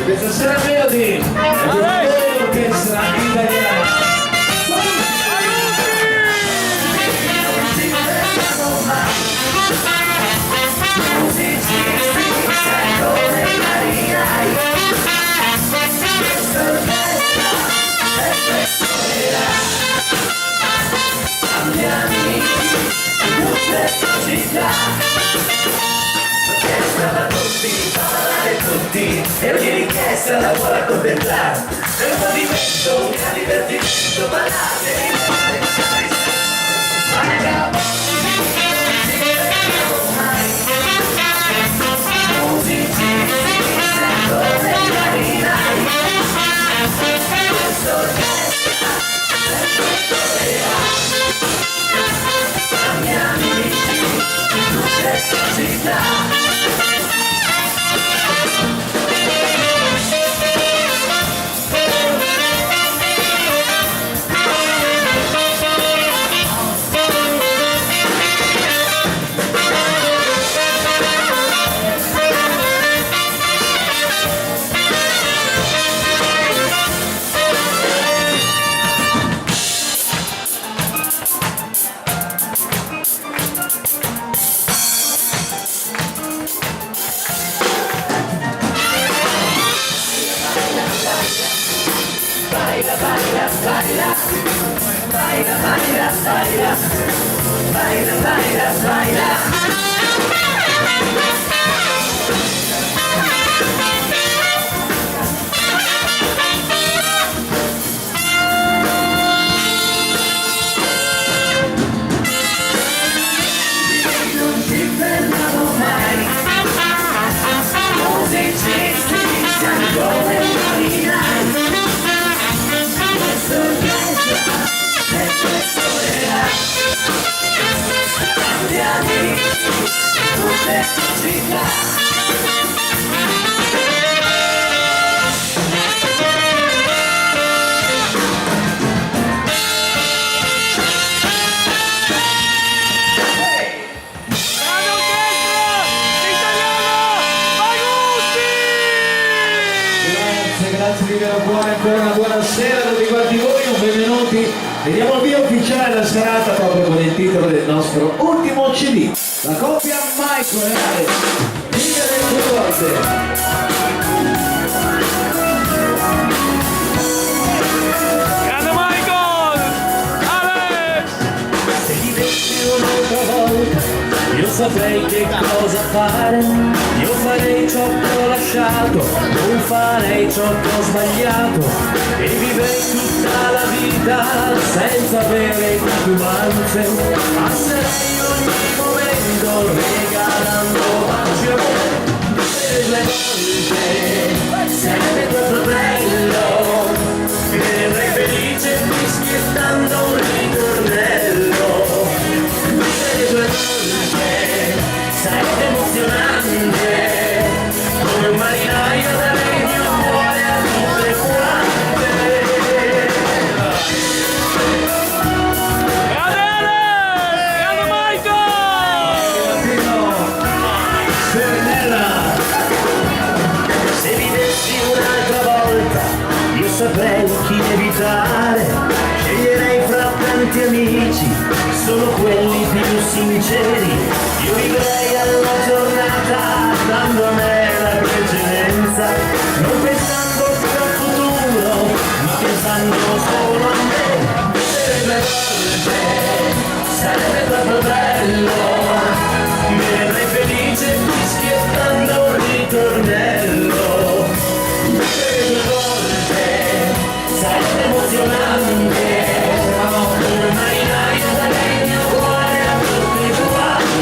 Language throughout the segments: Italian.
Questa sera Melody, l'orchestra italiana. E ogni richiesta la vuole contemplare. È un movimento, un gran divertimento, ballate, Grazie di vero cuore, ancora una buona sera a tutti quanti voi, un benvenuti. Vediamo il via ufficiale della serata proprio con il titolo del nostro ultimo CD. La coppia Michael e Alex, Liga delle tue volte. Io saprei che cosa fare, io farei ciò che ho lasciato, non farei ciò che ho sbagliato e vivrei tutta la vita senza avere titubanze. Passerei ogni momento regalando pace a me, le volte sarebbe proprio bello, vederei felice fischiettando un ritornello. Sarebbe emozionante, come un marinaio dare il mio cuore a tutte quante. Grande Michael! Se vivessi un'altra volta, io saprei chi evitare, sceglierei fra tanti amici, solo quelli più sinceri. Io vivrei alla giornata, dando a me la precedenza, non pensando più al futuro, ma pensando solo a me. Sarebbe proprio bello, mi renderei felice fischiettando un ritornello. Due volte sarebbe emozionante, come un marinaio da legno cuore a tutti quanti.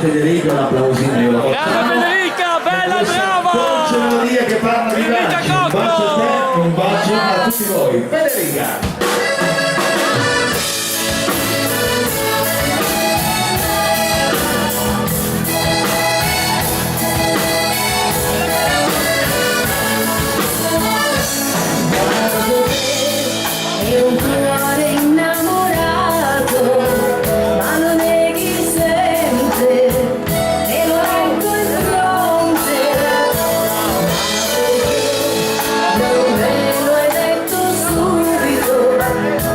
Federica un applausino, io lo faccio. Grande Federica, bella, brava! Dolce melodia che parla di Federica baci, un bacio a te, un bacio a tutti voi. Federica! È un cuore innamorato, ma non è chi sente, e lo ecco in fronte. Non me lo hai detto subito,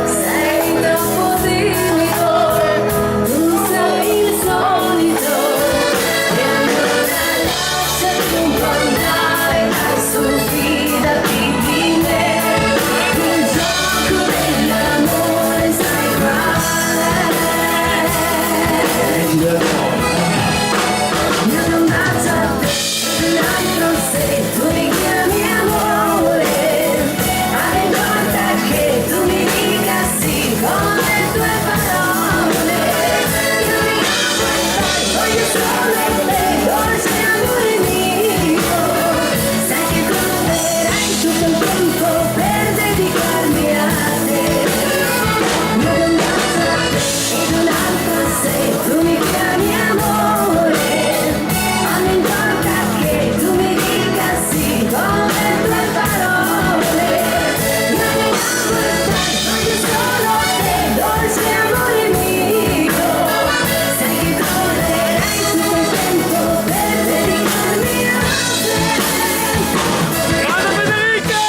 sei troppo timido, tu sei il solito, e allora lasciati un po' andare, dai su, fidati di me. Il gioco dell'amore sai io non bacio a te, un altro se tu mi chiami amore, ma non importa che tu mi dica sì con le tue parole. Io mi amo e poi voglio solo te, dolce amore mio. Sai che troverai tutto il tempo per dedicarmi a te. Io non bacio a te ed un altro se tu mi chiami amore, ma non importa che tu mi dica sì con le tue parole. Io mi amo e poi voglio solo te, dolce amore mio. Sai che troverai tutto il tempo per dedicarmi a te. Grande Federica!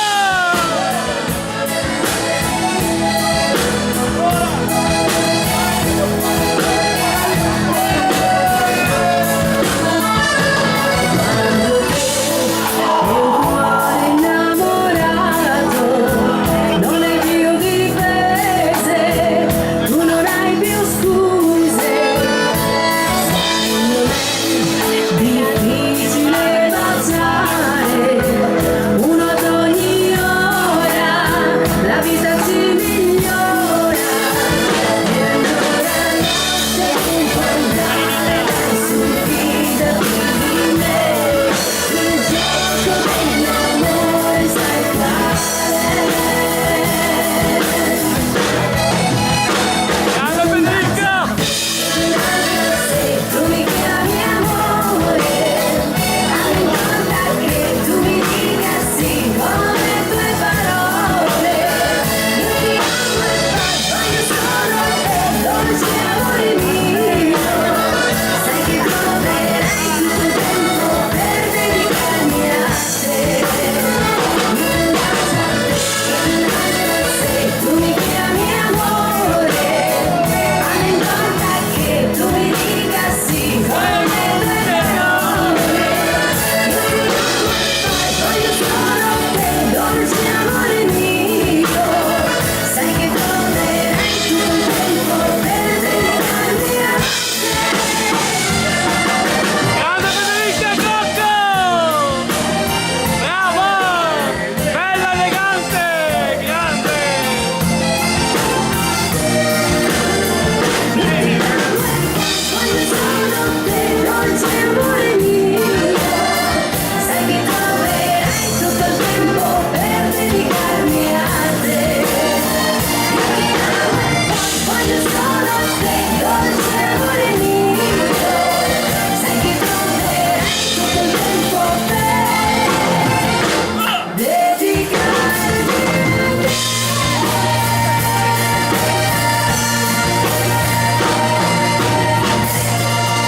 Un cuore innamorato non hai più difese, tu non hai più scuse. Sai, non è difficile baciare uno ad ogni ora, la vita ci migliora. E allora lasciati un po' andare, dai su, fidati di me. Il gioco dell'amore sai fare. Grande Federica! Se tu mi chiami amore, ma non importa che tu mi dica sì con le tue parole. Io ti amo e poi voglio solo te, dolce amore mio. Sai che troverai tutto il tempo per dedicarmi a te. Io non bacio a te ed un altro se tu mi chiami amore, ma non importa che tu mi dica sì con le tue parole. Io ti amo e poi voglio solo te, dolce amore mio. Sai che troverai tutto il tempo per dedicarmi a te. Grande Federica Cocco! Brava! Bella, elegante! Grande! Voglio solo te, dolce amore mio. Sai che troverai tutto il tempo per dedicarmi a te. Io ti amo e poi voglio solo te, dolce amore mio. Sai che troverai tutto il tempo per dedicarmi a te.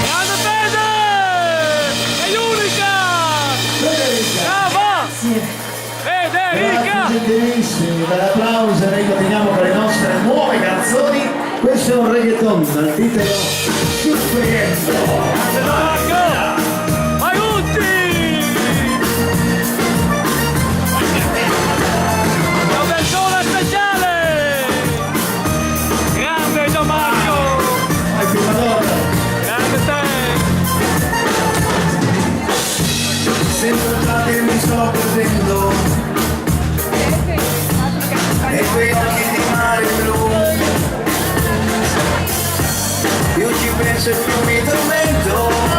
Grande Fede! Sei unica! Federica! Brava! Federica! Grazie gentilissimi, bell'applauso, noi continuiamo con le nostre nuove canzoni. Questo è un reggaeton dal titolo Sufriendo. Grande Marco! Aiuti! Una persona speciale! Grande Don Marco! E prima d'ora, Grande te! Sento già che mi sto perdendo e quei occhi di mare blu. Io ci penso e più mi tormento.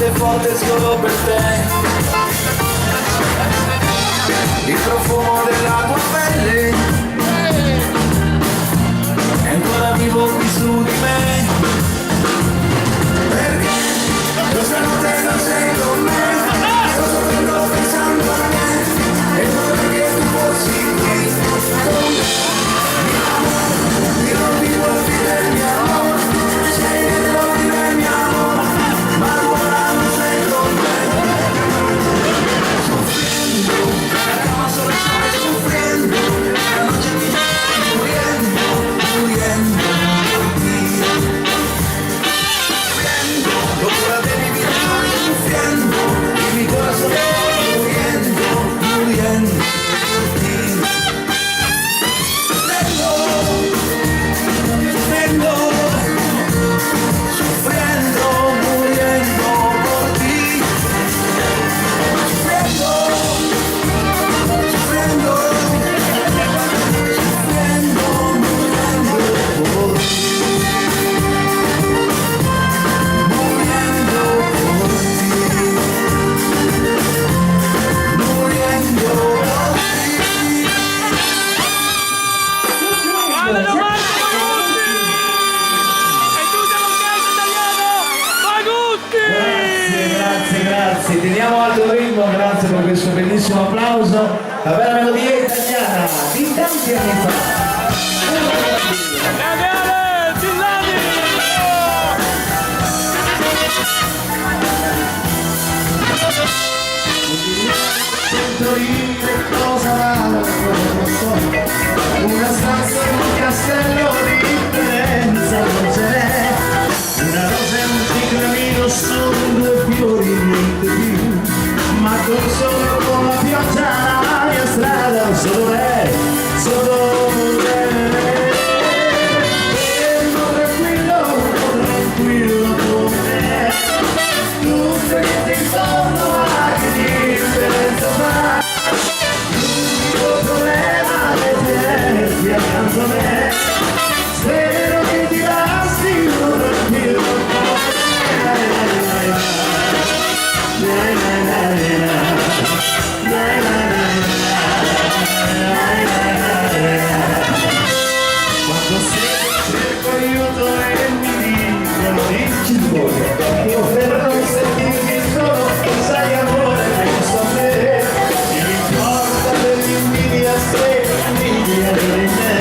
forte, forte solo per te. Il profumo della tua pelle è ancora vivo qui su di me. Perché questa notte non sei con me, sto soffrendo pensando a me, e vorrei che tu fossi qui con me. Io non vivo a vivere il mio amore, sei dentro di me il mio amore, ma ora non sei con me. Soffrendo, la cama solo stai soffrendo, la notte mi stai muriendo, muriendo per Dio. Soffrendo, l'ora devi vivere stai soffrendo, il mio corazón muriendo, muriendo per Dio. Sufriendo, muriendo por ti. Sufriendo, sufriendo, sufriendo, muriendo por ti. Muriendo por ti. Muriendo por ti. Grande Gianmarco Magutti! E tutta l'orchestra italiano Magutti! Grazie. Teniamo alto il ritmo, grazie per questo bellissimo applauso. La bella melodia italiana di tanti anni fa. Grande Ale Villani! Sento dire cosa vale, non so. Una stanza in un castello di differenza non ce n'è. Una rosa e un ciclamino sono due fiori, niente più. Ma con solo con la pioggia la mia strada solo me, solo me. E tranquillo con me. Tutto niente intorno a che differenza fa. L'unico problema è tenerti accanto a me. Spero che ti basti un tranquillo con quando cerco aiuto e mi dicono dici fuori, io per non sentirmi solo, sai amore, non so te, mi importa dell'invidia se invidia di me,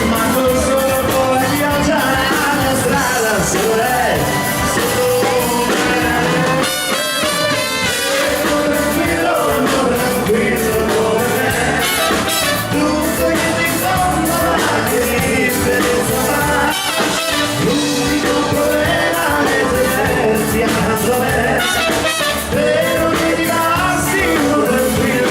ma non solo con la pioggia la mia strada solo è, solo me. Tranquillo con me, tutto niente intorno a che differenza fa. L'unico problema è tenerti accanto a me. Spero che ti basti un tranquillo.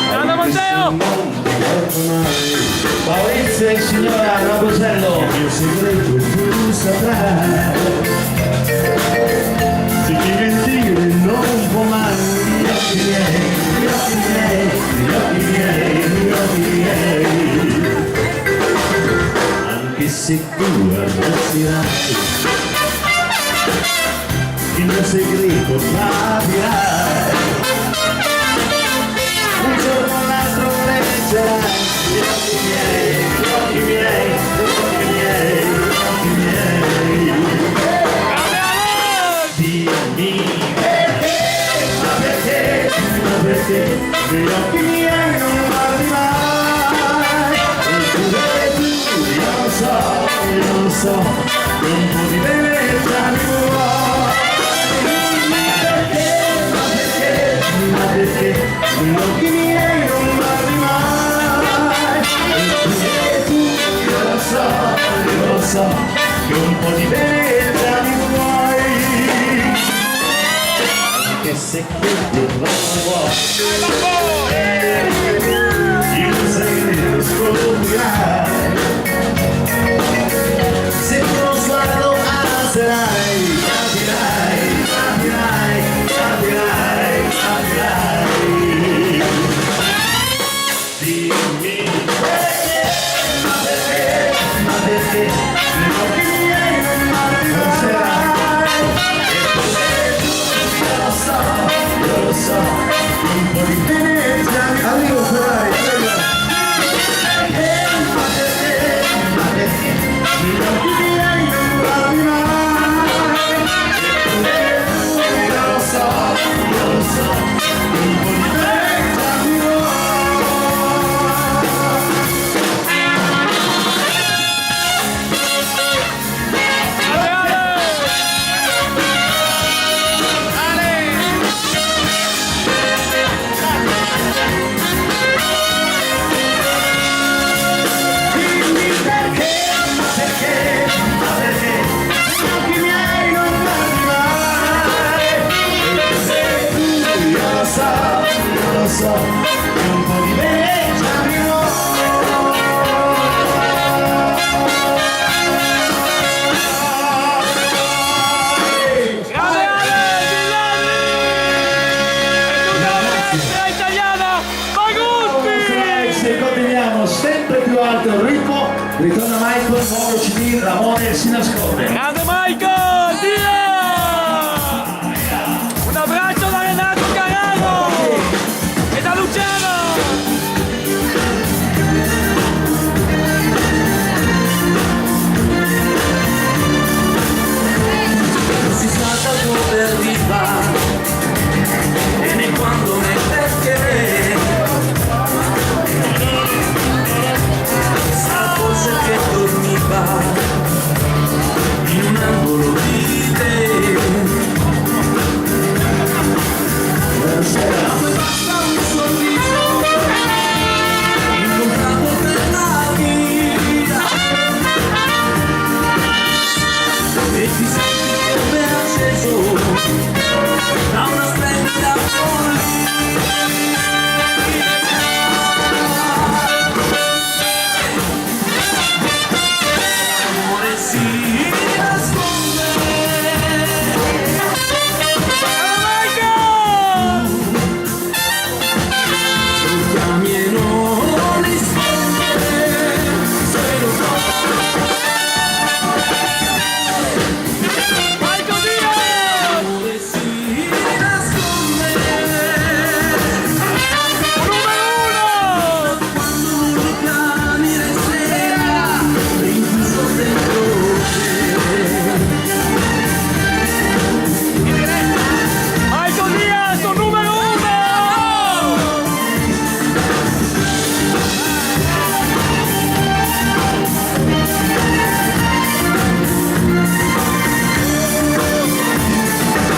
Grande Matteo! Maurizio e signora Raposello. Il mio segreto tu saprai. Se ti mentire non può mai. Gli occhi miei, gli occhi miei, gli occhi miei, gli occhi miei. Anche se tu arresterai, il mio segreto capirai. Un giorno o l'altro leggerai. Gli occhi miei, gli occhi miei, gli occhi miei, gli occhi miei. Grande Ale! Dimmi che se quello non vuoi. Io segreto scoprirai, se uno sguardo alzerai, capirai, capirai, capirai, capirai. Dimmi perché, ma perché, ma perché gli occhi miei non arriverai. Io lo so, un po' di tenerezza mi arrivo Ferrari. Ma perché gli occhi miei non arriverai. Io lo so, un po' di tenerezza mi lo so, un po' di legge mi Grande Ale, Villani! E tutta la italiana, Magutti! Se continuiamo sempre più alto il ritmo, ritorna Michael, nuovo CD, Ramone si nasconde. Grande Michael, via! Un abbraccio da Renato Carano e da Luciano! si salta dove arriva e né quando né perché sa forse che dormiva in un angolo di te. Poi basta un sorriso incontrato per la vita e ti senti come acceso da una splendida follia. L'amore si nasconde. Chiami e non rispondere, se lo so. Michael Diaz! L'amore si nasconde. Numero uno! Quando lo chiami resterà rinchiuso dentro te. Michael Diaz, numero uno!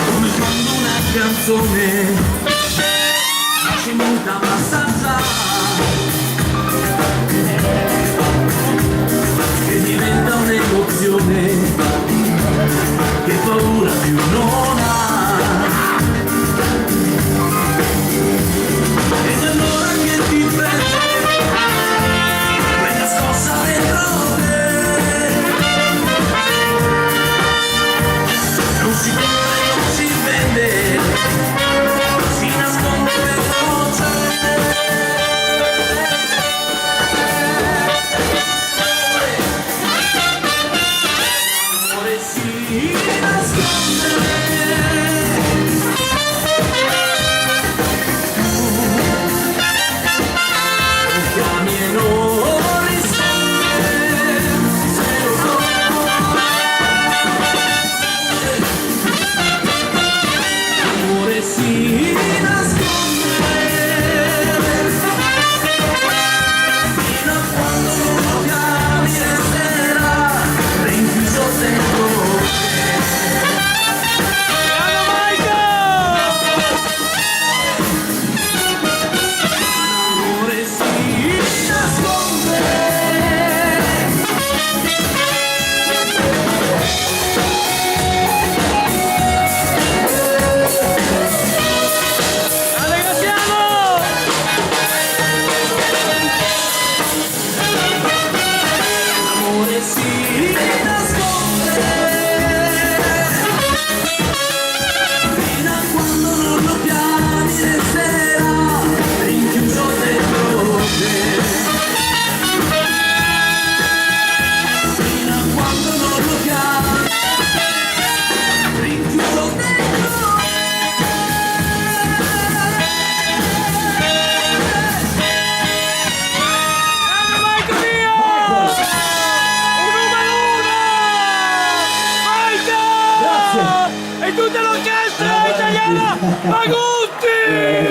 Come quando una canzone nasce muta ma s'alza e diventa un'emozione che paura più non ha. Ed è allora che ti prende quella scossa dentro te. Non si compra e non si vende, si nasconde veloce. L'amore si nasconde.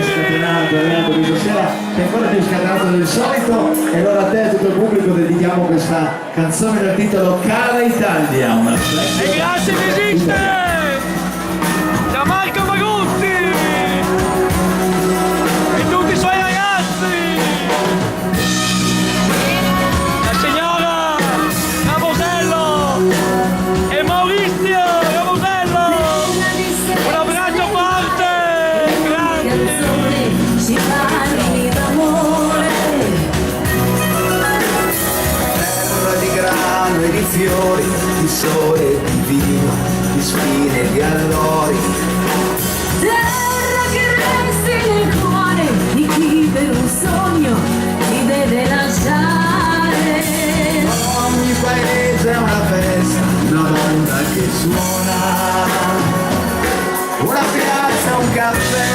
Scatenato, Renato, questa sera è ancora più scatenato del solito, e allora a te e a tutto il pubblico dedichiamo questa canzone dal titolo Cara Italia, una E grazie che esiste! Da Marco Magutti! E tutti i suoi ragazzi! La signora Ramosello! E Maurizio Ramosello! Un abbraccio forte! Grazie! Ci parli d'amore. Terra di grano e di fiori, di sole, di vino, di spine e di allori. Terra che resti nel cuore di chi per un sogno ti deve lasciare. Ogni paese è una festa, una banda che suona, una piazza, un caffè.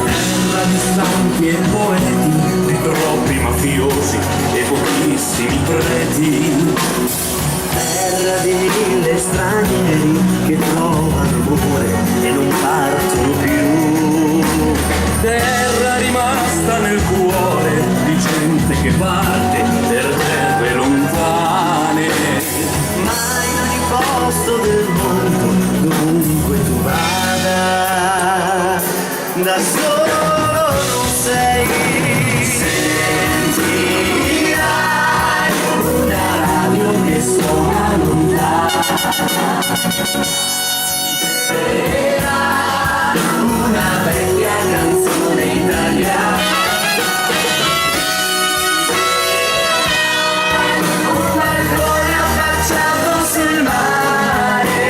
Terra di santi e poeti, di troppi mafiosi e pochissimi preti. Terra di mille stranieri che trovano amore e non partono più. Terra rimasta nel cuore di gente che parte per terre lontane. Ma in ogni posto del mondo, dovunque tu vada, da solo non sei. Sentirai una radio che suona lontana. Era una vecchia canzone italiana. Un balcone affacciato sul mare.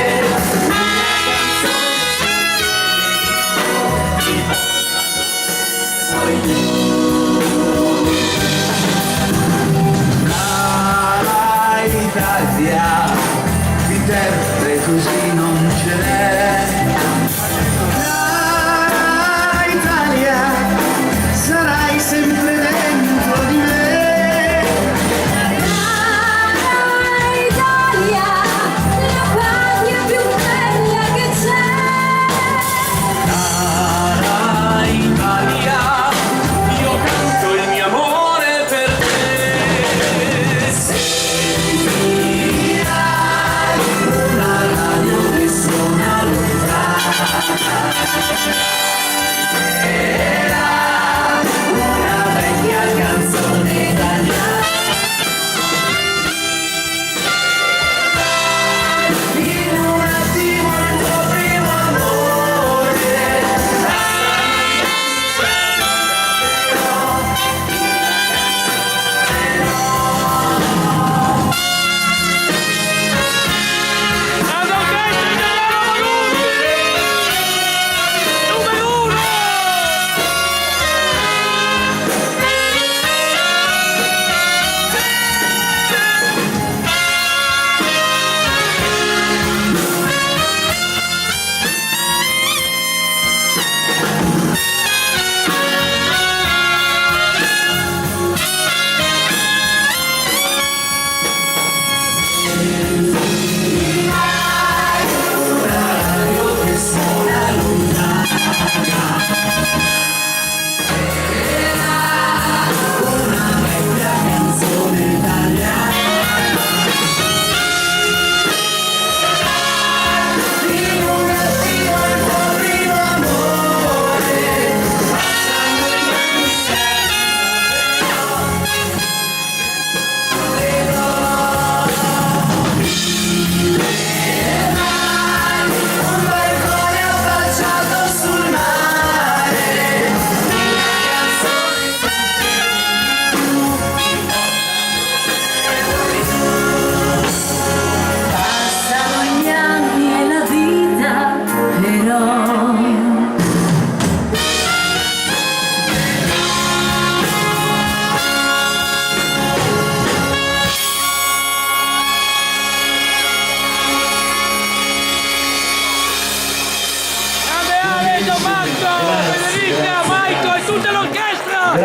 Cara Italia, di terre così non ce n'è. Cara Italia, sarai sempre dentro di me. Cara Italia, la patria più bella che c'è. Cara Italia, io canto il mio amore per te. Sentirai una radio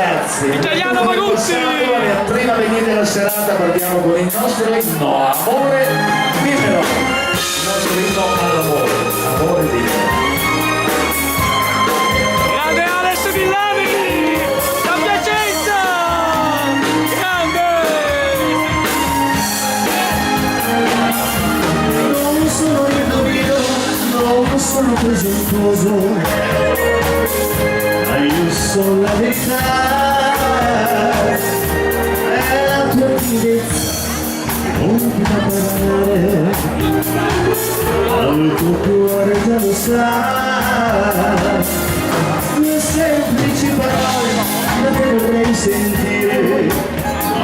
ragazzi. Italiano Maguzzi. Prima venire della serata partiamo con il nostro inno, amore, dimmelo. Il nostro inno all'amore, amore dimmelo. Grande Alex Villani, da Piacenza. Grande. Non sono indovino, non sono presuntuoso, ma io so la verità. È la tua timidezza che non ti fa parlare, al tuo cuore già lo sa. Due semplici parole da te vorrei sentire,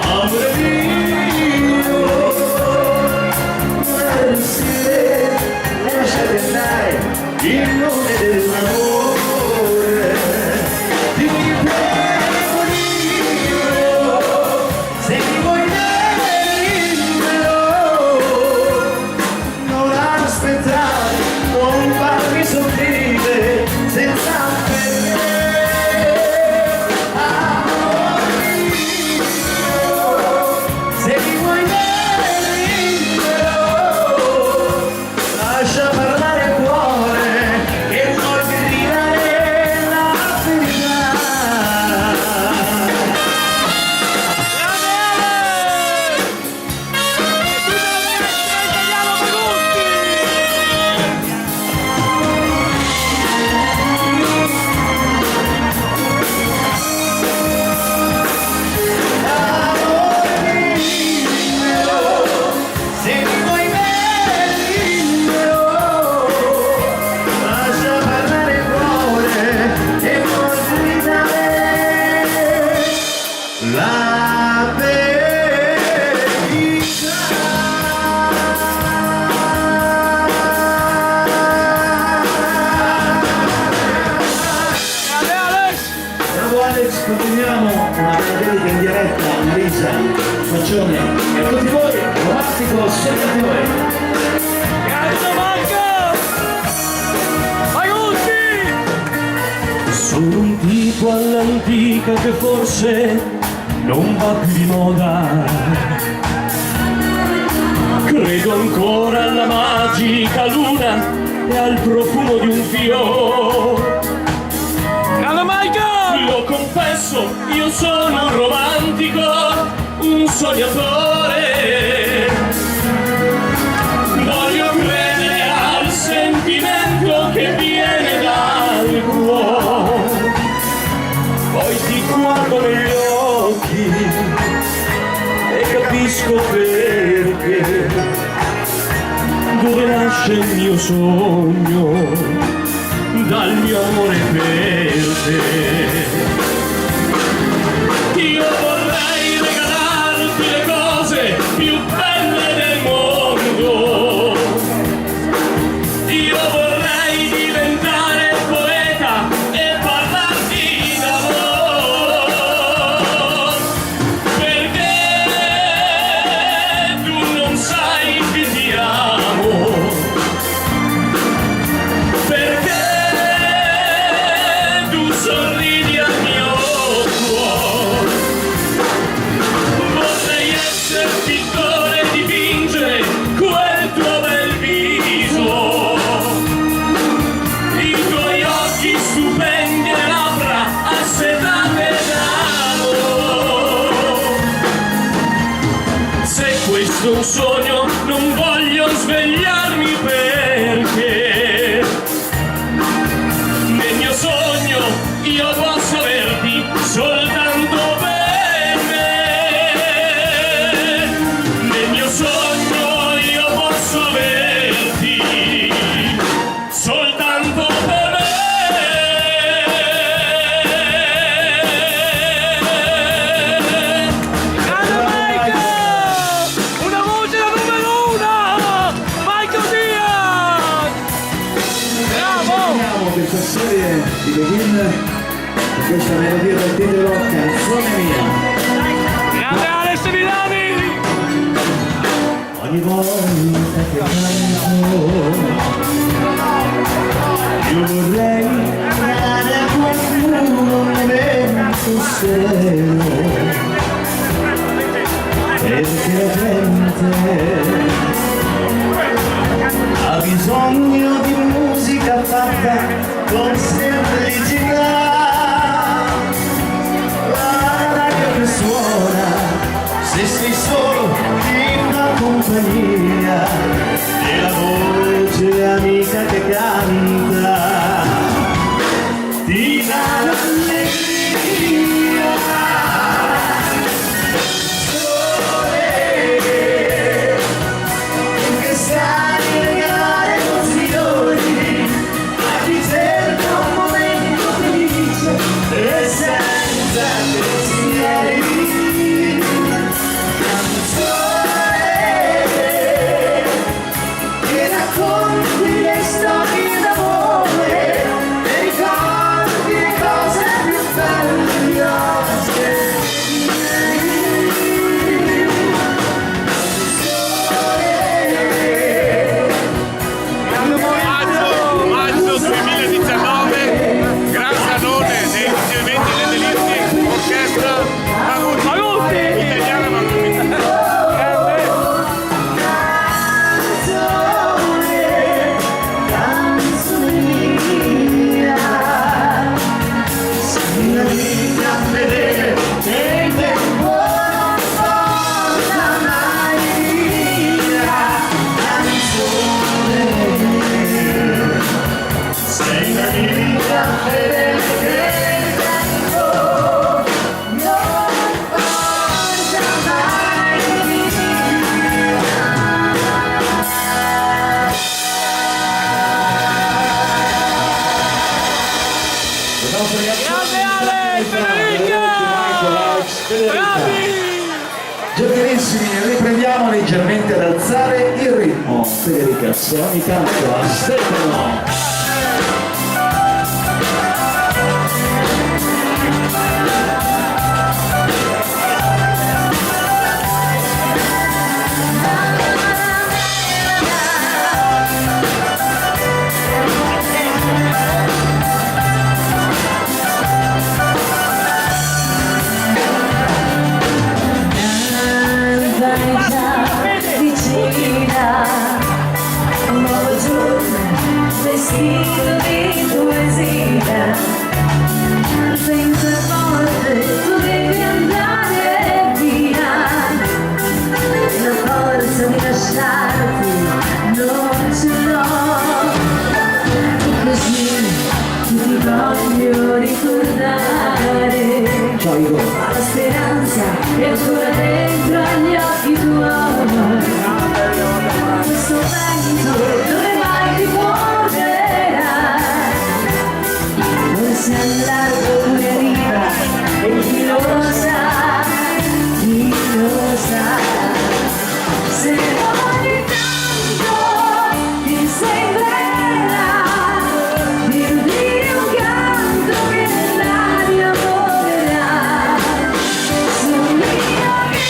amore mio. Lasciate andare il nome dell'amore, ti prego dimmelo, se mi vuoi bene dimmelo, non aspettare, non farmi soffrire senza perché. Amore mio, se mi vuoi bene dimmelo, lascia parlare il cuore che vuoi gridare la verità. Grande Alex. E tutta l'orchestra Italiano Maguzzi. Amore dimmelo, se mi vuoi bene dimmelo, lascia parlare il cuore che vuoi gridare la Grande Alex. Bravo Alex, continuiamo una dedica in diretta, Lisa, Faccione e a tutti voi, romantico, sempre a voi. Grande Marco. Maguzzi. Sono un tipo all'antica che forse non va più di moda. Credo ancora alla magica luna e al profumo di un fiore. Grande Michael. Lo confesso, io sono un romantico, un sognatore. Voglio credere al sentimento che viene dal cuore. Poi ti guardo negli occhi e capisco perché. Dove nasce il mio sogno? Dal mio amore per te. Io vorrei regalarti le cose più belle del mondo. Io vorrei diventare poeta e parlarti d'amore, perché tu non sai che ti amo, perché tu sorridi al mio cuore. Vorrei essere pittore e dipingere quel tuo bel viso, i tuoi occhi stupendi e labbra assetate d'amore. Se questo è un sogno non voglio svegliarmi perché nel mio sogno io posso averti soltanto per me. Nel mio sogno io posso averti soltanto per me. Grande Michael. Una voce da numero 1. Michael Diaz. Bravo. Finiamo questa serie di Begin con questa melodia del titolo Canzone mia. Grande Alex Villani. Ogni volta che canto io vorrei dare a qualcuno un evento questo stelo, perché la gente ha bisogno di musica fatta con semplicità. La radio che suona, se sei solo ti fa compagnia, e la voce amica che canta ti dà l'allegria. Sole che sai regalare emozioni a chi cerca un momento felice e senza pensieri. Che racconti le storie d'amore e ricordi le cose più belle nostre. Maggio 2019, Gran Salone dei ricevimenti delle delizie, orchestra Magutti, italiana Magutti. Grande Ale, Federica! Bravi! Gentilissimi, riprendiamo leggermente ad alzare il ritmo. Federica, se ogni tanto a Stefano. Vicina, un nuovo giorno, vestito di poesia. Senza volte tu devi andare via, la forza di lasciarti non ce l'ho. E così ti voglio ricordare. Ciao Igor. La speranza è ancora dentro agli occhi tuoi. Questo vento dove mai ti porterà? Forse al largo di una riva, e chi lo sa, chi lo sa. Se ogni tanto ti sembrerà di udire un canto che nell'aria volerà, sono io che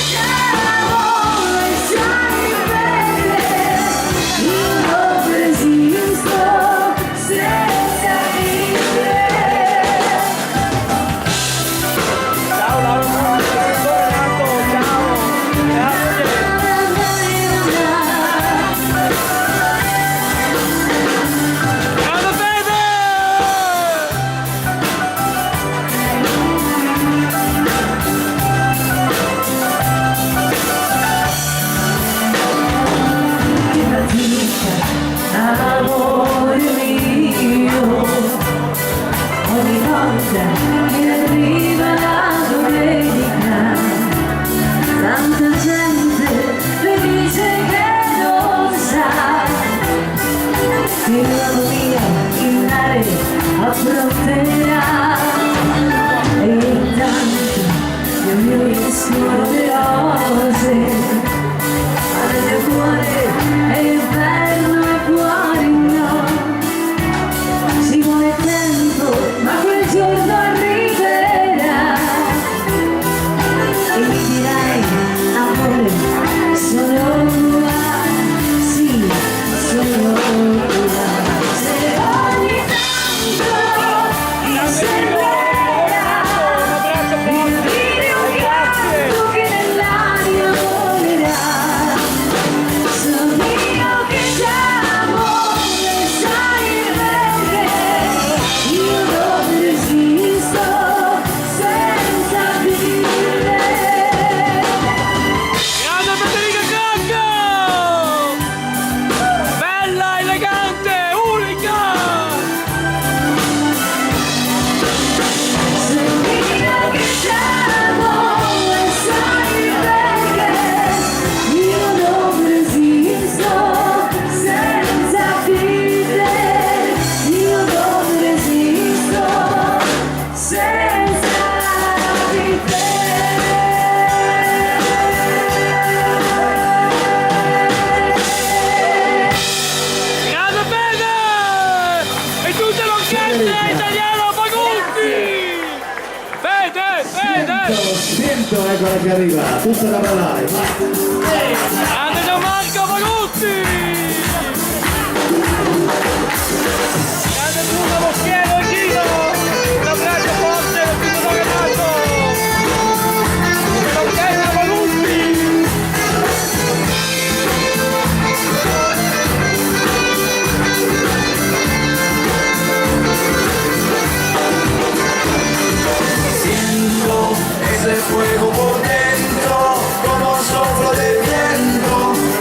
quella che arriva, tutta da ballare, vai! Grande Gianmarco Pagutti! Grande Bruno Moschiero e Gino! Un abbraccio forte da tutto Renato! L'orchestra Pagutti! Siento ese fuego por dentro, como un soplo de viento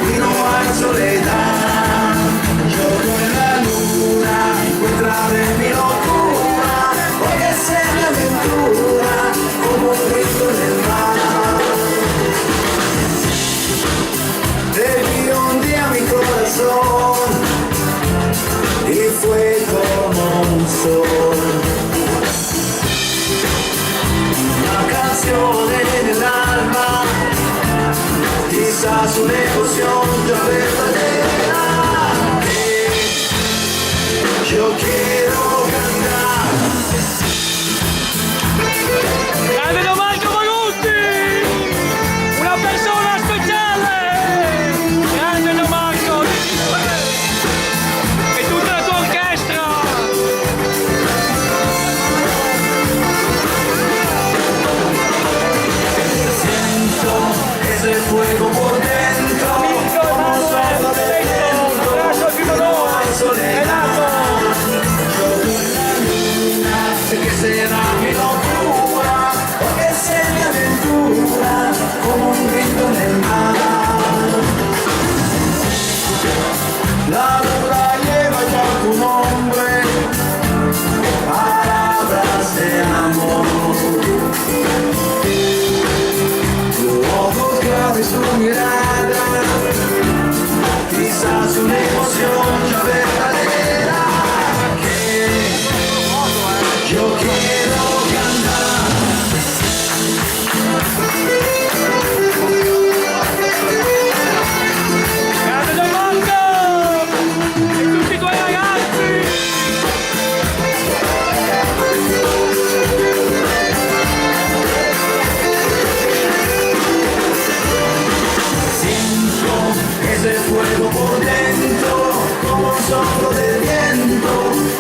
y no hay soledad. Yo con la luna encontraré mi locura, porque sé mi aventura como un grito del mar. Te vi un día mi corazón y fue como un sol. Una canción en el alma, quizás una emoción ya verdadera que yo quiero cantar. Grande Gianmarco Pagutti! Una persona speciale! Grande Gianmarco! E tutta la tua orchestra! Siento ese fuego por dentro, como un soplo de viento, y no hay soledad. Yo con la luna sé que será mi locura, porque sé mi aventura como un grito en el mar. La luna lleva ya tu nombre, palabras de amor. Tu ojo clave su mirada, quizás una emoción ya verdadera que yo quiero cantar. Grande Gianmarco! E tutti i tuoi ragazzi! Siento ese fuego por dentro, como un soplo de viento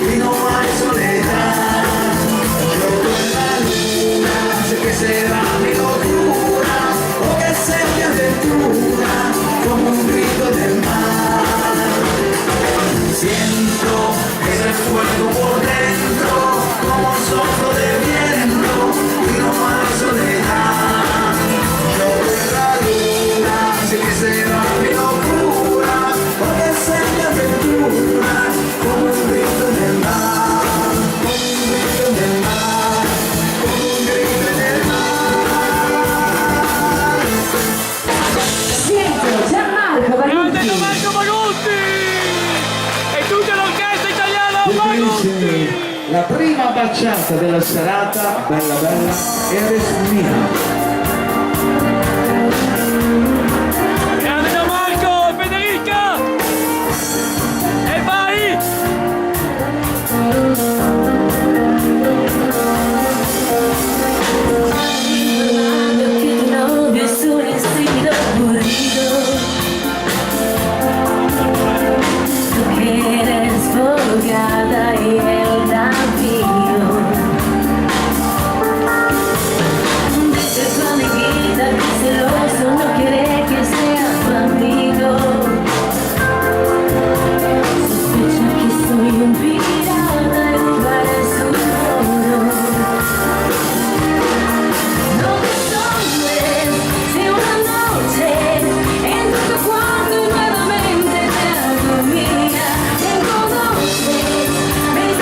y no hay soledad. Yo con la luna sé que será mi locura, porque sé mi aventura como un grito del mar. Siento ese fuego por dentro, como un soplo de viento y no hay soledad. Yo con la luna sé que será mi locura, porque sé mi aventura como un grito del mar, como un grito del mar, como un grito del mar. Siento Gianmarco Grande Pagutti! Gianmarco Pagutti! E tutta l'orchestra italiana Bellissimi. Pagutti! La prima baciata della serata, bella bella, Eres mia. Grande Gianmarco e Federica! E vai! Informando que tu novio es un estilo aburrido. Tú que eres abogada y él rabino. Dice tu amiguita que celoso no quiere que sea tu amigo. Sospecha que soy un pirata en lugar de su trono. No te asombres si una noche entro a tu cuarto y nuevamente te hago mía. Tengo dobles, mis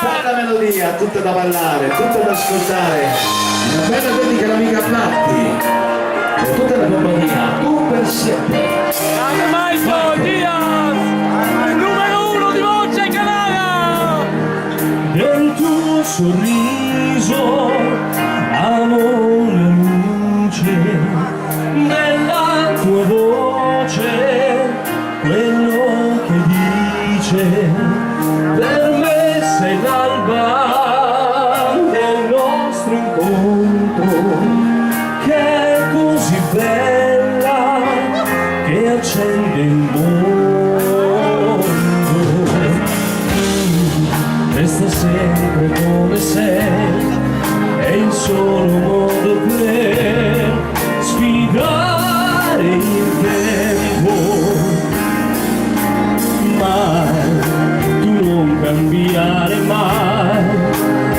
bella melodia, tutta da ballare, tutta da ascoltare. Una bella dedica all'amica Platti. E tutta la compagnia, tu per sempre. Grande Michael Diaz, il numero 1 di Voce Canale. Nel tuo sorriso amo la luce, nella tua voce quello che dice, per me sei l'alba del nostro incontro, che è così bella che accende il mondo. Resta sempre come sei, è il solo modo per sfidare il tempo. Mai, tu non cambiare mai,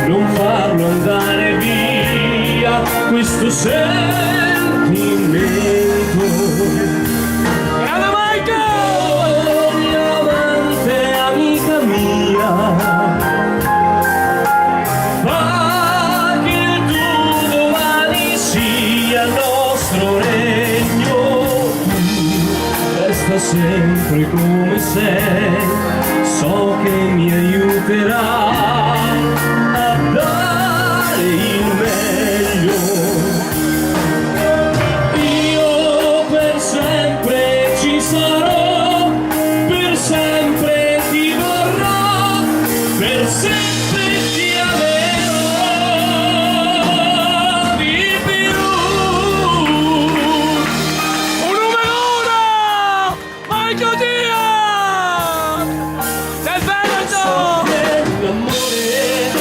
non farlo andare via questo sentimento. Grande Michael! Oh, mia amante, amica mia, fa che il tuo domani sia il nostro regno. Resta sempre come sei, so che mi aiuterà a dare il meglio. Io per sempre ci sarò, per sempre ti vorrò, per sempre ti amerò di più. Un numero 1! Michael Diaz! Del Veneto! L'amore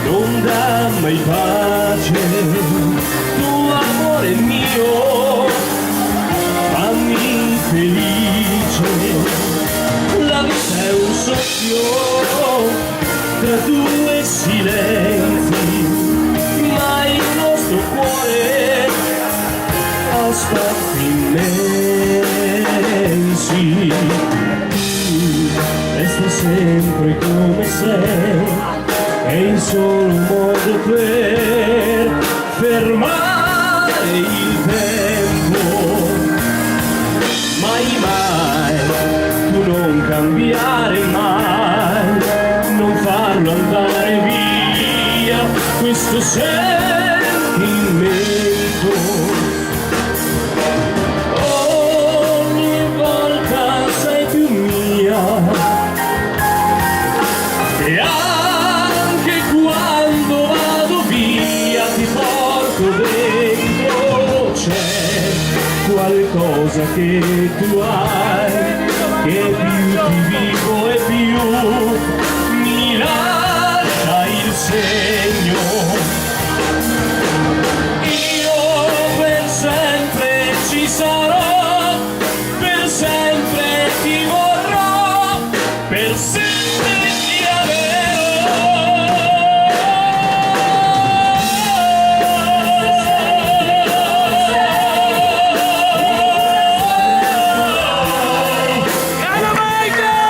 non dà mai pace, tu amore mio, fammi felice. La vita è un soffio tra due silenzi, ma il nostro cuore ha spazi immensi. Resta sempre come sei, è il solo modo per fermare il tempo. Mai mai, tu non cambiare mai, non farlo andare via questo sentimento. Ogni volta sei più mia, e anche quando vado via ti porto dentro. C'è qualcosa che tu hai, che più ti vivo e più mi lascia il segno. Io per sempre ci sarò, per sempre ti vorrò, per sempre ti amerò. Grande Michael!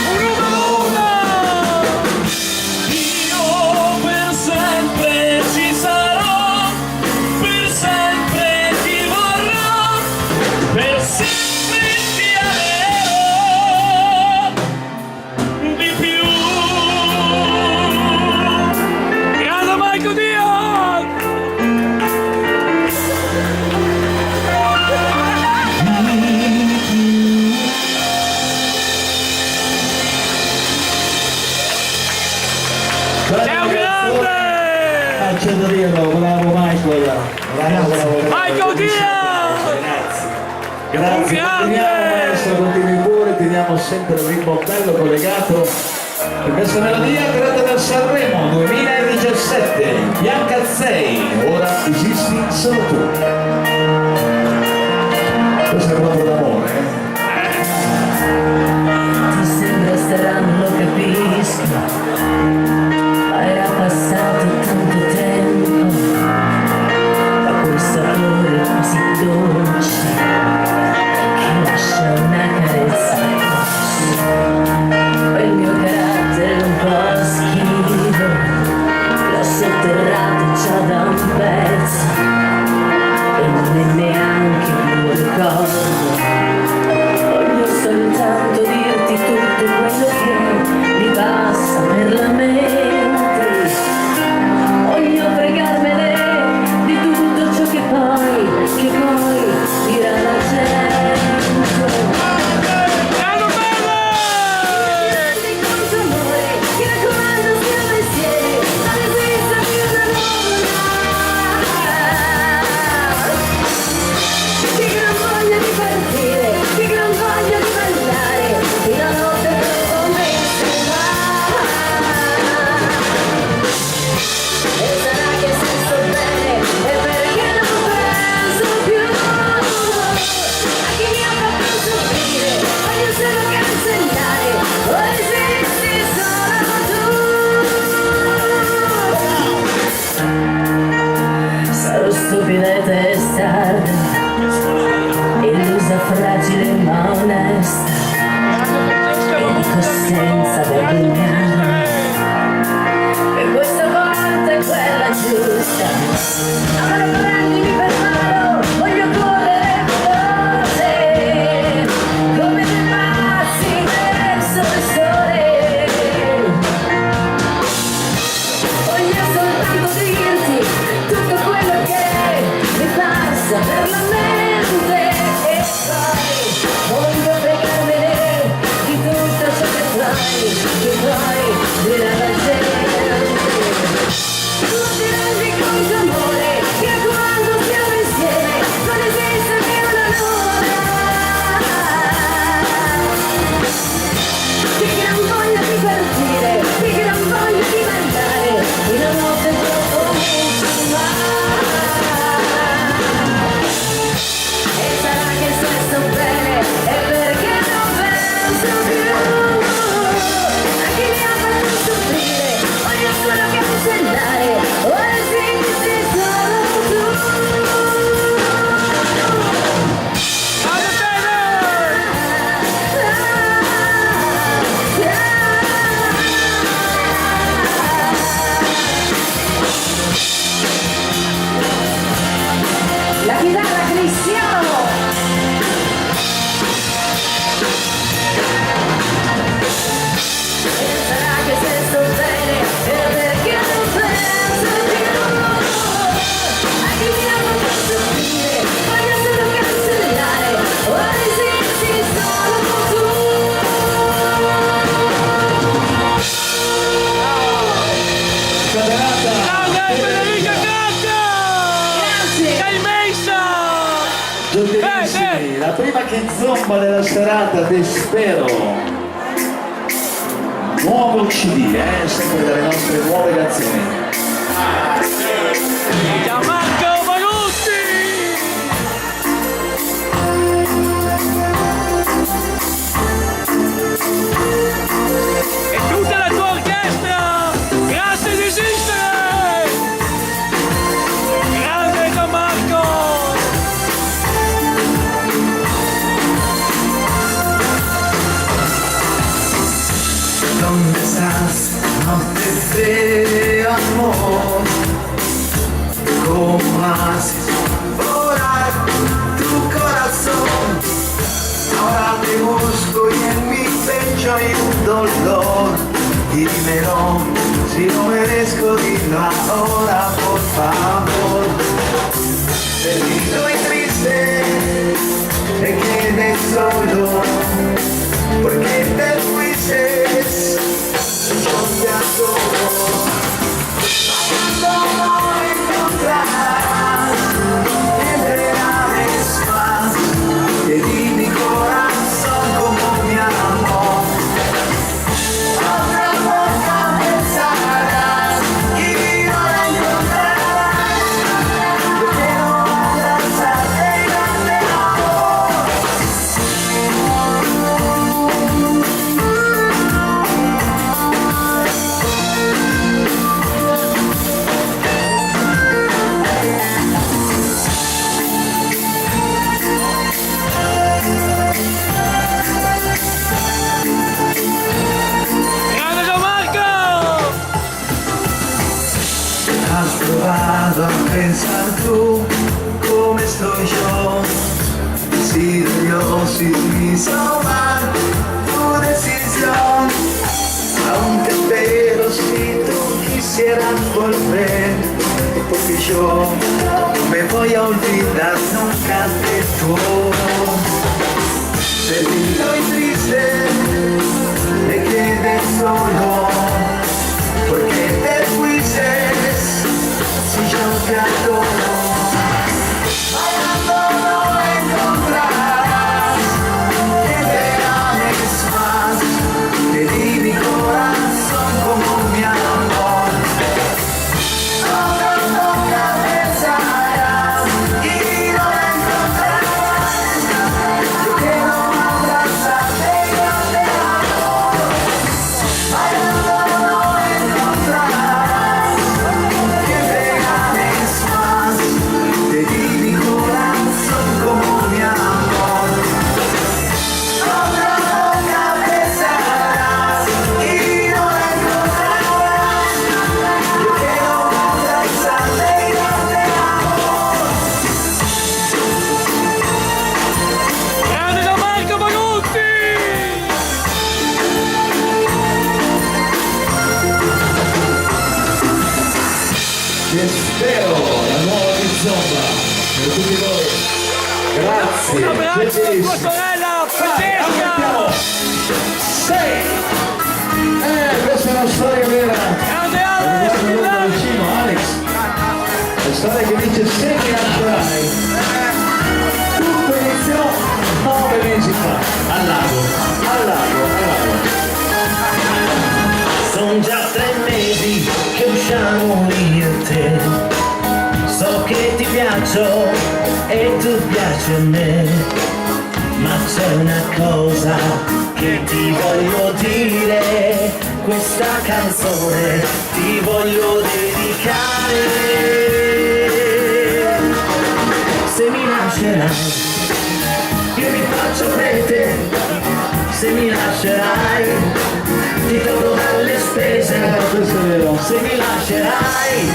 Un numero 1! Io per sempre ci sarò, per sempre ti vorrò, per sempre ti amerò di più. Grande Michael Diaz! Ciao grande! C'è da dirlo, bravo Michael. Bravo. Michael Diaz! Grazie, Un grande! continuiamo maestro, continui pure, teniamo sempre il ritmo bello collegato. E questa melodia creata dal Sanremo 2017, Bianca Zei, ora esisti solo tu. Questo è proprio d'amore, Ti sembra strano, lo capisco, ma era passato tanto tempo, ma quel sapore così dolce che lascia una carezza addosso. Quel mio carattere la prima kizomba della serata, Te spero. Nuovo CD, sempre dalle nostre nuove canzoni. Gianmarco Manucci! E tutta la tua orchestra! Grazie di esistere! Grande Gianmarco! ¿Dónde estás? No te veo, amor. ¿Cómo haces volar tu corazón? Ahora te busco y en mi pecho hay un dolor. Dímelo, si no merezco, dilo ahora, por favor. Perdido y triste, me quedé solo. Porque te fuiste, yo te adoro. Cuando no encontrarás, entre aves más, te di mi corazón como mi amor. Otra boca pensarás y no la encontrarás. Yo quiero abrazarte y darte amor. Grande Gianmarco! Has probado a pensar tú cómo estoy yo. He sido yo si me hizo mal tu decisión. Aunque espero si tú quisieras volver, porque yo no me voy a olvidar nunca de todo. Perdido y triste, me quedé solo. Porque te fuiste, si yo te adoro. Bailando no encontrarás que te ames más. Te di mi corazón como mi amor. Otra boca pensarás y no la encontrarás. Yo quiero abrazarte y darte amor. Bailando no encontrarás que te ames más. Te di mi corazón como mi amor. Otra boca pensarás y no la encontrarás. Yo quiero abrazarte y darte amor. Grande Gianmarco Manucci! Te spero, la nuova kizomba per tutti voi. Grazie. Un abbraccio a tua gentilissimi. sorella Aumentiamo. Francesca! 6. Questa è una storia vera. Grande È Alex! venuto da vicino, Alex. La storia che dice se mi lascerai. Tutto iniziò 9 mesi fa. Al lago, al lago, al lago. Son già 3 mesi che usciamo io e te. So che ti piaccio e tu piaci a me. Ma c'è una cosa che ti voglio dire. Questa canzone ti voglio dedicare. Se mi lascerai, io mi faccio prete. Se mi lascerai, ti tolgo dalle spese. Questo è vero. Se mi lascerai,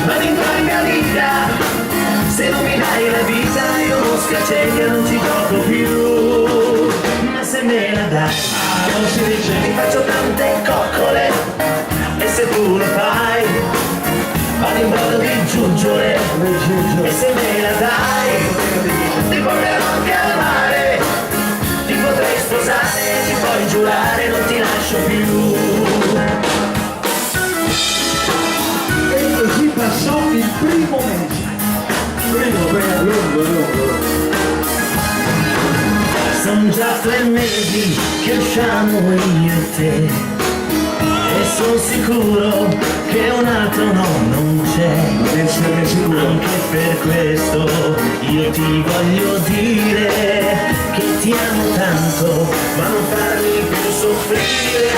vado in bancaria. Se non mi dai la vita, io non scacciega, non ci gioco più. Ma se me la dai, Non si dice. ti faccio tante coccole. E se tu lo fai, vado in brodo di giuggiole. E se me la dai, ti porterò anche al mare. Ti potrei sposare, ti puoi giurare, non ti lascio più. E così passò il primo mese. Primo, lungo. già 3 mesi che usciamo io e te. E sono sicuro che un altro no, non c'è. Non esserne sicuro. Anche per questo io ti voglio dire che ti amo tanto, ma non farmi più soffrire.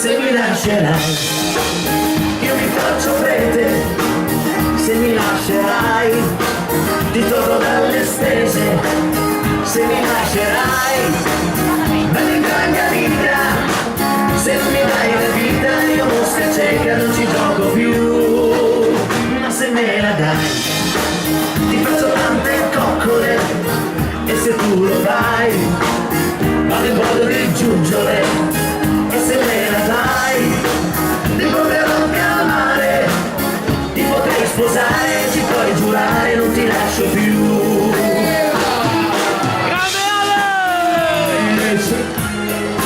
Se mi lascerai, io mi faccio prete. Se mi lascerai, ti torno dalle spese. Se mi lascerai, venga la mia vita. Se non mi dai la vita, io mosca cieca non ci gioco più. Ma se me la dai, ti faccio tante coccole. E se tu lo dai, vado in modo di giungere. E se me la dai, ti potrò calmare. Ti potrei sposare, ci puoi giurare, non ti lascio più. Grande Ale!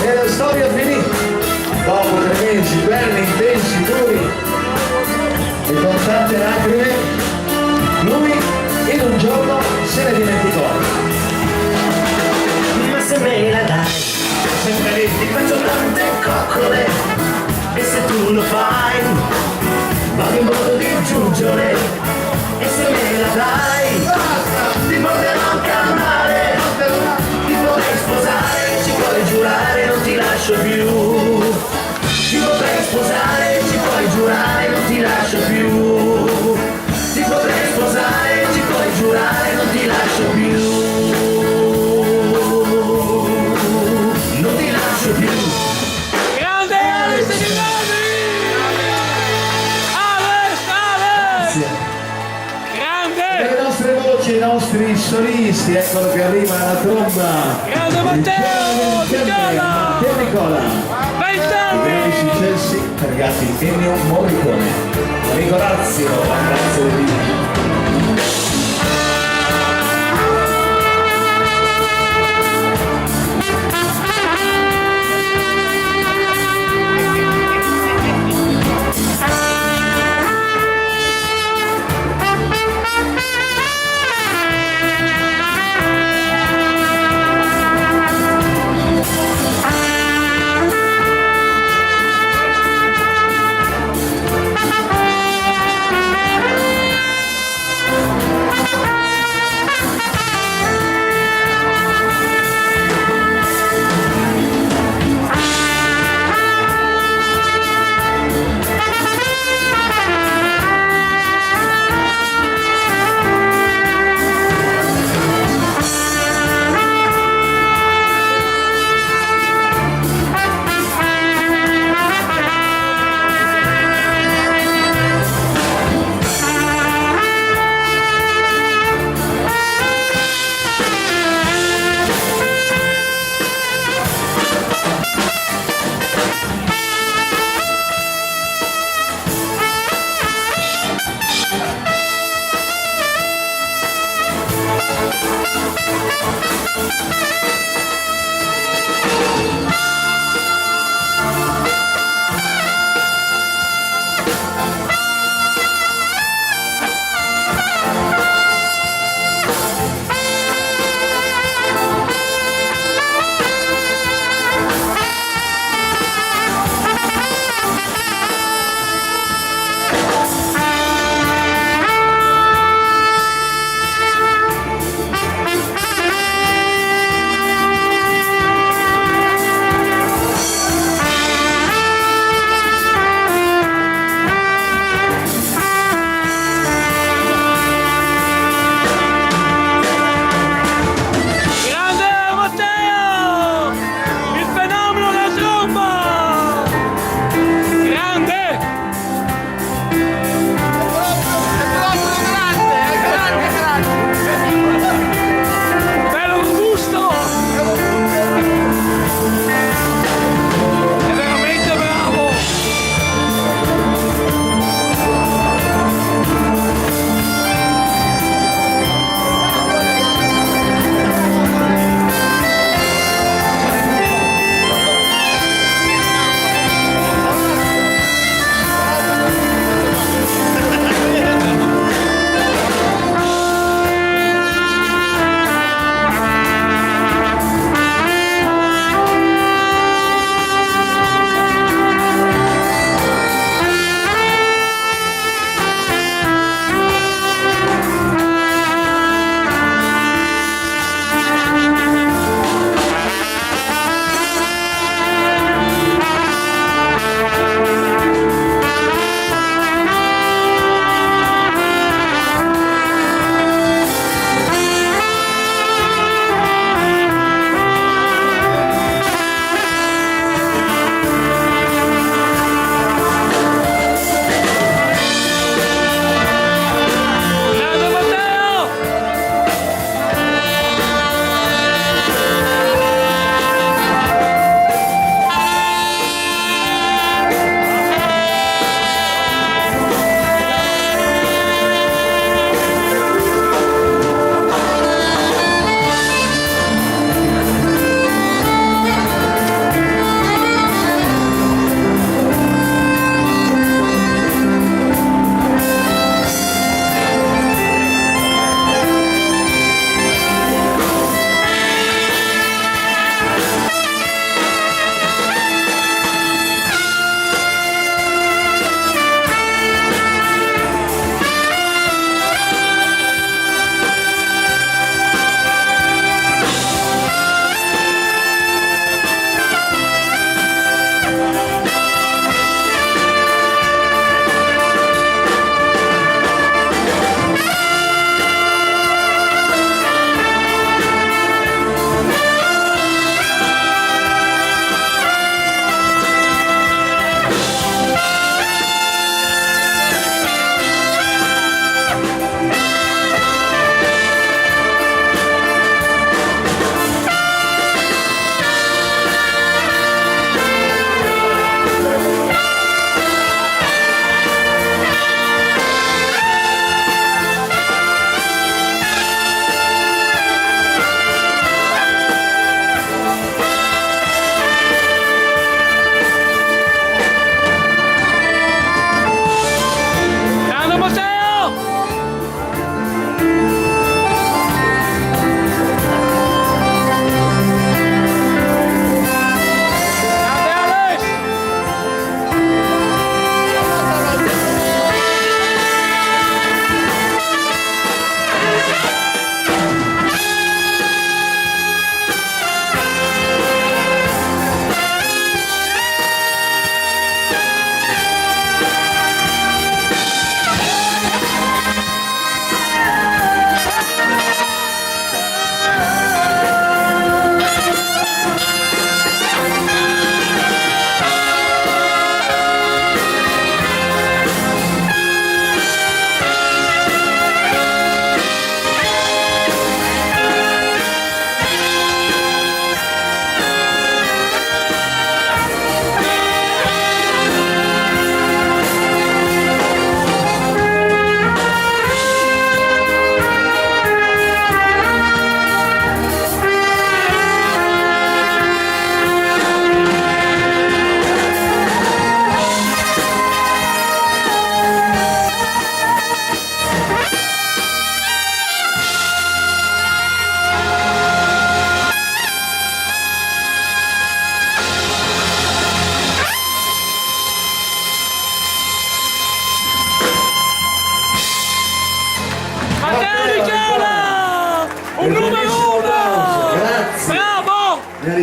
E la storia finì. Dopo 3 mesi belli, intensi, duri e con tante lacrime, lui in un giorno se ne dimenticò. Ma se me la dai, sempre lì ti faccio tante coccole. E se tu lo fai, vado in modo di giungere. E se me la dai, ti potrò calmare. Ti potrei sposare, ci puoi giurare, non ti lascio più. Ti potrei sposare, ci puoi giurare, non ti lascio più. Ti potrei sposare, ci puoi giurare, non ti lascio più. Non ti lascio più. Grande Ale Segnali! Ale! Grande! Le nostre voci, i nostri solisti, eccolo che arriva la tromba. Grande Matteo! Nicola! Matteo Nicola. 20 I grandi anni! successi ragazzi Ennio Morricone. Amico Razio, grazie di Dio.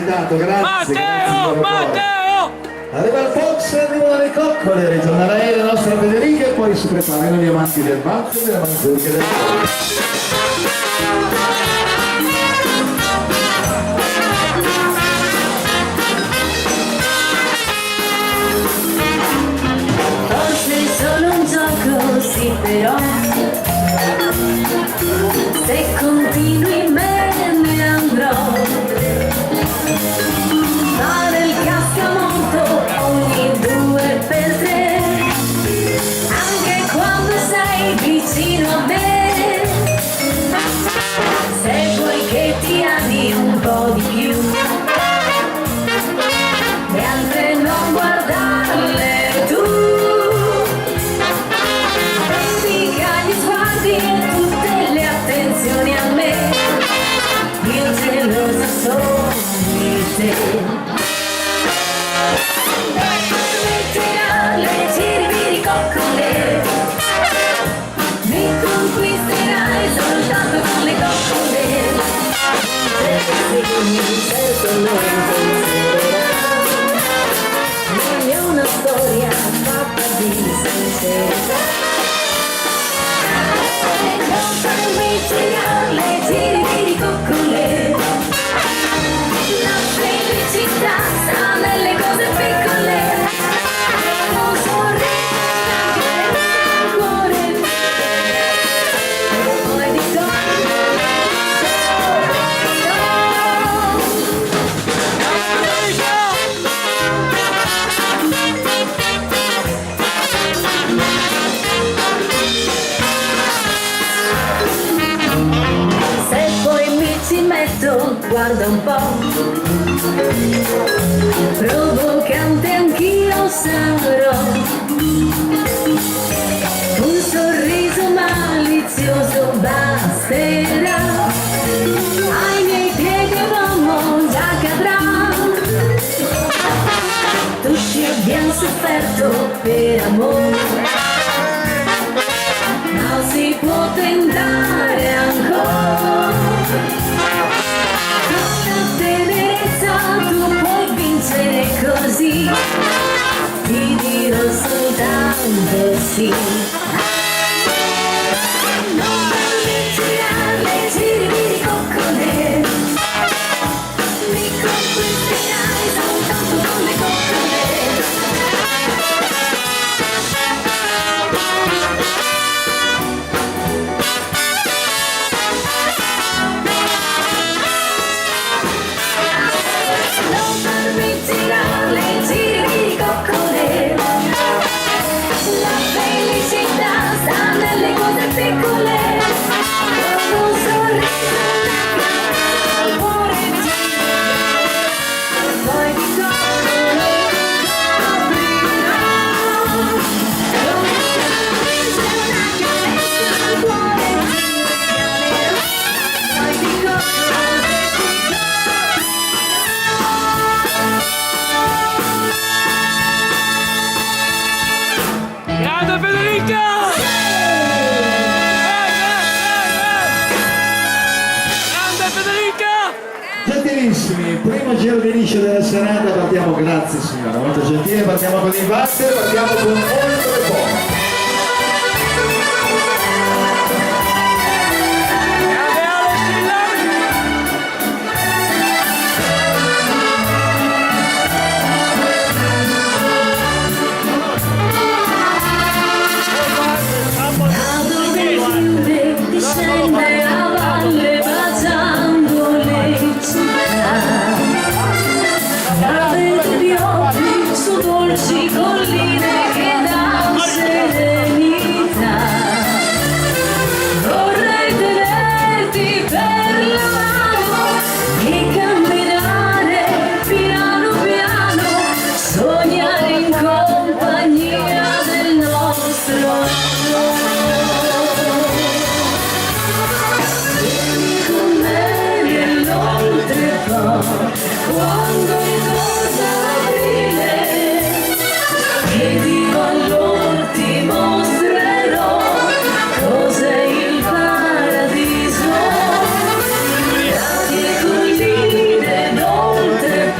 meritato, grazie. Matteo! Matteo! Arriva il box, arrivano le coccole, ritorna lei, la nostra Federica, e poi si preparano gli amanti del banco e delle manzurche del Forse è solo un gioco, sì, però se continui me ne andrò. Fare il cascamonto ogni 2 per 3, anche quando sei vicino a me. Se vuoi che ti ami un po' di più, le altre non guardarle tu. Dedica gli sguardi e tutte le attenzioni a me, io gelosa sono di te. Le giri coccole, mi conquisterai soltanto con le coccole. Certo non penserai, non è una storia fatta di sincerità. Le giri coccole, la felicità sta nelle cose piccole. Un sorriso nel cuore, poi di se poi mi ci metto, guarda un po', provocante anch'io sarò. Un sorriso malizioso basterà, ai miei piedi un uomo già cadrà. Tutti abbiamo sofferto per amore, ma si può tentare ancora. Con tenerezza tu puoi vincere così, ti dirò soltanto sì. Non le giri coccole, mi conquisterai soltanto con le coccole. Non permetterà le giri coccole, la felicità sta nelle cose piccole. Un sorriso nel cuore poi di torno aprirò. Un sorriso una carezza nel cuore poi di Grande Federica! Grande Federica! Gentilissimi, primo giro di liscio della serata, partiamo, grazie signora, molto gentile, partiamo con i Buster, partiamo con Oltre Poco. Grande Ale Stillani! Da dove fiume discende a valle baciando le città, da dentro gli occhi su dolci colline che danno sede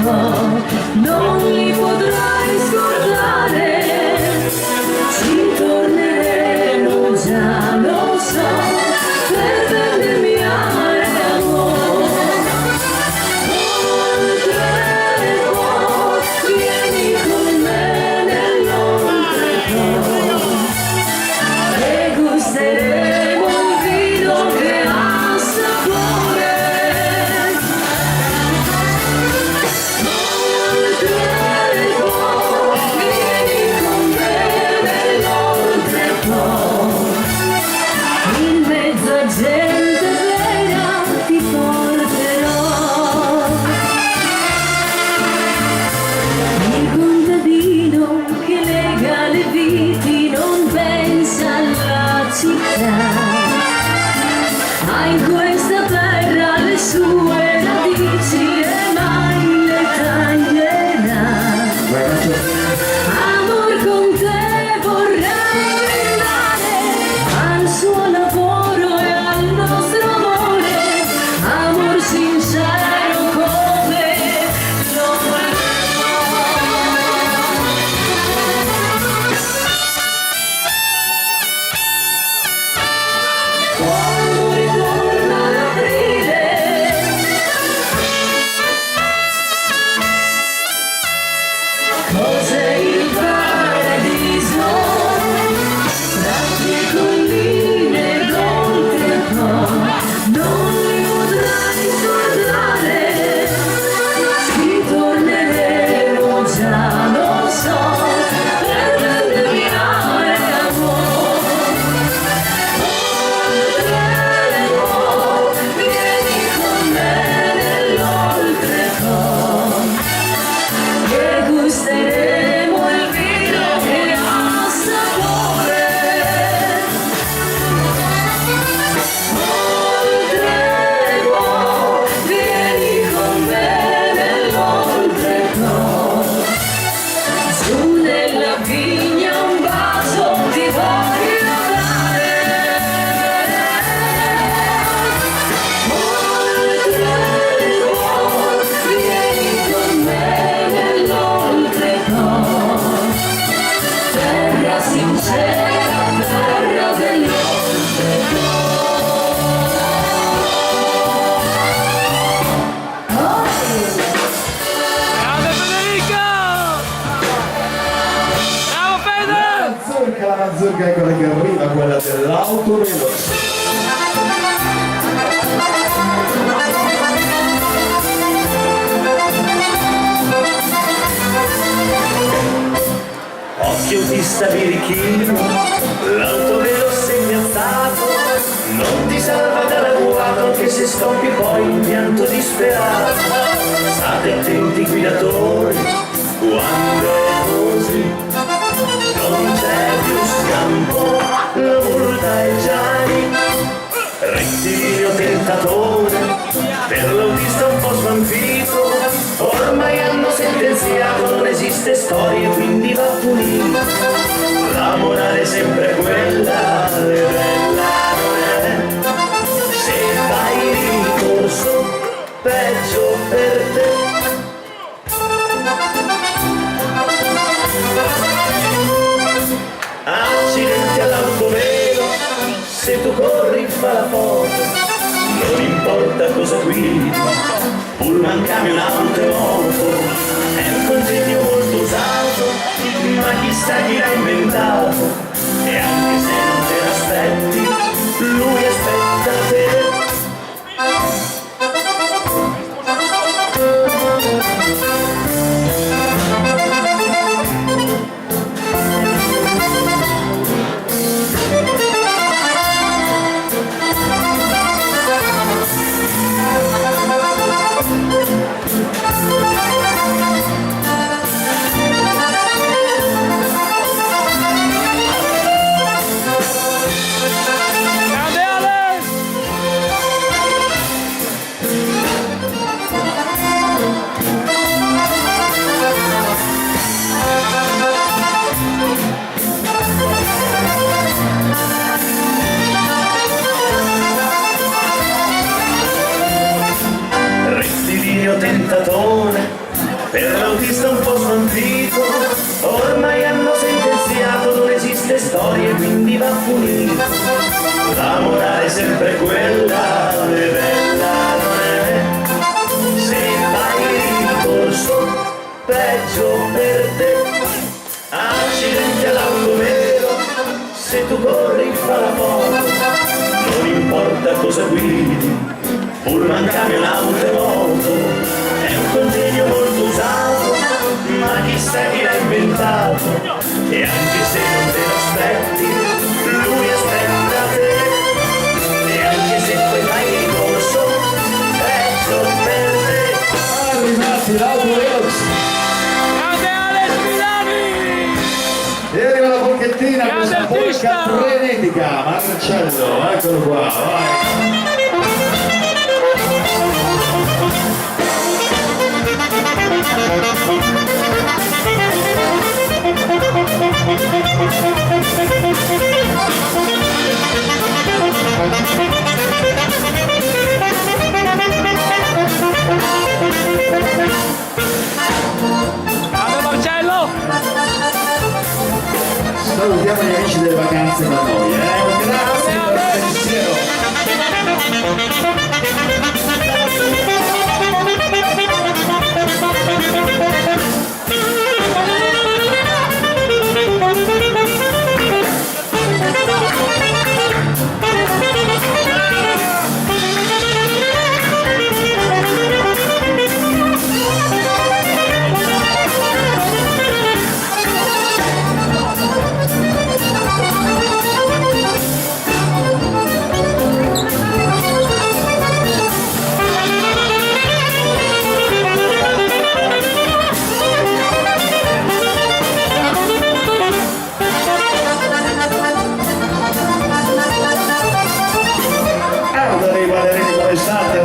non li potrai scordare, ci torneremo già, lo so, per vendermi amare d'amore. Oltre il cuore, vieni con me nell'oltrecuore e gusteremo il vino che ha sapore. Oltre il cuore, vieni con me nell'oltrecuore, in mezzo a gente vera ti porterò. Il contadino che lega le viti non pensa alla città, ha in questa terra le sue radici e mai le taglierà. Amor con te vorrei brindare al suo lavoro e al nostro amore, amor sincero come lo quando ritorna l'aprile, cos'è il paradiso? Tra le colline d'oltrecuore, non li potrai scordare, ci torneremo già, lo so, per vendermi amare d'amore. Vieni con me nell'oltrecuore che gusteremo il vino che ha sapore. Oltrecuore, vieni con me nell'oltrecuore, giù nella vigna un bacio ti voglio dare. Oltrecuore, vieni con me nell'oltrecuore, terra sincera, terra Grande Federico! Bravo Fede! La Mazzurca è quella che arriva, quella dell'auto veloce. Occhio di sta birichino, l'autovelo segnazzato, non ti salva dall'agguato che se scoppi poi in pianto disperato. State attenti guidatori, quando è così, non c'è più scampo, la multa è già lì. Rettilineo tentatore, per l'autista un po' svampito, ormai hanno sentenziato, non esiste storia quindi va punito. La morale è sempre quella, e bella non è, se fai ricorso peggio per te. Accidenti all'autovelo, se tu corri fa la foto, non importa cosa guidi, pullman, camion, auto e moto, è un congegno molto usato, ma chissà chi l'ha inventato, e anche se non te l'aspetti, lui aspetta te. per l'autista un po' smentito, ormai hanno sentenziato, non esiste storia, quindi va punito. La morale è sempre quella, è bella non è, se fai il ricorso, peggio per te. Accidenti all'auto vero, se tu corri fa la moto, non importa cosa guidi, pullman, camion, auto e moto, è un congegno molto usato, ma chissà chi l'ha inventato, e anche se non te lo aspetti, lui aspetta te, e anche se poi fai ricorso, peggio per te. Arrivati l'autovelox Grande Alex Milani! e arriva la polchettina, Grande questa polca artista! frenetica. Marcello, eccolo qua, vai. Grande Marcello! Salutiamo gli amici delle vacanze da noi, grazie per il pensiero. Dai ballerini come state,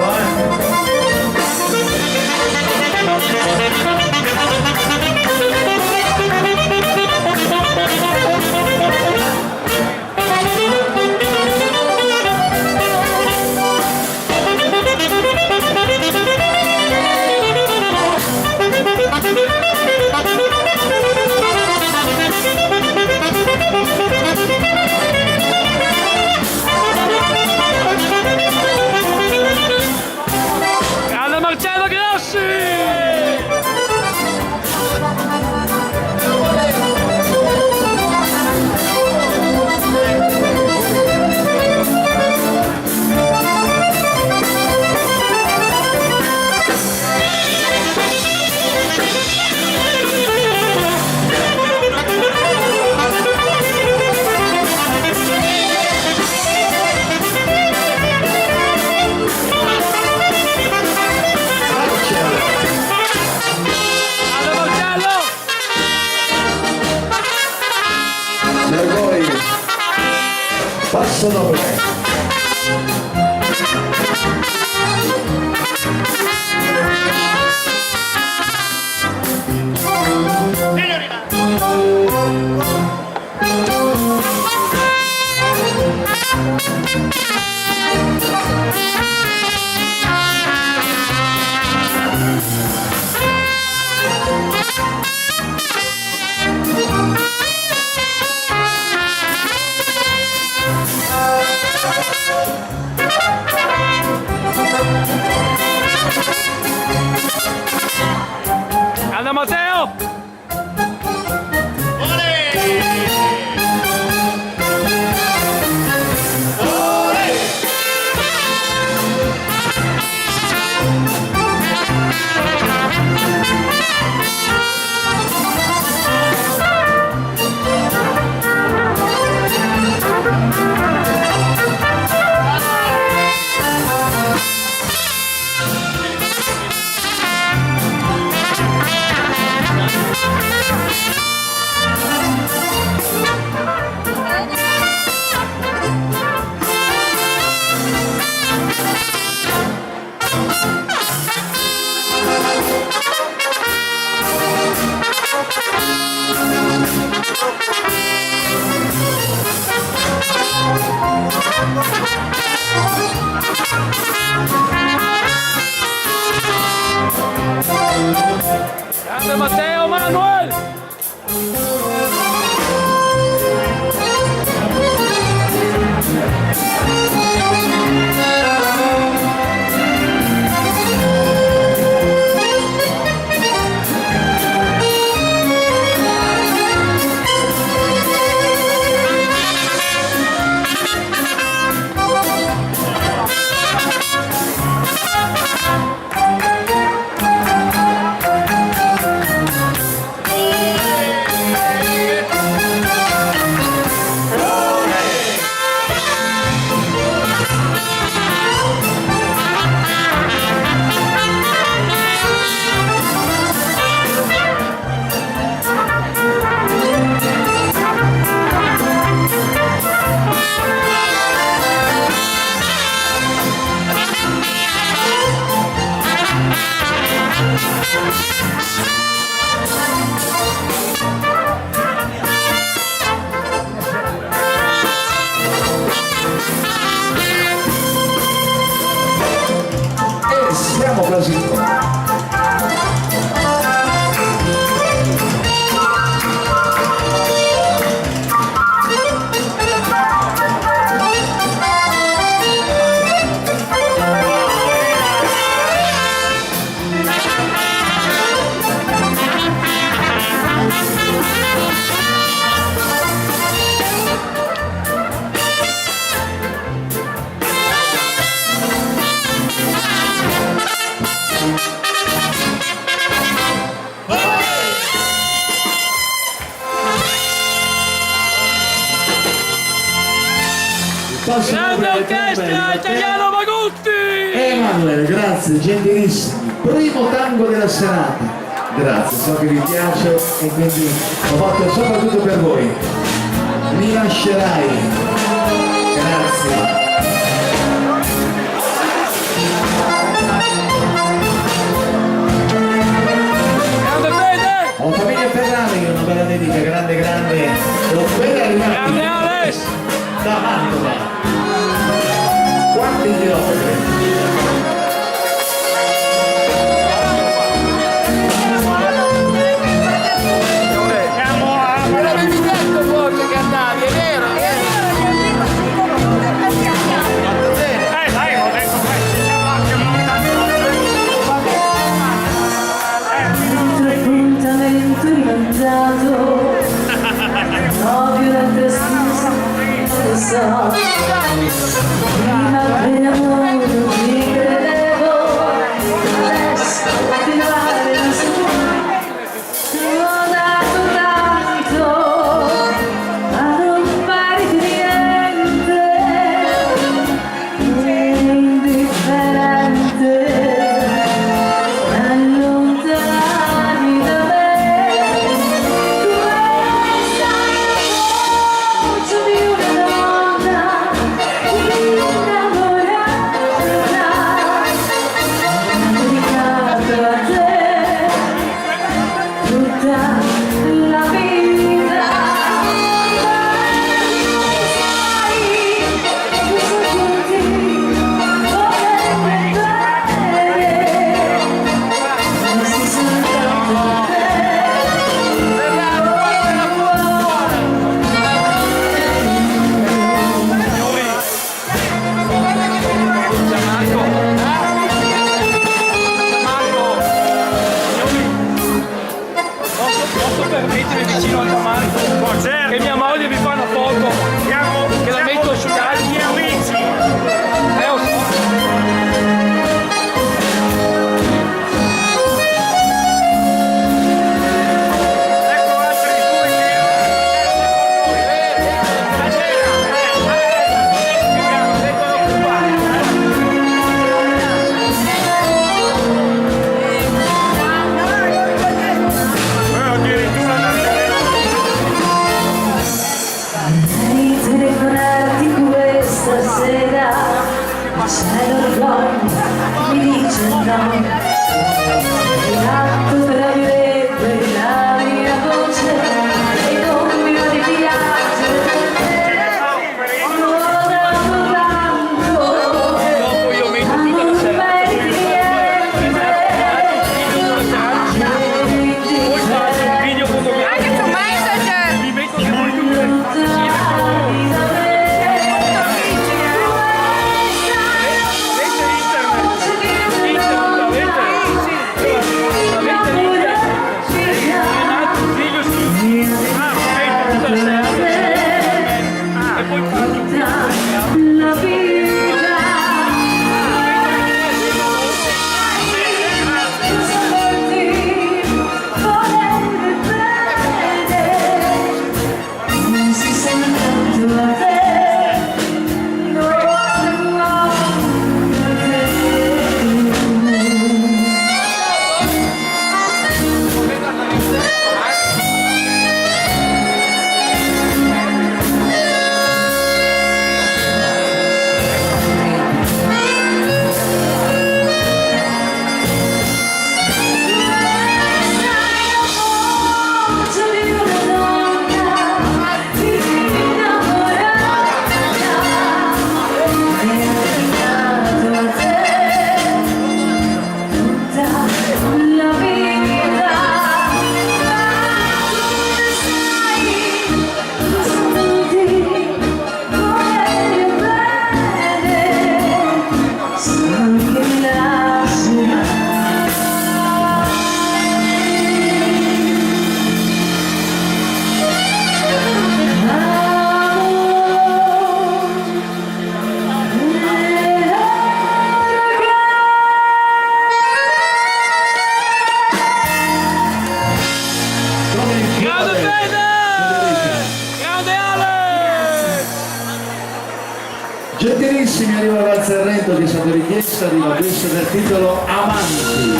Grande Marcello Grossi! Grande Marcello! per voi passo doble. Grande Matteo! Grande Matteo Manuel! E siamo quasi qua. Grande orchestra italiano Magutti! Emanuele, grazie, gentilissimi. Primo tango della serata. Grazie, so che vi piace e quindi ho fatto soprattutto per voi. Mi lascerai. Grazie. Grande Fede! Alla famiglia Ferrari una bella dedica, grande, grande. L'ho ben arrivato Grande Alex! da Mantova. Quanti chilometri? Me l'avevi detto forse che andavi, è vero? Dai, ho detto questo, siamo anche Altro appuntamento rimangiato, proprio l'altra scusa, lo so. Prima quell'amore non ci credevo, adesso continuare non so. Ti ho dato tanto, ma non pari di niente, indifferente, allontani da me. Tu sei la voce di una donna innamorata, dedicato a te tutta la vita. Sai, cosa tutti vorremmo bene, ma se soltanto te. Posso permettere vicino a Gianmarco che mia moglie mi fa una foto che la metto su gli amici. Lo so. Ecco altri due bellissimi, arriva dal Serrento che è stato richiesto, arriva questo del titolo Amanti.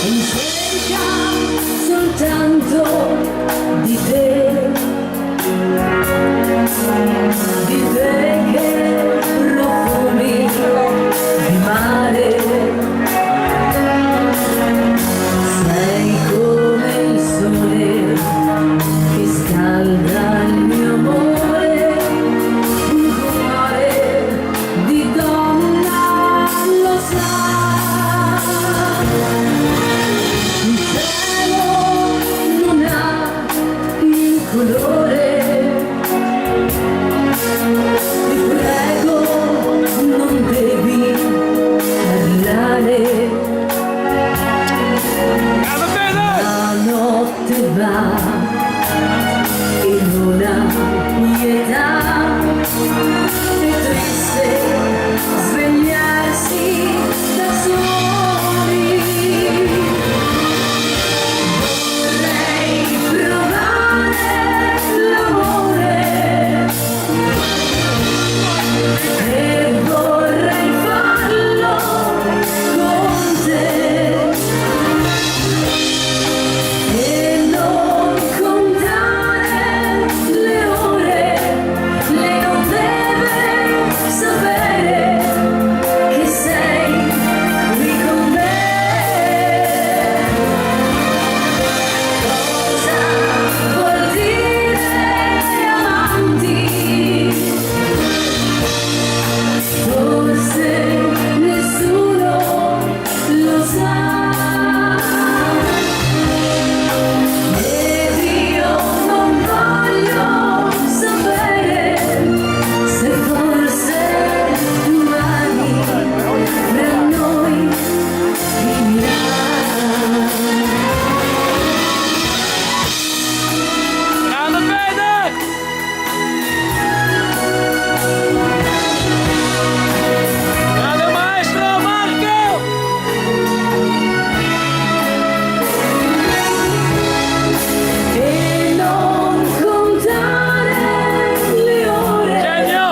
In cerca soltanto di te che profumi di mare, sei come il sole che scalda il mio amore, un cuore di donna lo sa. Il cielo non ha il colore, ti prego non devi parlare, la notte va e non ha pietà, è triste svegliarsi da soli. Vorrei provare l'amore e vorrei farlo con te e non contare le ore, lei non deve sapere che sei qui con me. Cosa vuol dire amanti? Forse nessuno lo sa, ed io non voglio sapere se forse domani fra noi finirà. Grande Fede! Grande maestro Marco! E non contare le ore, Genio!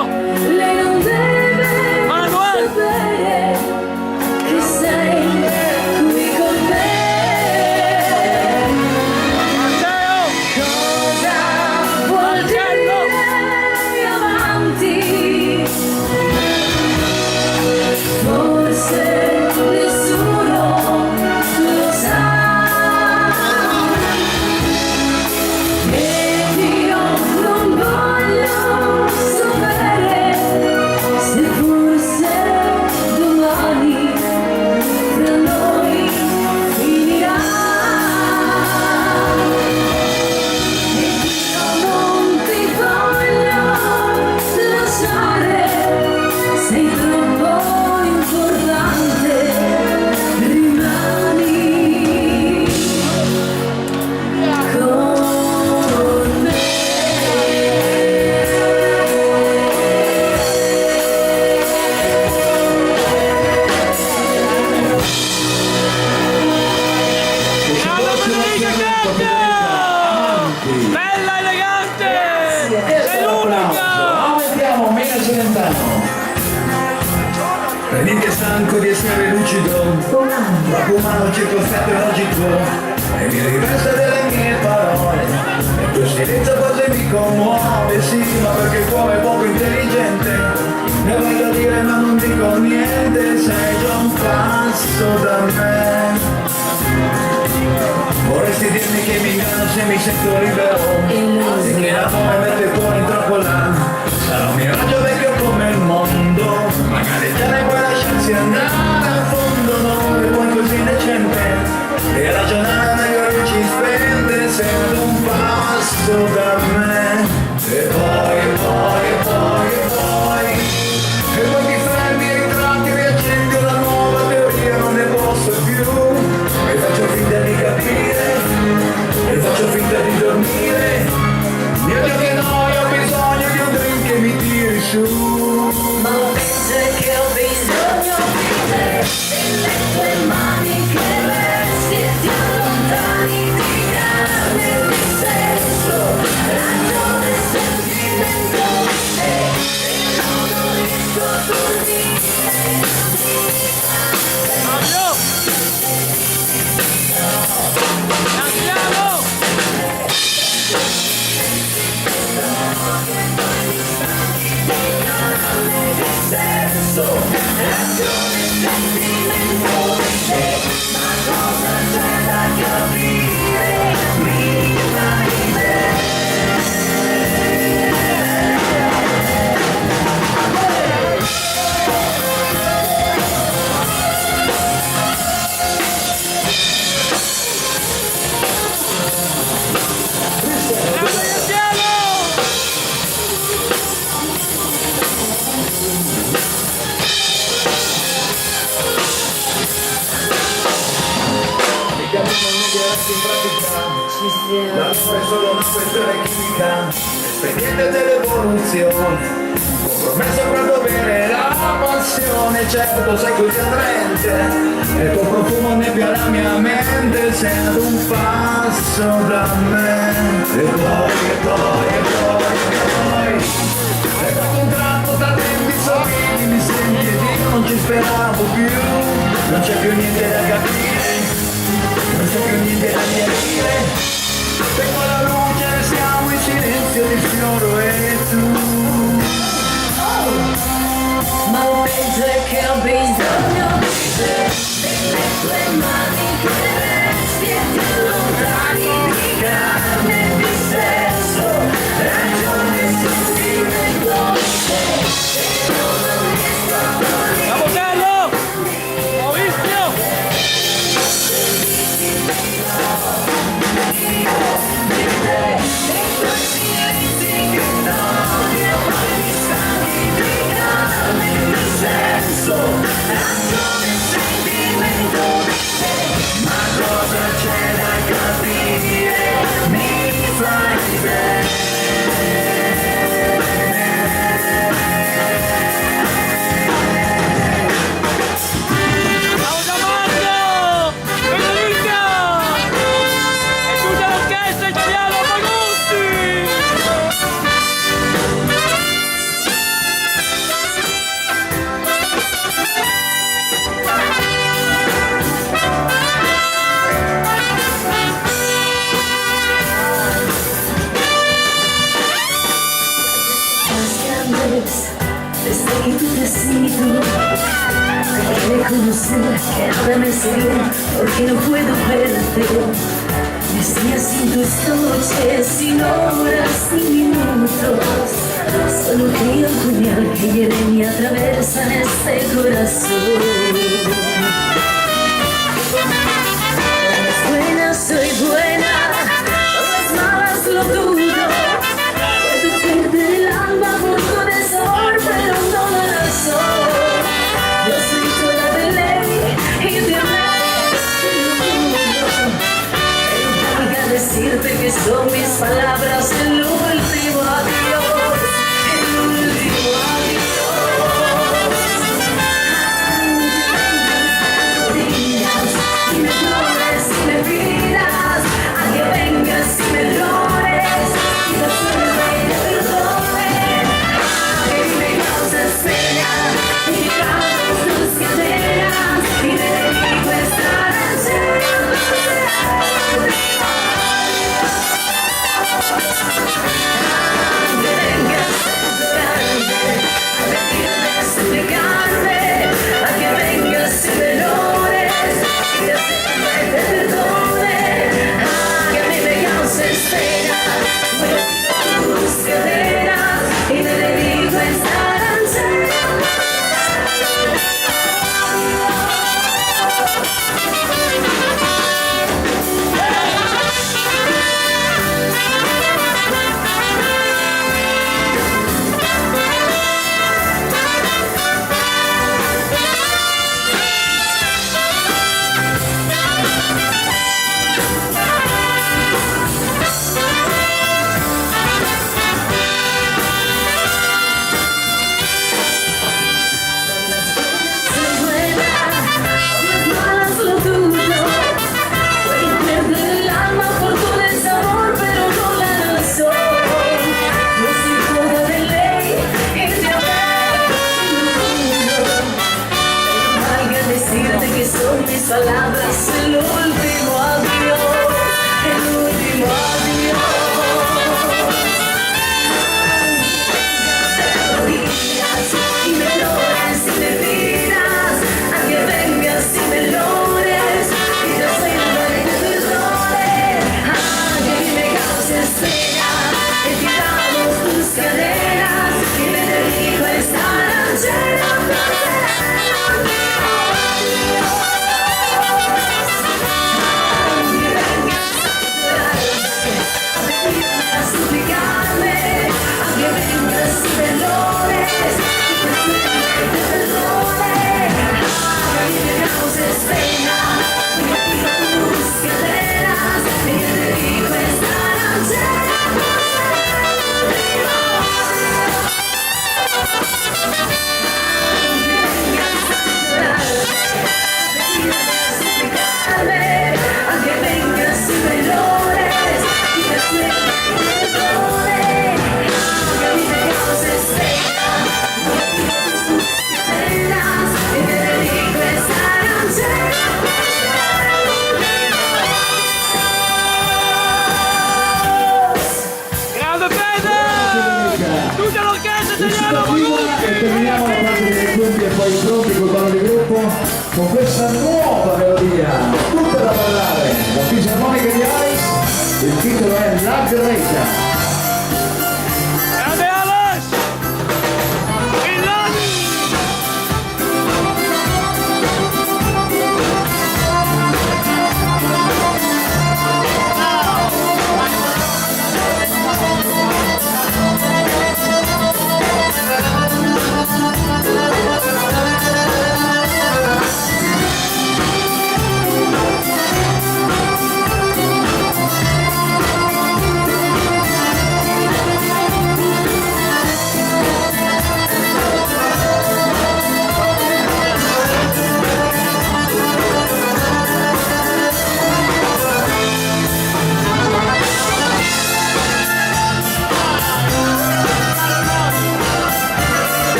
lei non deve Manuel! sapere che sei qui con me. Matteo! Cosa vuol dire amanti? Forse nessuno lo sa, ed io non voglio sapere se forse domani fra noi finirà. Ed io non ti voglio lasciare, sei troppo importante, rimani con me. Grande Federica Gatte! Bella elegante! Sei l'unica! Aumentiamo, meno Celentano. Venite stanco di essere lucido, umano circostanzo e logico, e mi rivesta delle mie parole, e tu silenzio quasi mi commuove, sì, ma perché il cuore è poco intelligente, ne voglio dire ma non dico niente, sei già un passo da me. Vorresti dirmi che mi inganno se mi sento libero, e che l'amore mette il cuore in trappola, sarà un miraggio vecchio come il mondo, magari già ne puoi lasciarsi andare a fondo, no, e poi così decente, e ragionare meglio che ci spende, sento un passo da me, e poi ti fermi e ritratti, riaccendi una nuova teoria, non ne posso più, e faccio finta di capire, e faccio finta di dormire, io dico che no, io ho bisogno di un drink che mi tiri su. pratica. L'amore è solo una questione chimica, espediente dell'evoluzione. Compromesso per dovere la passione, certo sei così attraente. E il tuo profumo nebbia la mia mente, sei ad un passo da me. E dopo un tratto da tempi sottili mi senti ed io non ci speravo più. Non c'è più niente da capire, non c'è più niente da chiarire. Tengo la luce, restiamo in silenzio di fioro e tu. Ma il peggio è che ho bisogno di te, delle tue mani che resti e ti lontani di carne e di sesso, ragione sentimento di te, e non riesco a togliere. Bravo Carlo! Maurizio! Di te, dei tuoi silenzi che togli e poi mi stanchi di carne e di sesso, ragione sentimento di te, ma cosa c'è da capire, mi fai bene. Ciao Gianmarco! Federica! E tutta l'orchestra il piano Magusti! Desde que tú te has ido, quiero reconocer que nada me sirve porque no puedo verte. Mis días sin tus noches, sin horas, sin minutos, solo cría un puñal que hiere y me atraviesa este corazón. Soy buena, todas malas lo dudo. Puedo perder el alma por tu desorden, pero no la razón. Yo soy toda de ley y de amor. Tengo que decirte que son mis palabras el último adiós, el último adiós. Si me llores, si me pidas, a que vengas y me llores, y la suerte me perdone, a que me causas pena, y causas tus cadenas, y te dedico esta noche. terminiamo la parte dei punti e poi pronti col ballo di gruppo con questa nuova melodia, tutta da ballare, la fisarmonica di Ice, il titolo è La Greca. Grande Alex! Villani!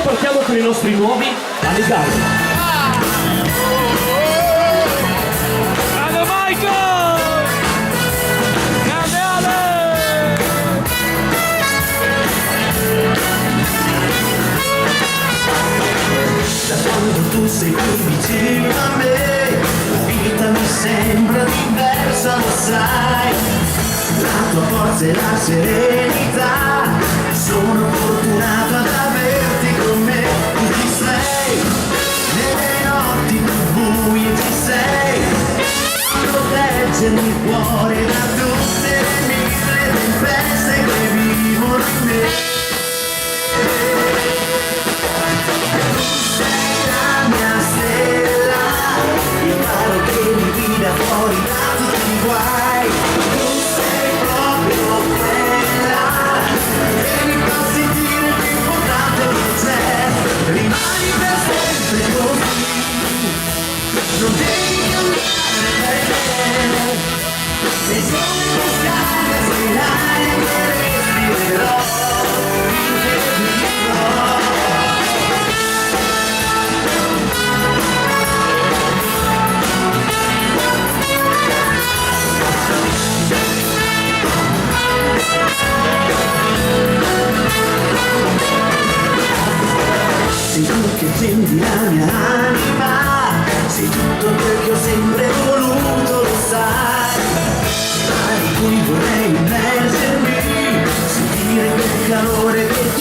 Partiamo con i nostri nuovi alle gare. Grande Michael! Grande Ale! Da quando tu sei qui vicino a me, la vita mi sembra diversa, lo sai. La tua forza e la serenità, sono fortunato ad averti con me. Tu ci sei, nelle notti buie ci sei, a proteggermi fuori da tutte le mille tempeste che vivono in me. La mia stella, il faro che mi guida fuori da tutti i guai. Tu sei proprio quella che mi passi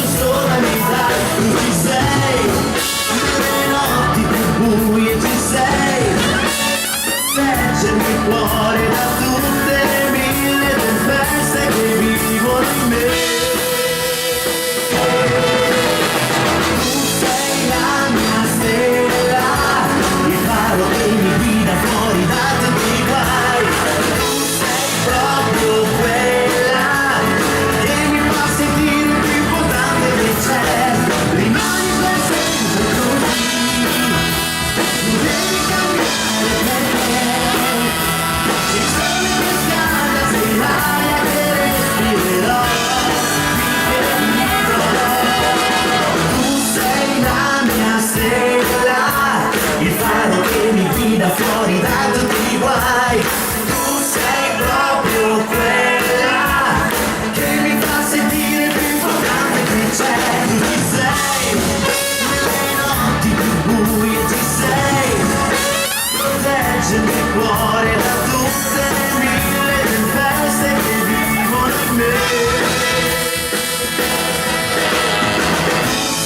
tu sola mi dai, tu ci sei, nelle notti più buie ci sei, leggermi il cuore da tutte le mille tempeste che vivono in me. Tu sei la mia stella, il faro che mi guida fuori da tutti i guai. Tu sei proprio quella che mi fa sentire più importante che c'è. Rimani per sempre così, non devi cambiare per me. Sei sole che scalda, sei l'aria che respirerò, finché vivrò. Tu sei la mia stella, il faro che mi guida fuori da tutti i guai. Tu sei proprio quella che mi fa sentire più importante che c'è. Tu ci sei, nelle notti più buie ci sei, proteggermi il cuore da tutte le mille tempeste che vivono in me.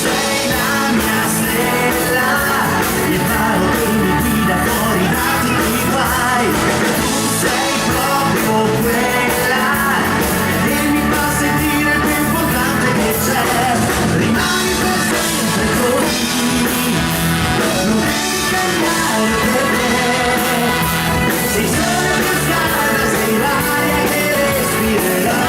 Sei la mia stella, il faro che mi guida fuori da tutti i guai. Tu sei proprio quella che mi fa sentire più importante che c'è. Rimani per sempre così, non devi cambiare per me. Sei sole che scalda, sei l'aria che respirerò.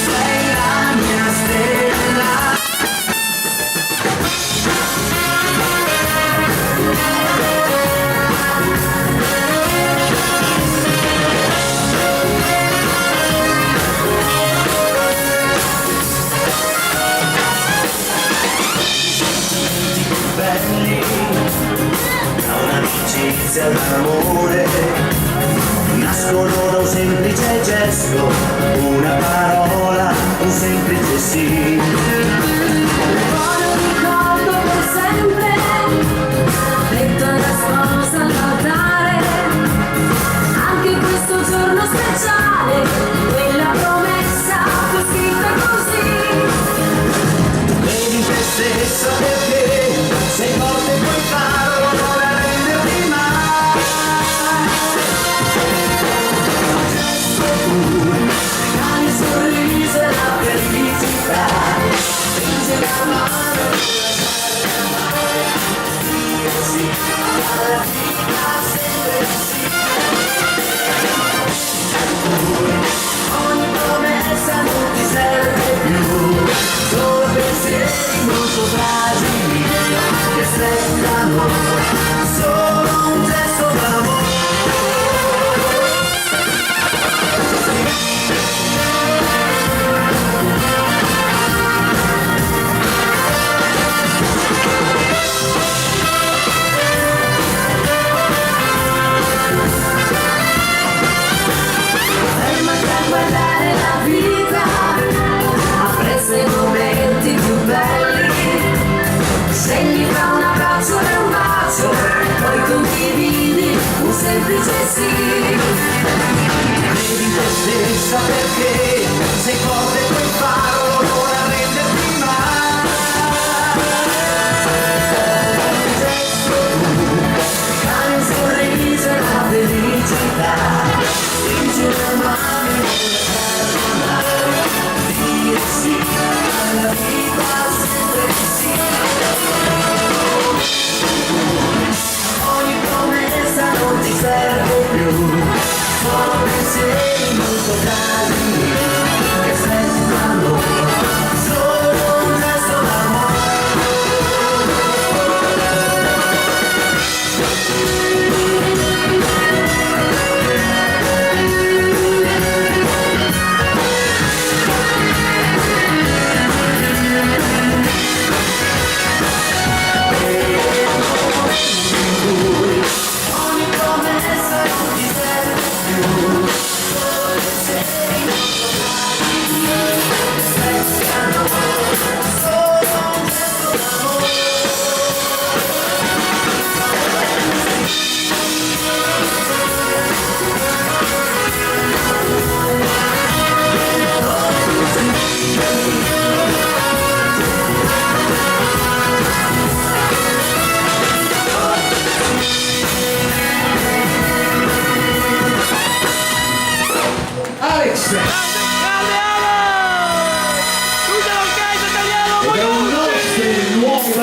Sei la mia stella. Belli, da un'amicizia e dall'amore, nascono da un semplice gesto, una parola, un semplice sì. Poi lo ricordo per sempre, detto nascosta all'altare, anche questo giorno speciale, quella promessa fu scritta così. Vedi te stesso perché sei forte e puoi farlo, non arrenderti mai. Gesto tu, regali il sorriso e la felicità.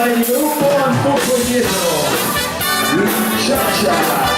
compare di gruppo un po' dietro. Ciao.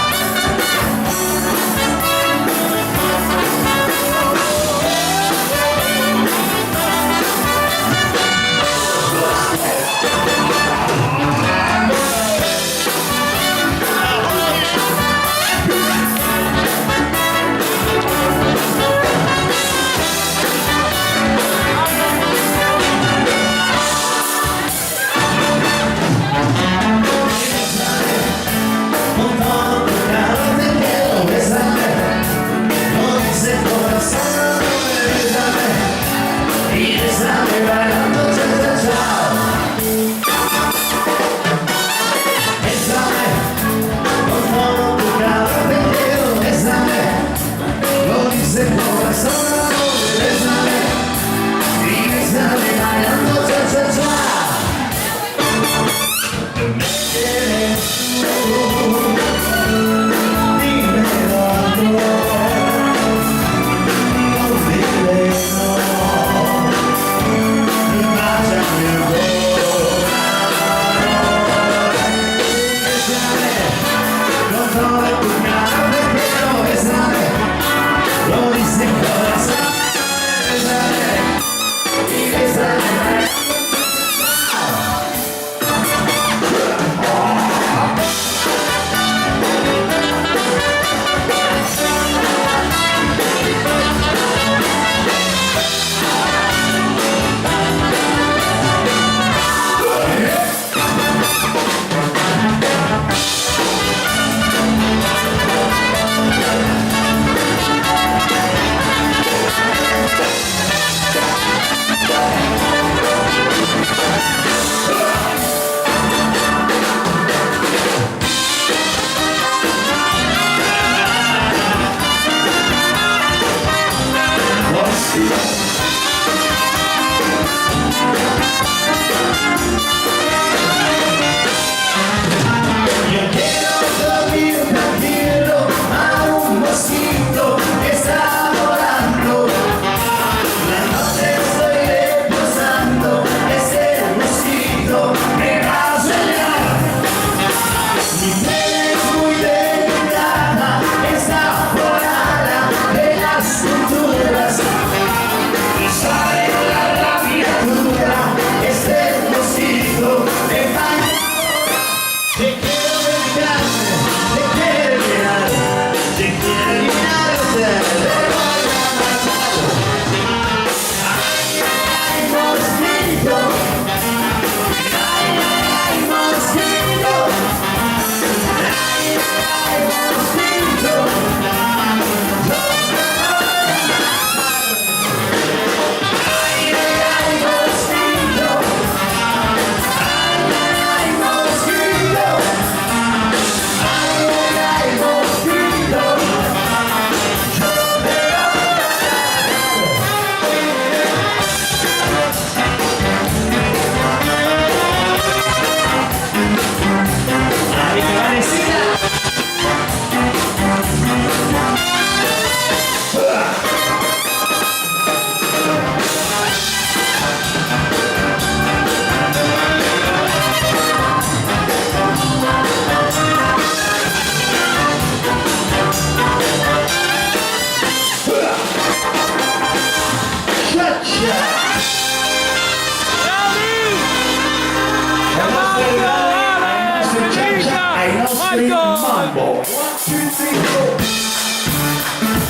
Mambo.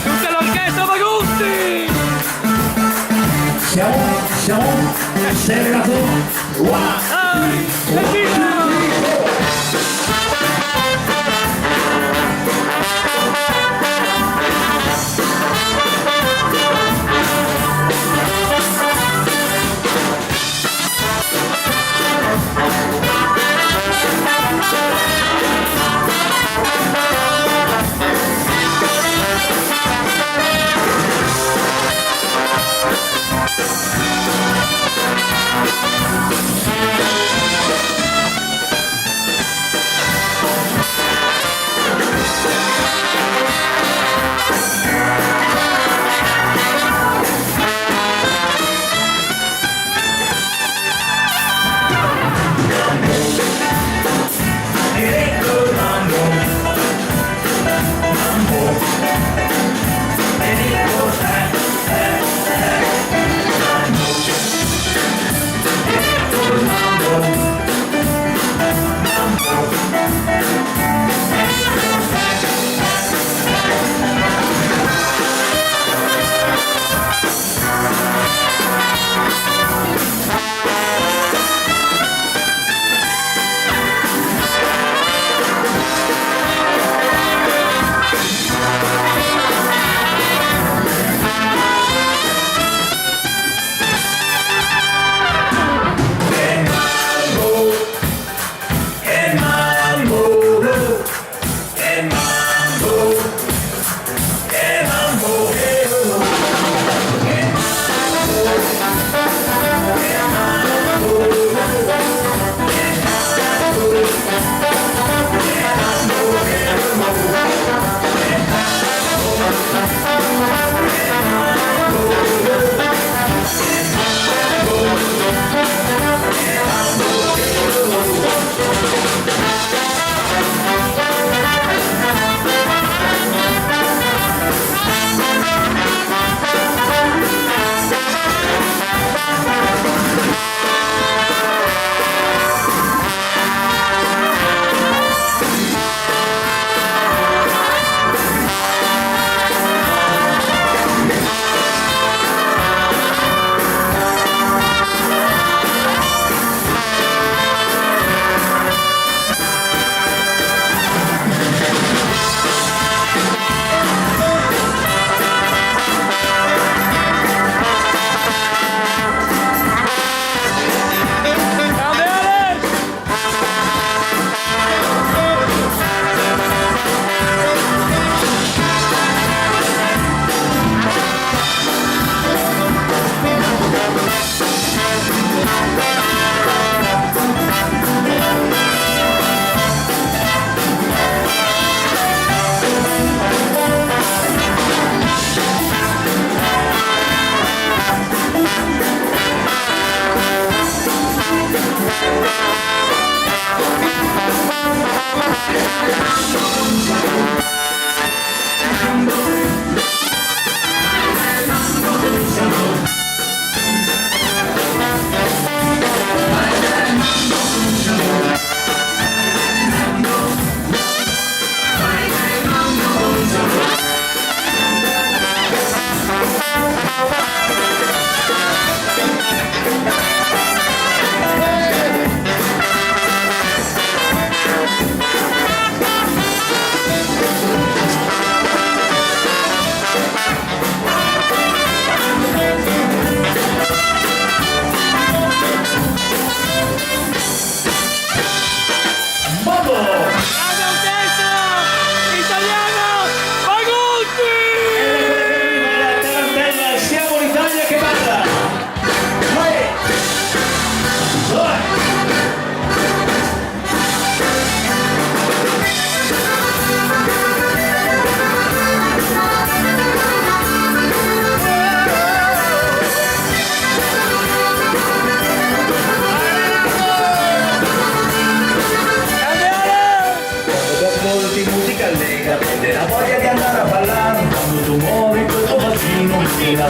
Tutta l'orchestra Magusti! Siamo serrato. Wow. Dai, Regina!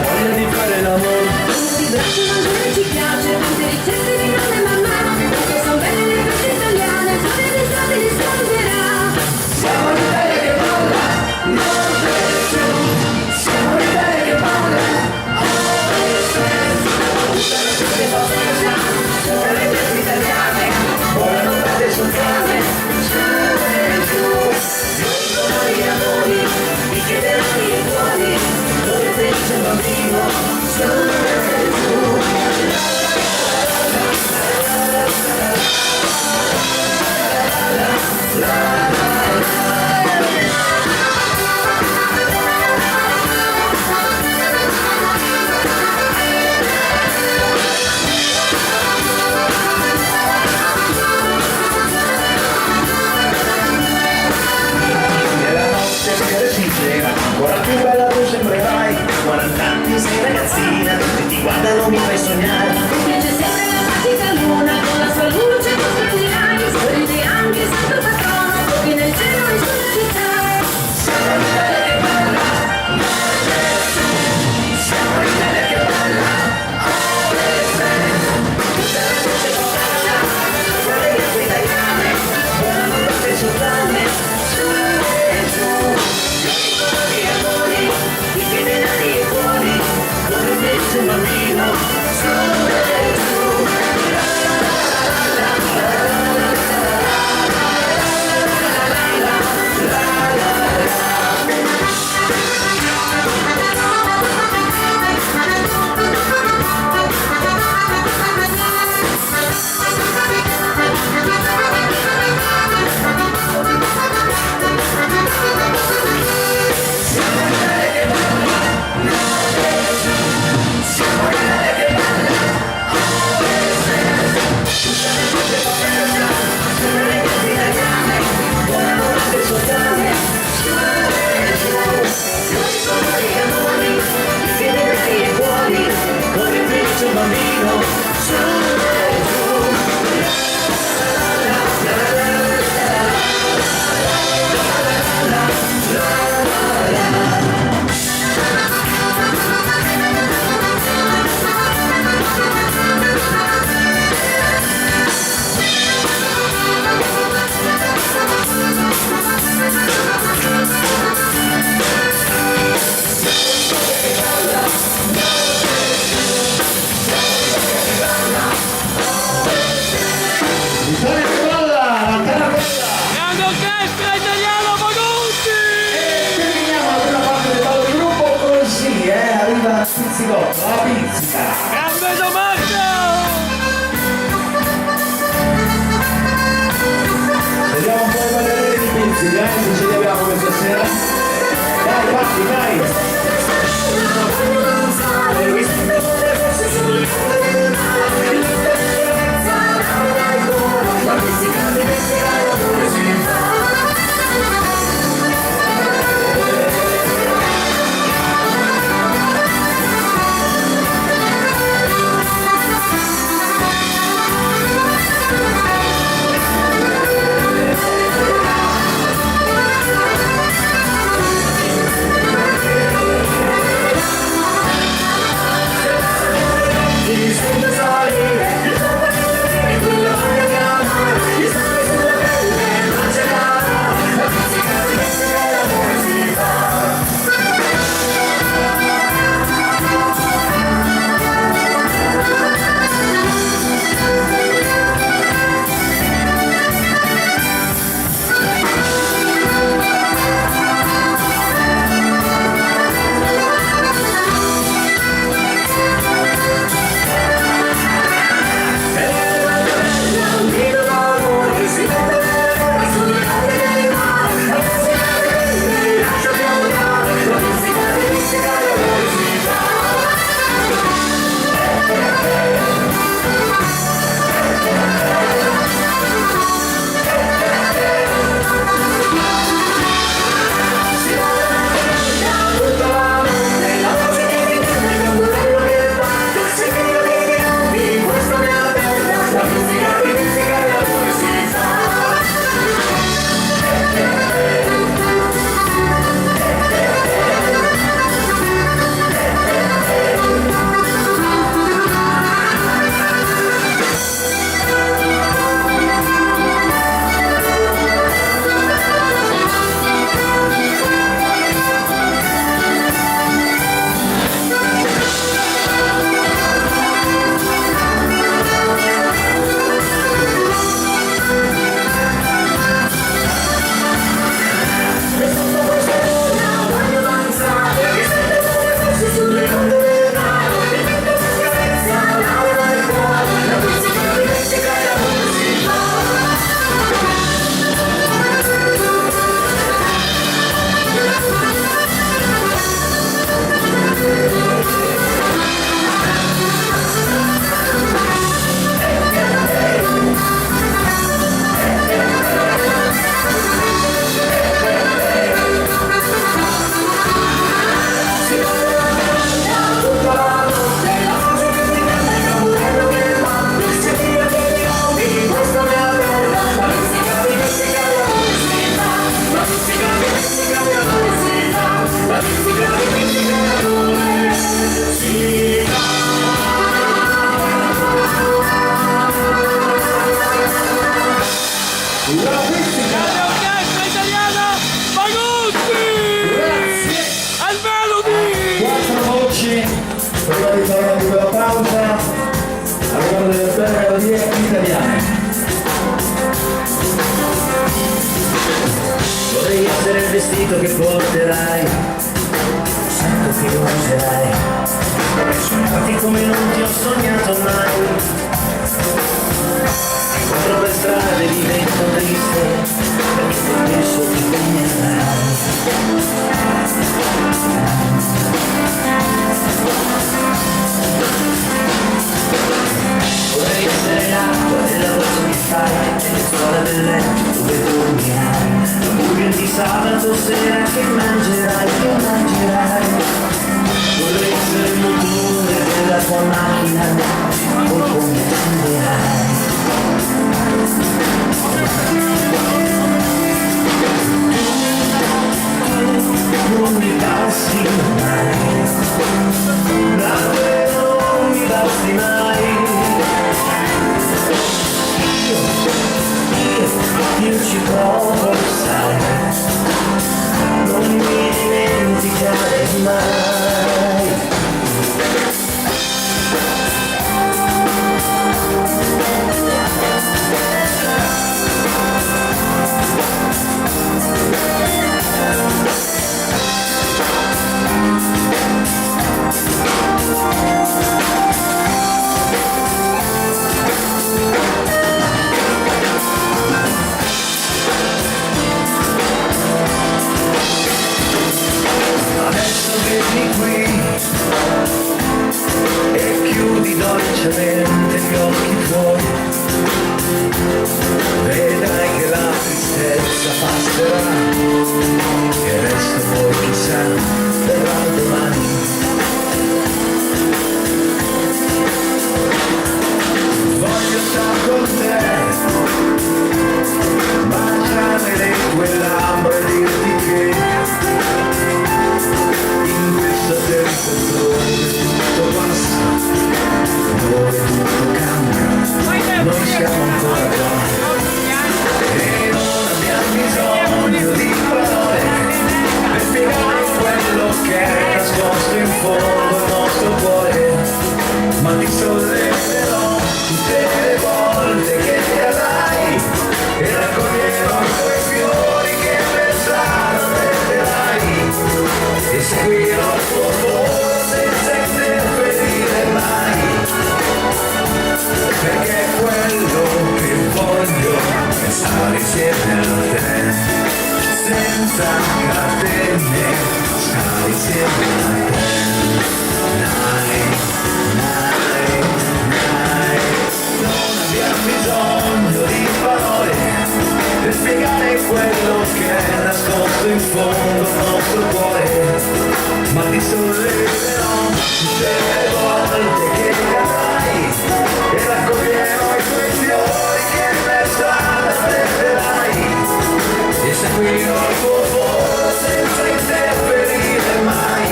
voglia di fare l'amore. Ti braccio mangiare ci piace, tante ricette di nonne e mamma, perché sono belle le feste italiane, sono le strade di sconterà. Siamo l'Italia che balla, Nord e Sud, siamo l'Italia che balla, Ovest e Sud. Tutte le feste ballate, tutte le feste italiane, volano state sultane, su e giù. Noi sono gli amori, i chiederai e cuori, dove felice un bambino, su e giù. Nella notte si gera, ancora più bella tu sembrerai. 40 anni sei ragazzina, e ti guardano mi fai sognare. Piace sempre la magica luna, con la sua luce tu splenderai, sorride anche santo patrono, fuochi nel cielo e sulla città. Siamo l'Italia che balla, Nord e Sud, siamo l'Italia che balla, Ovest e Sud. Tutta la luce passata, tutte le feste italiane, volano state sultane, su e giù. Noi sono gli amori, i chiederai e cuori, come fece un bambino, su e giù. L'Italia che balla, la terra bella. Grande orchestra italiana Magonti! Terminiamo la prima parte del ballo di gruppo così, arriva la pizzicotto, la pizzica. Grande Domaggio! Vediamo un po' i ballerini di pizzica, se ce li abbiamo questa sera. Dai, Patti, dai. essere il vestito che porterai, sento che lo userai, sognarti come non ti ho sognato mai. Incontro per strade divento triste, perché penso ti bagnerai. Vorrei essere l'acqua della voce che fai, nelle scuole del letto dove dormirai, la burger di sabato sera che mangerai. Vorrei essere il motore della tua macchina, poi come accenderai. Non mi basti mai, davvero non mi basti mai. Io ci provo, sai, non mi dimenticare mai. Adesso vieni qui e chiudi dolcemente gli occhi tuoi, vedrai che la tristezza passerà, e il resto poi chissà verrà domani. Voglio star con te, mangiare quelle labbra e dirti che in questo tempo dove tutto passa, dove tutto cambia, noi siamo ancora qua e non abbiamo bisogno di parole per spiegare quello che è nascosto in fondo al nostro cuore, ma ti solleverò tutte le volte che ti avrai e raccoglierò i tuoi fiori che per strada metterai e seguirò il tuo volo senza interferire mai, perché quello che voglio è stare insieme a te, senza catene, stare insieme a te. Non abbiamo bisogno di parole per spiegare quello che è nascosto in fondo al nostro cuore, ma ti solleverò tutte le volte che cadrai e raccoglierò i tuoi fiori che per strada prenderai e seguirò il tuo volo senza interferire mai,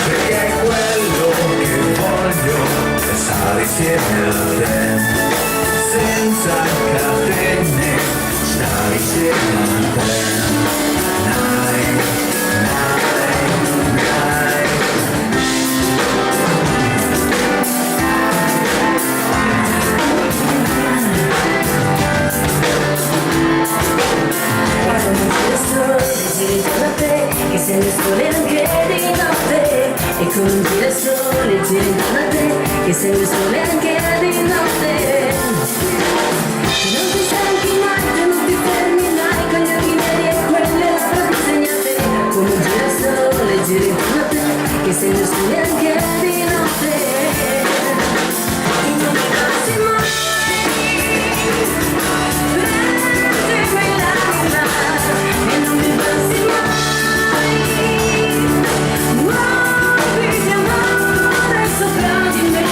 perché quello che voglio è stare insieme a te, senza catene, stare insieme a te. Quando non c'è il sole, giri intorno a te, che sei il sole anche di notte. E con un giro il sole, giri intorno a te, che sei il sole anche di notte. Non ti stanchi mai, tu non ti fermi mai, con gli occhi neri e quelle labbra disegnate. Con un giro il sole, giri intorno a te, che sei il sole anche di notte. E non mi passi mai. E non mi passi mai, muovi di amore sopra di me,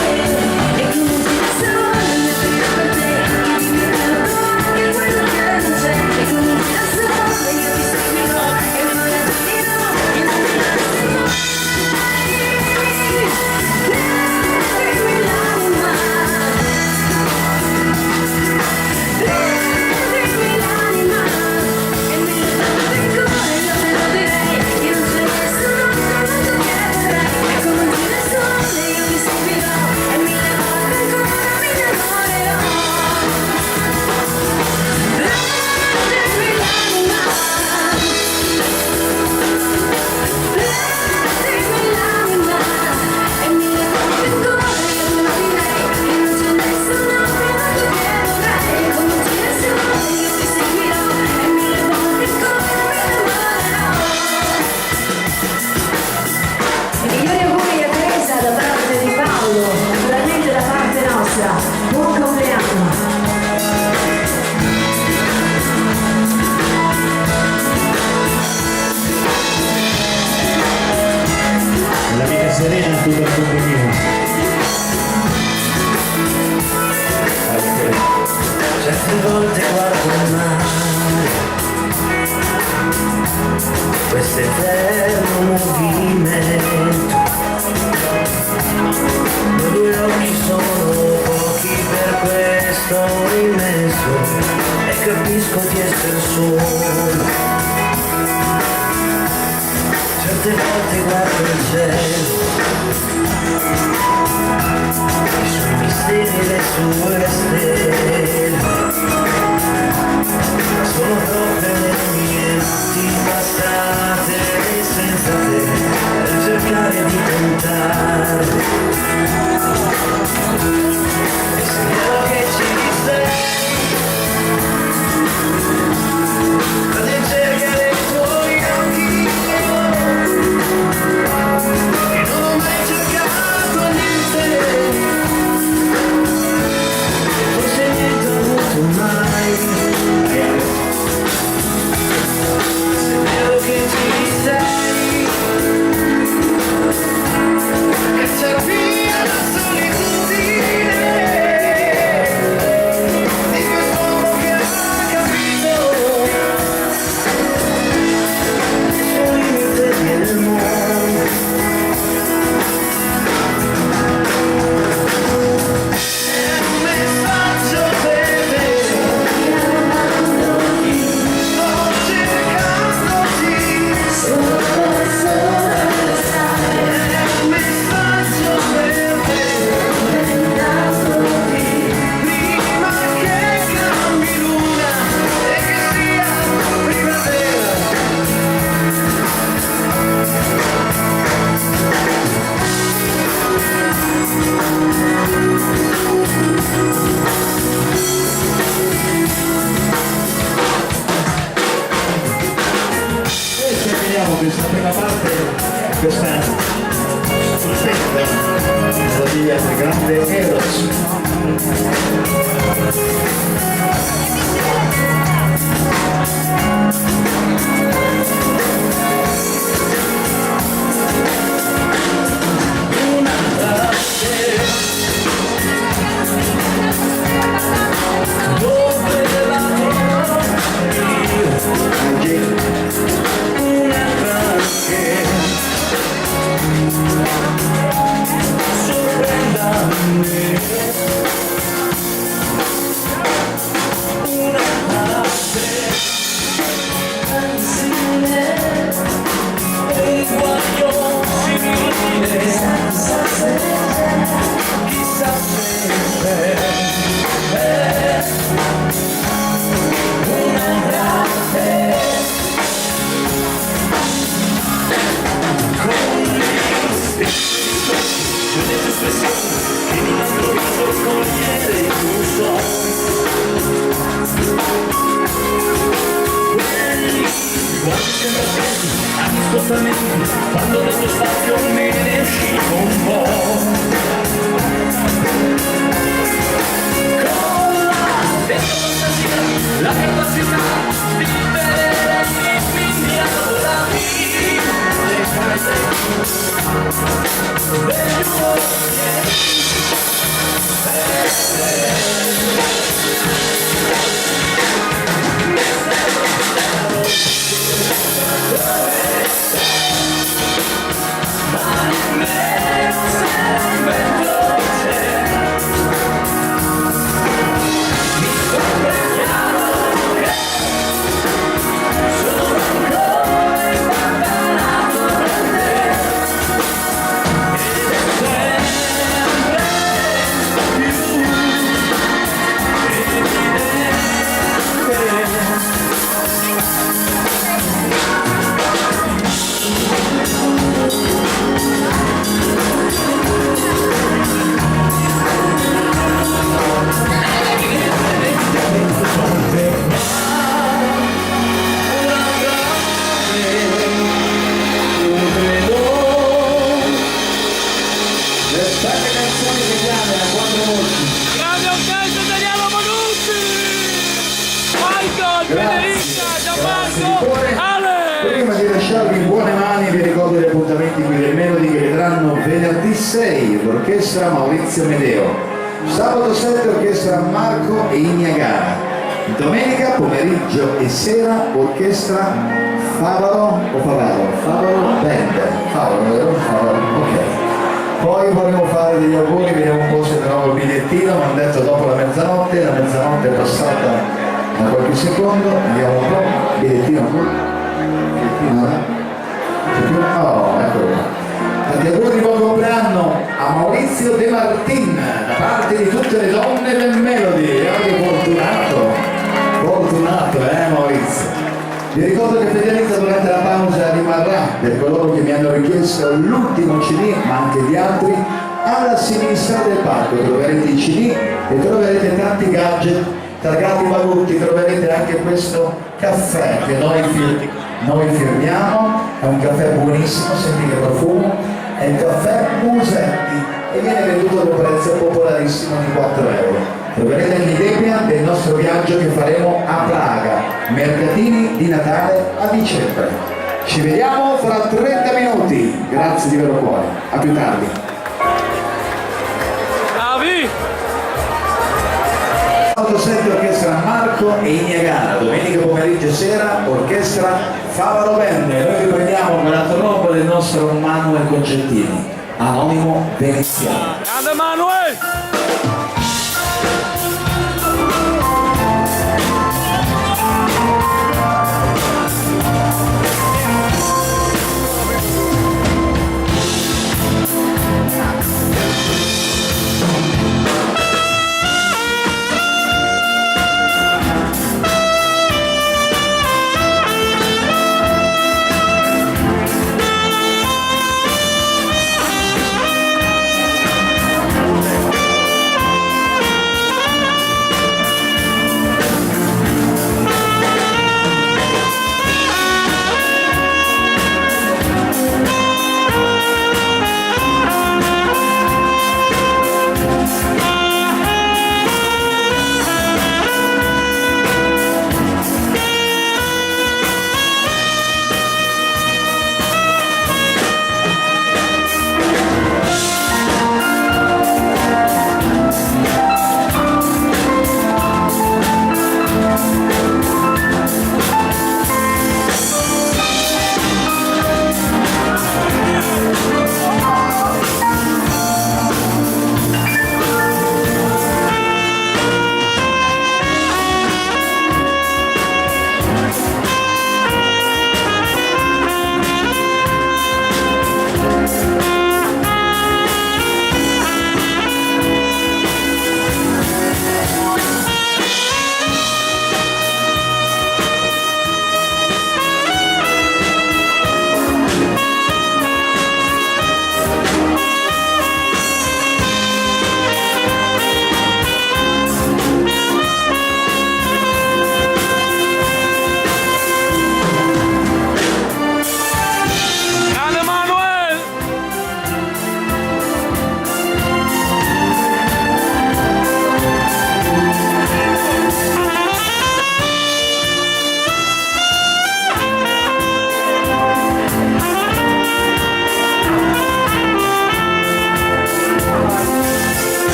e come un girasole mi frega per te, che mi perdo anche quello che non c'è, e come un girasole io ti seguirò, e non la dirò, e non mi passi mai. Certe volte guardo il mare, questo eterno movimento, i due occhi sono pochi, per questo ho rimesso e capisco di essere solo. Certe volte guardo il cielo, i suoi misteri e le sue stelle, sono troppe le mie notti passate senza te, per cercare di contarle. E spero che ci sei, ad cercare i tuoi occhi, e non ho mai cercato niente, forse niente ho avuto mai. Spero che ci sei, cacciare via la solitudine di quest'uomo che ha capito il suo limite nel mondo. È un messaggio per te, sto cercandoti. È un messaggio per te, prima che cambi luna e che sia primavera. E terminiamo questa prima parte, questa stupenda melodia del grande Eros. Un'altra sera dove la trovo io, un'altra che sorprenda me, un'altra sera e il guaio simile, chissà se un'altra te, con le tue espressioni che non hanno trovato cogliere un quelli quasi sembra attenti agli spostamenti, quando dallo spazio me ne uscivo un po'. Con la fantasia, la capacità di vivere e quindi adorarmi le cose del cuore. Grande orchestra Daniele Manucci! Michael, Federica, Gianmarco, Ale! Prima di lasciarvi in buone mani vi ricordo gli appuntamenti qui del Melody che vedranno venerdì 6 l'orchestra Maurizio Medeo, sabato 7 orchestra Marco e Ignagara, Domenica pomeriggio e sera orchestra Favaro o Favaro? Favaro Band. Favaro, vero? Favaro, ok. Poi vorremmo fare degli auguri, vediamo un po' se trovo il bigliettino, mi hanno detto dopo la mezzanotte è passata da qualche secondo, vediamo un po', bigliettino oh, eccolo qua. Tanti auguri di buon compleanno a Maurizio De Martin da parte di tutte le donne del Melody. Che fortunato Maurizio. Vi ricordo che Federica durante la pausa rimarrà, per coloro che mi hanno richiesto l'ultimo CD, ma anche di altri, alla sinistra del palco. Troverete i CD e troverete tanti gadget, targati bagutti, troverete anche questo caffè che noi firmiamo, è un caffè buonissimo, senti che profumo, è il caffè Musetti e viene venduto ad un prezzo popolarissimo di 4 euro. Troverete anche i Debian del nostro viaggio che faremo a Praga, mercatini di Natale a dicembre. Ci vediamo fra 30 minuti, grazie di vero cuore, a più tardi. Bravi! 87 orchestra Marco e Niagara, domenica pomeriggio e sera orchestra Favaro Band. Noi riprendiamo con la tromba del nostro Manuel Concettini, anonimo veneziano. Grande Manuel!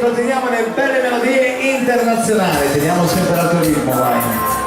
continuiamo nelle belle melodie internazionali, teniamo sempre l'alto ritmo, vai.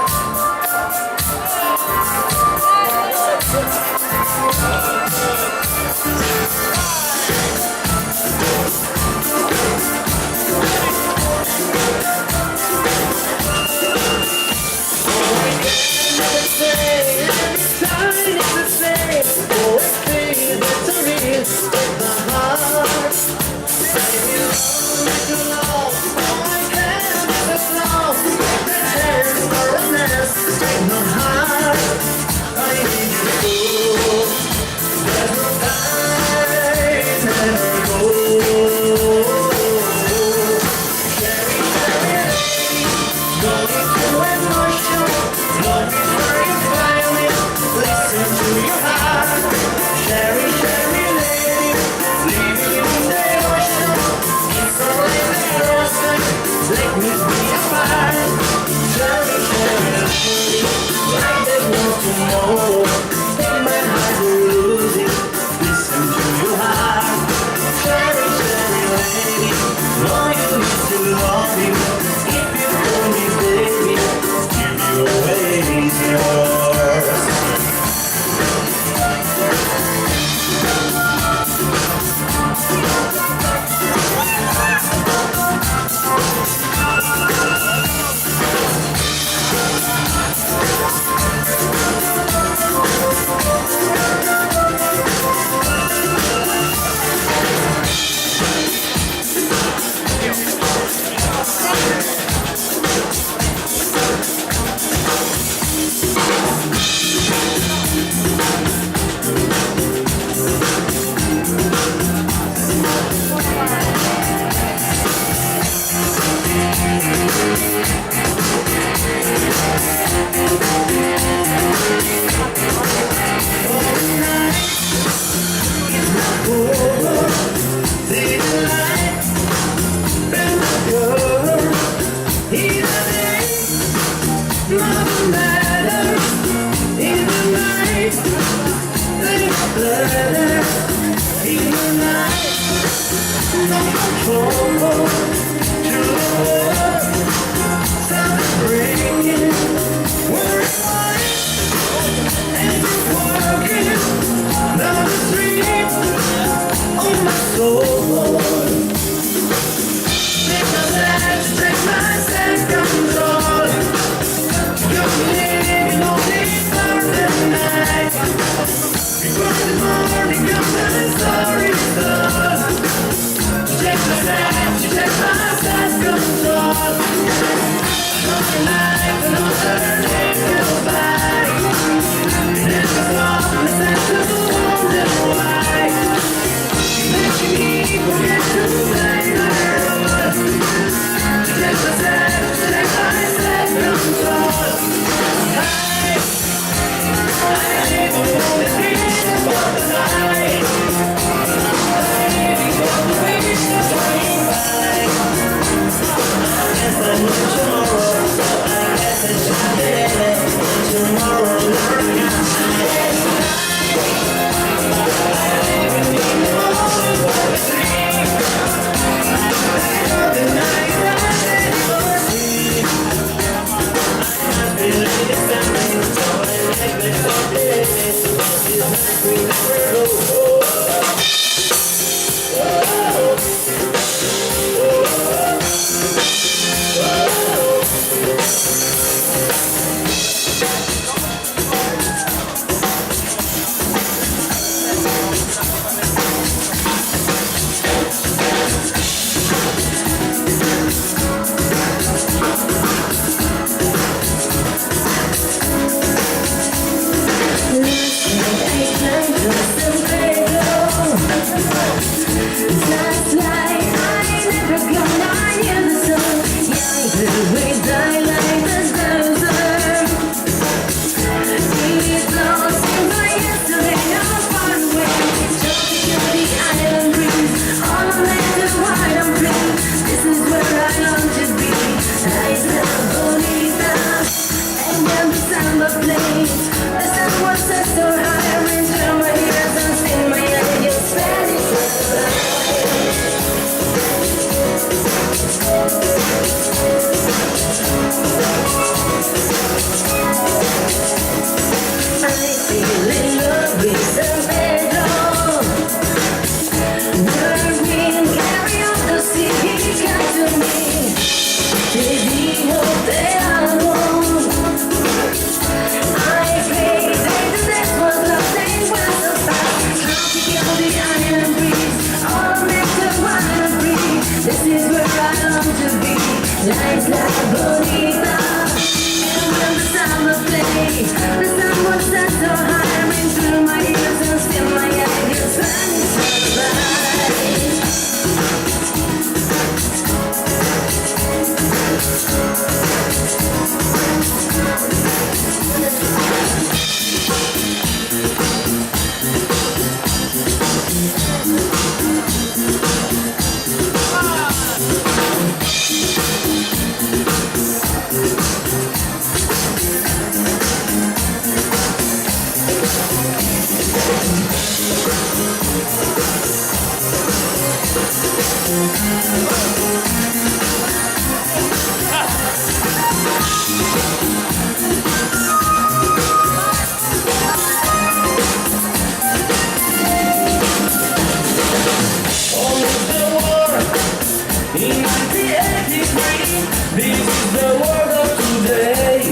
In 1983, this is the world of today.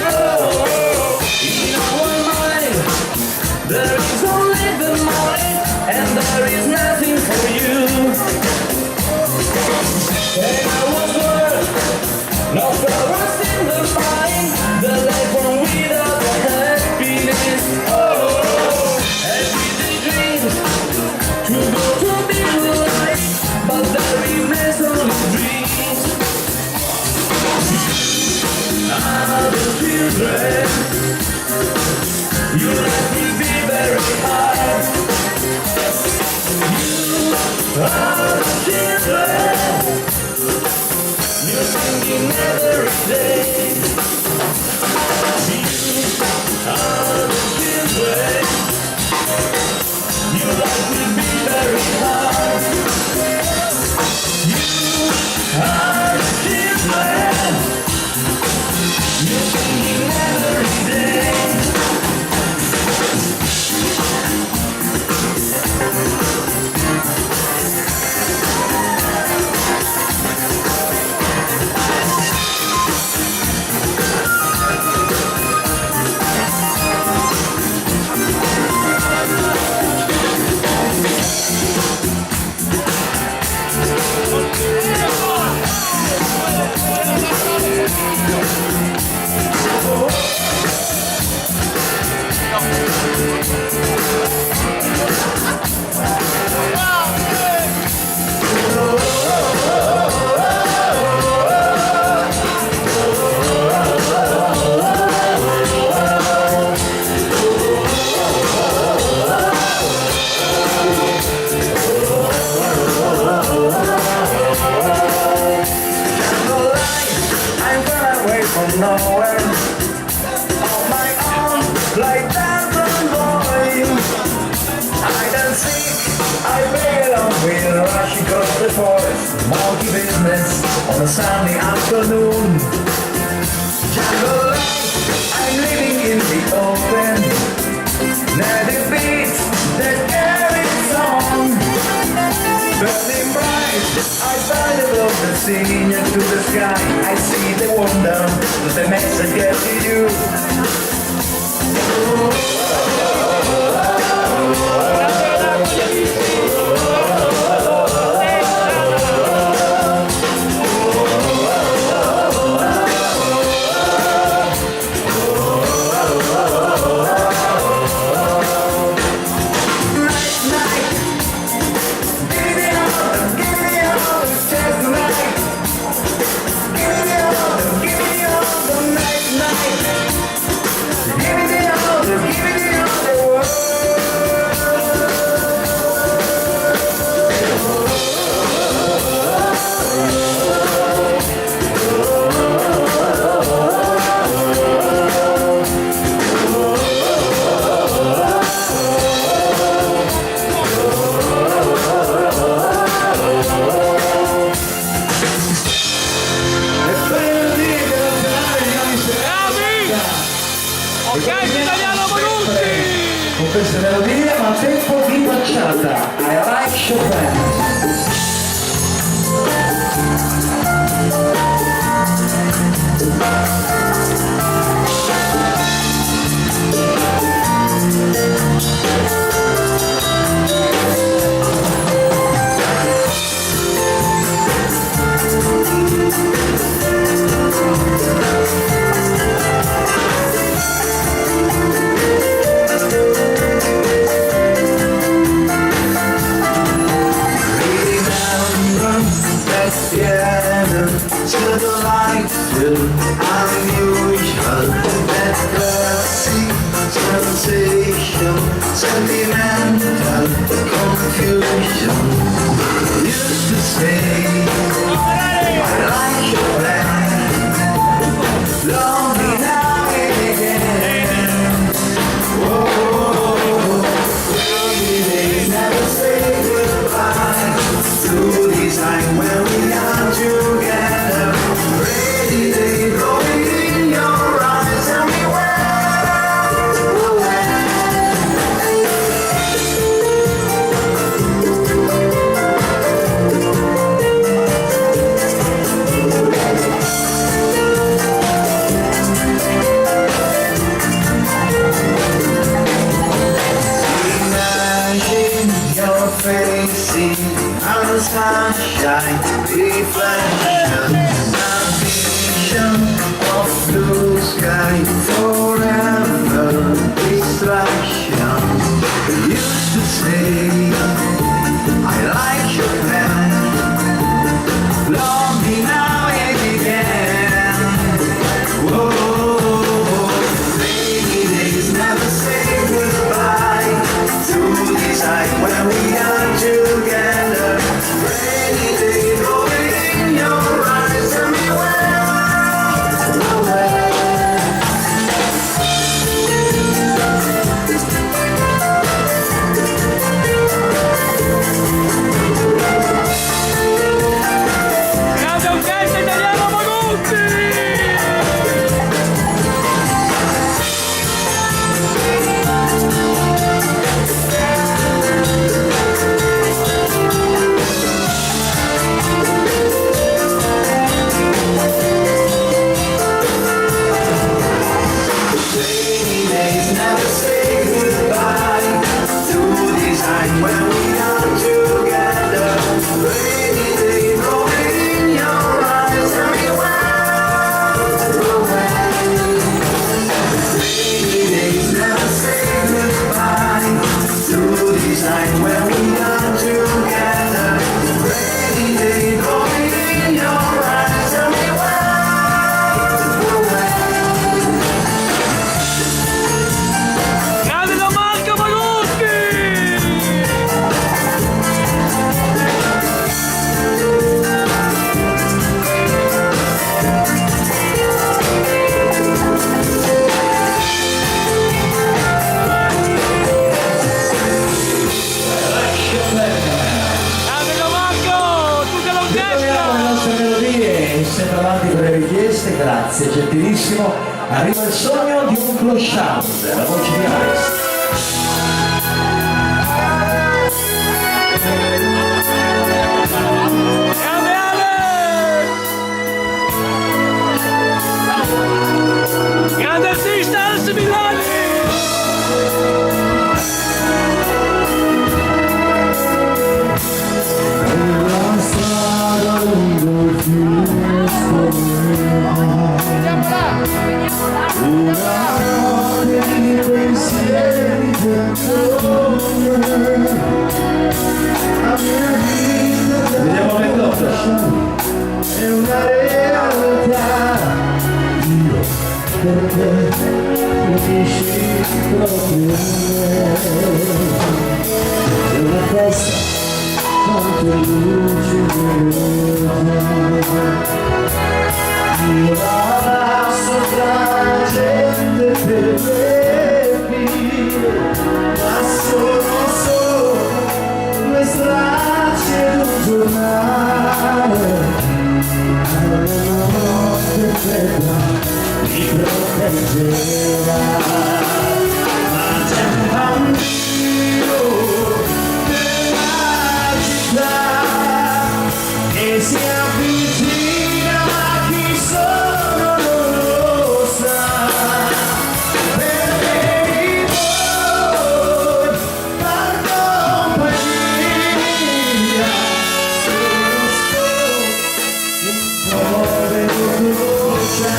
Oh, in our mind, there is only the money, and there is nothing for you. And I was worth, no flowers in the mind, the life one without the happiness. Oh, every day dreams to go to be light, but there is only dreams. Other children, your life will be very hard. You are the children, you're singing every day. You are the children, your life will be very hard. Are the children, you're singing every day. From nowhere, on my own, like that boy. I don't seek, I belong with rushing across the forest, monkey business on a sunny afternoon. Jungle life, I'm living in the open, native beats that carry song. Burning bright, I find above the scene into the sky. I see the wonder that the message gets to you. Con queste melodie, ma a tempo di facciata. I like Chopin. To the light, unusual, that classic sensation, sentimental confusion. Used to say, I like your plan, lonely now and again. Oh, the sunshine, reflection, a vision of blue sky, forever distraction. You used to say, I like your plan, love me now and again. Whoa, rainy days never say goodbye to decide when we are together. Rainy days rolling in your eyes, tell me where. Grande orchestra italiana Magutti! Rainy days never say goodbye to decide when we are together. Rainy days rolling in your eyes, tell me where. Rainy days never say goodbye to decide when we are together. Rainy days rolling in your eyes, tell me where. Grande la marca Magutti! Grande la Marco! Tutta Ritorniamo alle l'orchestra! nostre melodie, sempre avanti con le richieste, grazie, gentilissimo. Arriva il sogno di un clochard, la voce di Alex. Grande Alex! Grande artista Alessio Milani! La strada lungo il fiume una notte di pensieri dentro me. La mia vita Vediamo le note. è una realtà. Io per te finisci proprio me. È una festa tante luci io abbraccio tra la gente per vedermi, ma sono due stracce di un giornale. Una notte fredda mi proteggeva, ma c'è un bambino nella città che si avvicina, ma chi sono non lo sa, perché di voi far compagnia sono un po' venuto già.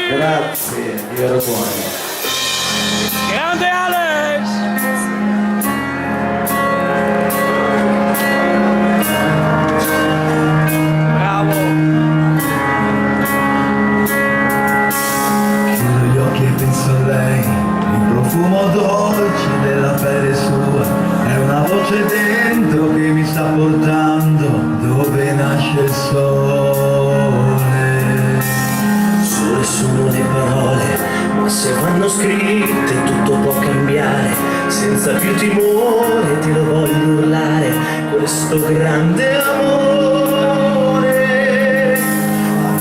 Grazie, di vero cuore. Grande Alex! Bravo! Chiudo gli occhi e penso a lei, il profumo dolce della pelle sua, è una voce dentro che mi sta portando dove nasce il sole. Sole sono le parole, ma se vanno scritte tutto può cambiare, senza più timore te lo voglio urlare, questo grande amore,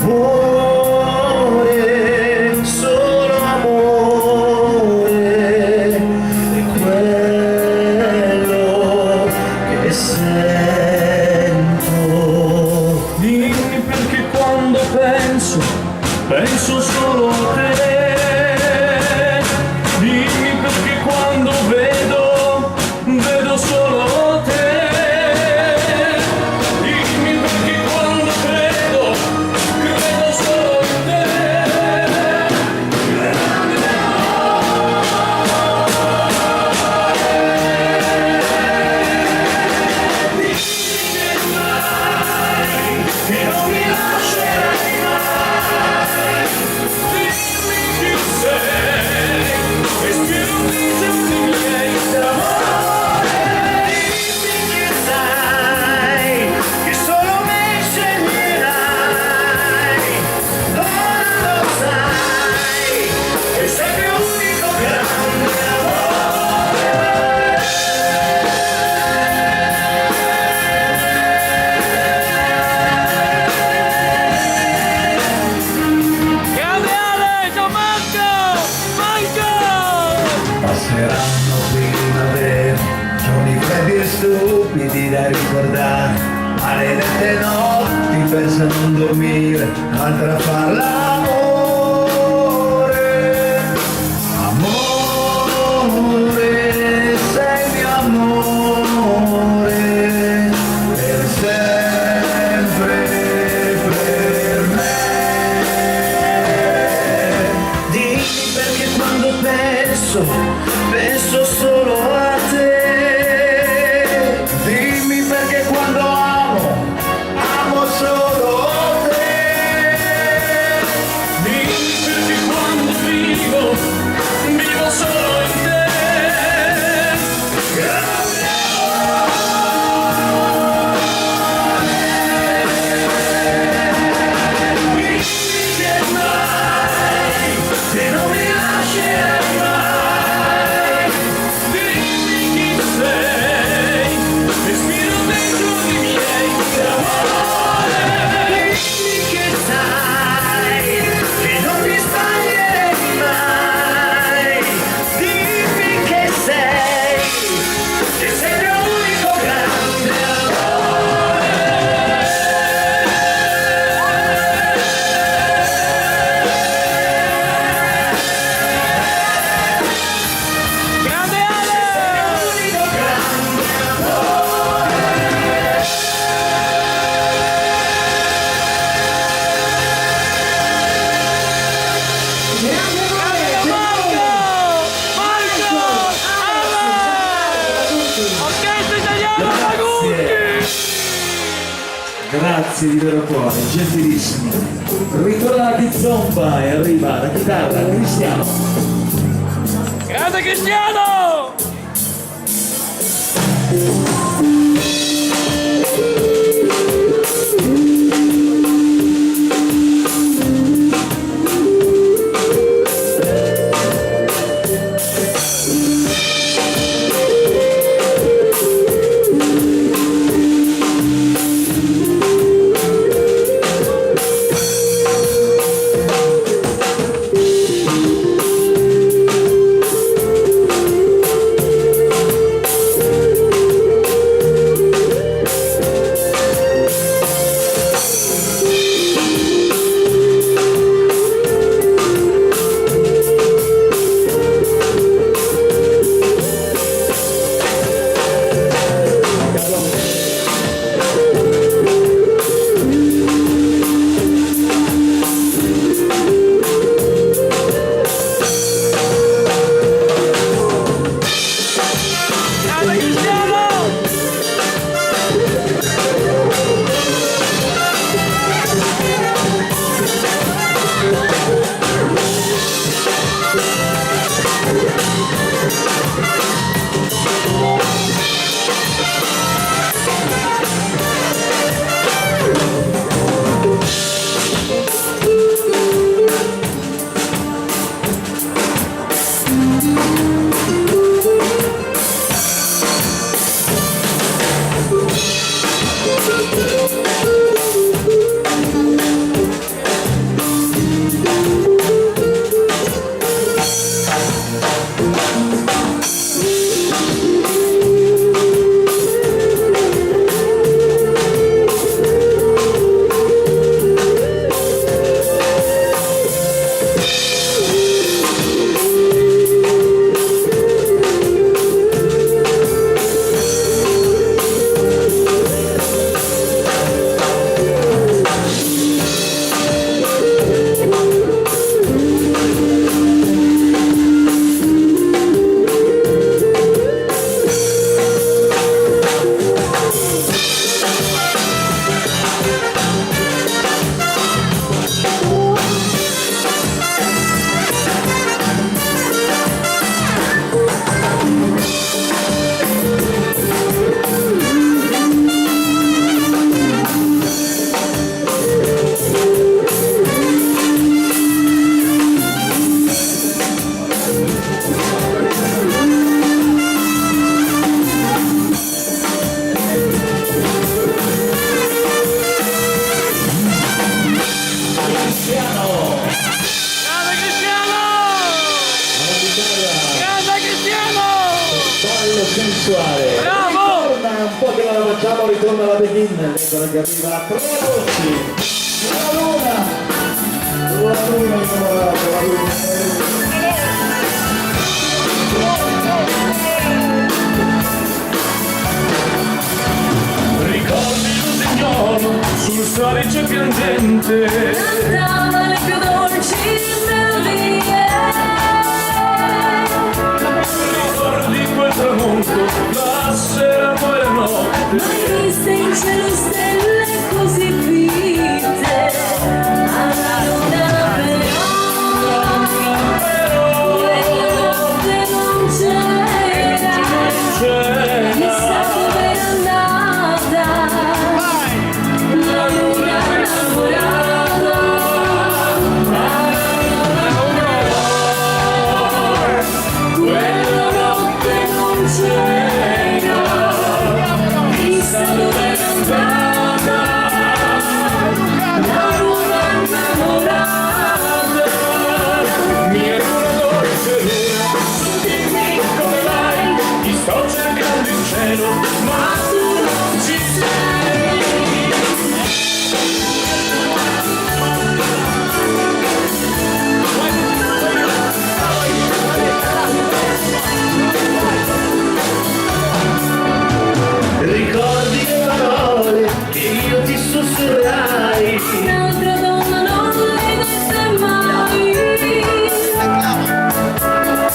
amore, solo amore, è quello che sento. Dimmi perché quando penso solo a te. Dimmi perché quando vedo solo te. Dimmi perché quando credo solo in te. Che non mi lascerai mai. Dimmi chi sei, respiro un giorni miei d'amore. Dimmi chi sai, che solo me sceglierai. Ora lo sai, che sei il mio unico grande amore. Grande Alex! Oh, Marco! Marco! Passeranno primavere, giorni freddi e stupidi da ricordare, maledette notti pensa a non dormire, altra a far l'amore. Amore, sei mio amore, per sempre, per me. Dimmi perché quando penso solo a te. Dimmi perché quando amo solo te. Dimmi perché quando vivo solo in te. Grande dimmi che mai, che non mi lascerai mai. Dimmi chi sei, respiro dentro i miei d'amore. Dimmi che sai, che non mi sbaglierei mai. Dimmi che sei il mio unico grande amore. Grande Alex! Unico grande amore. Marco! Alex! Orchestra italiana Magucci! Grazie di vero cuore, gentilissimo. Ritorna la Kizomba e arriva la chitarra Cristiano. Grande Cristiano! salutiamo, ritorna la Begin, eccola che arriva, Prodoci, la luna innamorata, la luna. Ricordi l'usignolo sul salice piangente, Cantava le più dolci melodie. ricordi quel tramonto, la sera poi la notte, Mai viste in cielo stelle così fitte. Alla luna però quella notte non c'era. Chissà dove è andata la luna innamorata. Quella notte non c'era. Chissà dove è andata la luna innamorata. mia luna dolce luna, su dimmi come vai, ti sto cercando in cielo, ma tu non ci sei. Ricordi le parole che io ti sussurrai, Un'altra donna non l'hai detta mai.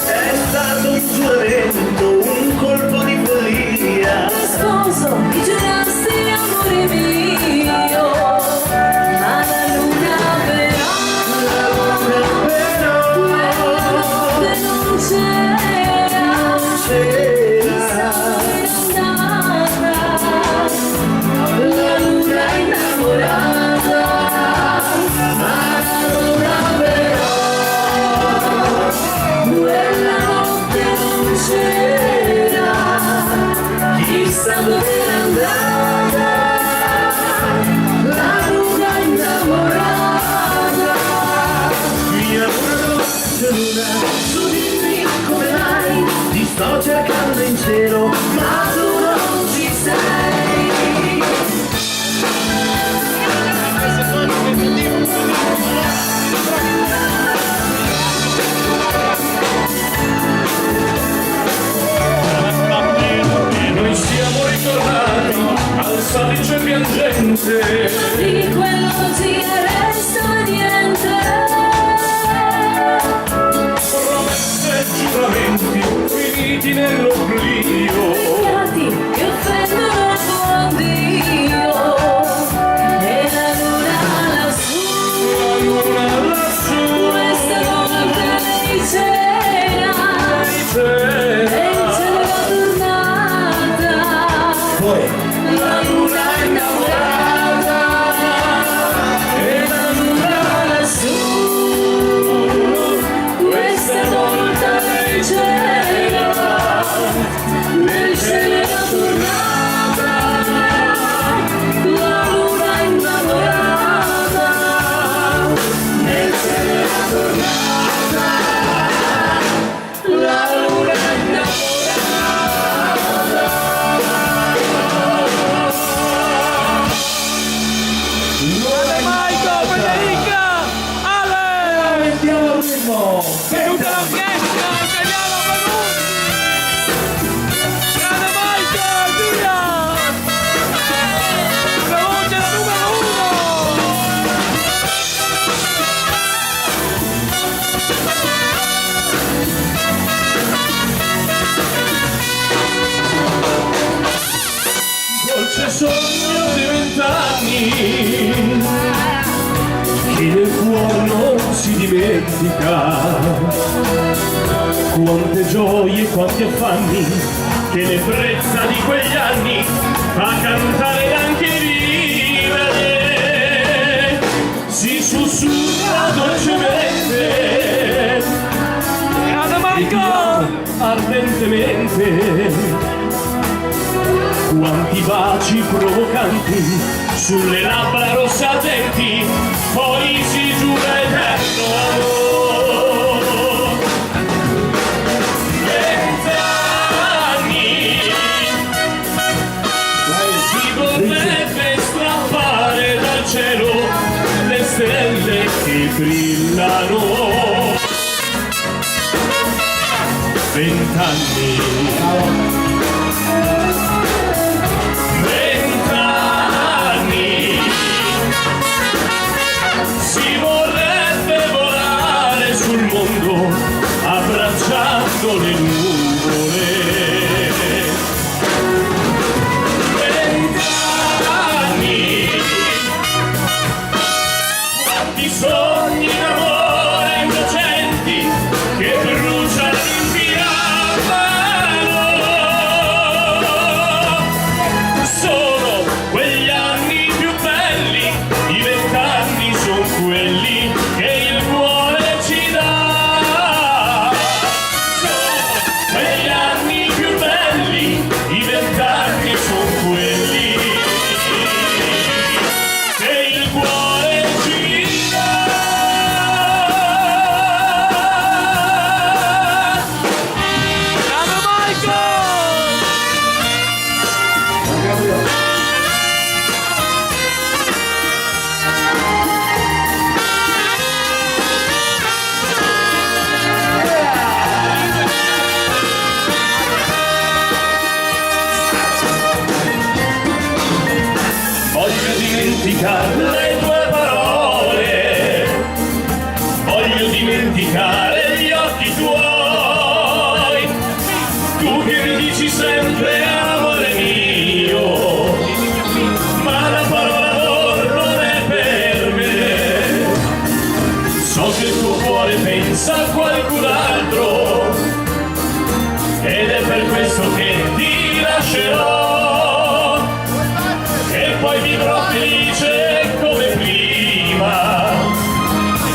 è stato un giuramento, un colpo di follia. Sposo, ti giurasti amore mio, ma la luna però quella notte non c'era. Chissà dove è andata la luna innamorata. Ma la luna però quella notte non c'era. Chissà dove è andata la luna innamorata. Mia luna dolce luna, su dimmi come vai, ti sto cercando in cielo, Ma tu non ci sei. E noi siamo ritornati al salice piangente, Di quello non ci resta niente. promesse e giuramenti finiti nell'oblio. Peccati che offendono il buon Dio. E la luna lassù, La luna lassù, questa volta lei c'era. c'era. E c'è la tornata Poi, la luna innamorata. E la luna lassù, questa volta lei c'era. Nel cielo era tornata la luna innamorata. Nel cielo era tornata la luna Michael, Federica, Ale! aumentiamo il ritmo. Tutta la fiesta, italiano Benuti! Grande Michael, via! Veloce la numero 1! Dolce sogno di 20 anni che nel cuore non si dimentica, quante gioie, quanti affanni, che l'ebbrezza di quegli anni fa cantare e anche vivere, si sussurra dolcemente, ardentemente, quanti baci provocanti sulle labbra rosse ardenti, poi si giura eterno amore. 20 anni si 20 anni. Si vorrebbe volare sul mondo abbracciando le nuvole. 20 anni, quanti sogni d'amore innocenti che bruciano in fiammano. Sono quegli anni più belli, i 20 anni sono quelli che il cuore ci dà. Sono quegli anni più belli, i 20 anni sono quelli che il cuore ci dà. Bravo Michael! Voglio dimenticare le tue parole, voglio dimenticare gli occhi tuoi, tu che mi dici sempre amore mio, ma la parola amor non è per me. So che il tuo cuore pensa a qualcun altro ed è per questo che ti lascerò. E poi vivrò felice come prima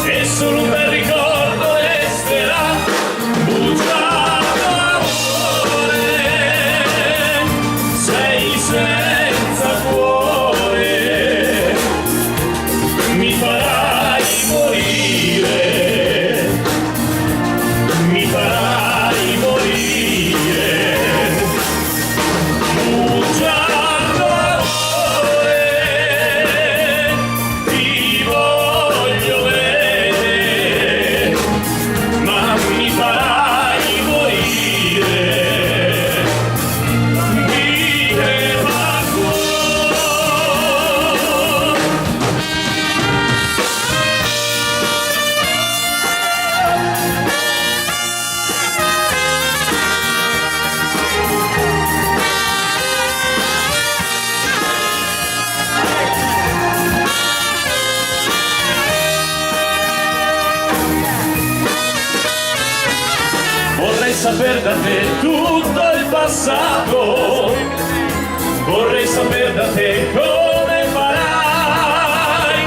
e solo un bel ricordo resterà. Bugiardo amore, sei senza cuore, mi farai morire, mi farai morire. Bugiardo amore, ti voglio bene, ma mi farai morire. Mi crema cuore. Vorrei saper da te tutto il passato, vorrei saper da te come farai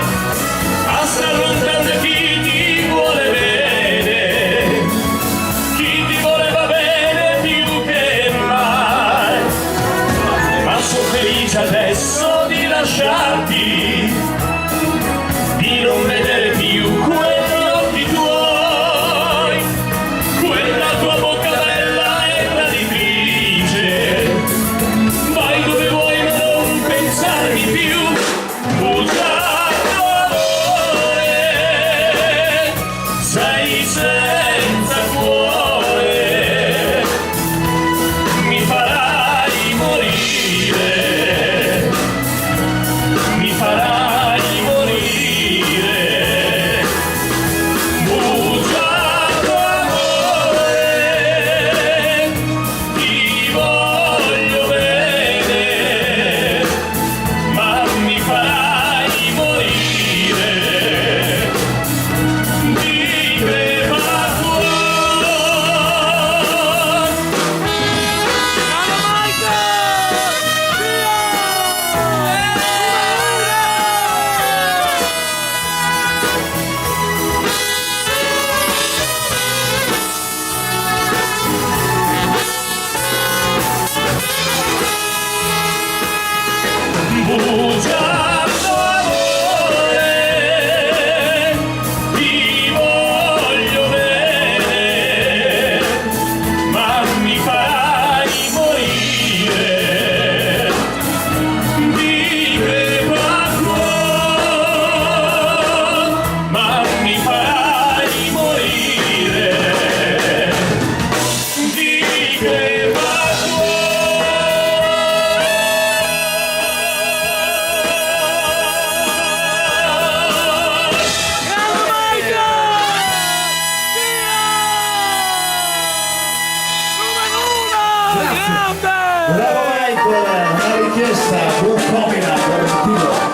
a star lontano da chi ti vuole bene, chi ti voleva bene più che mai. Ma sono felice adesso di lasciarti, di non vedere più quegli occhi tuoi, quella tua bocca bella e traditrice. Vai dove vuoi ma non pensarmi più. Bugiardo amore, sei senza cuore, mi farai morire, mi farai morire. Bugiardo amore, ti voglio bene, ma mi farai morire. Di crema Ancora una richiesta, buon comina, Valentino.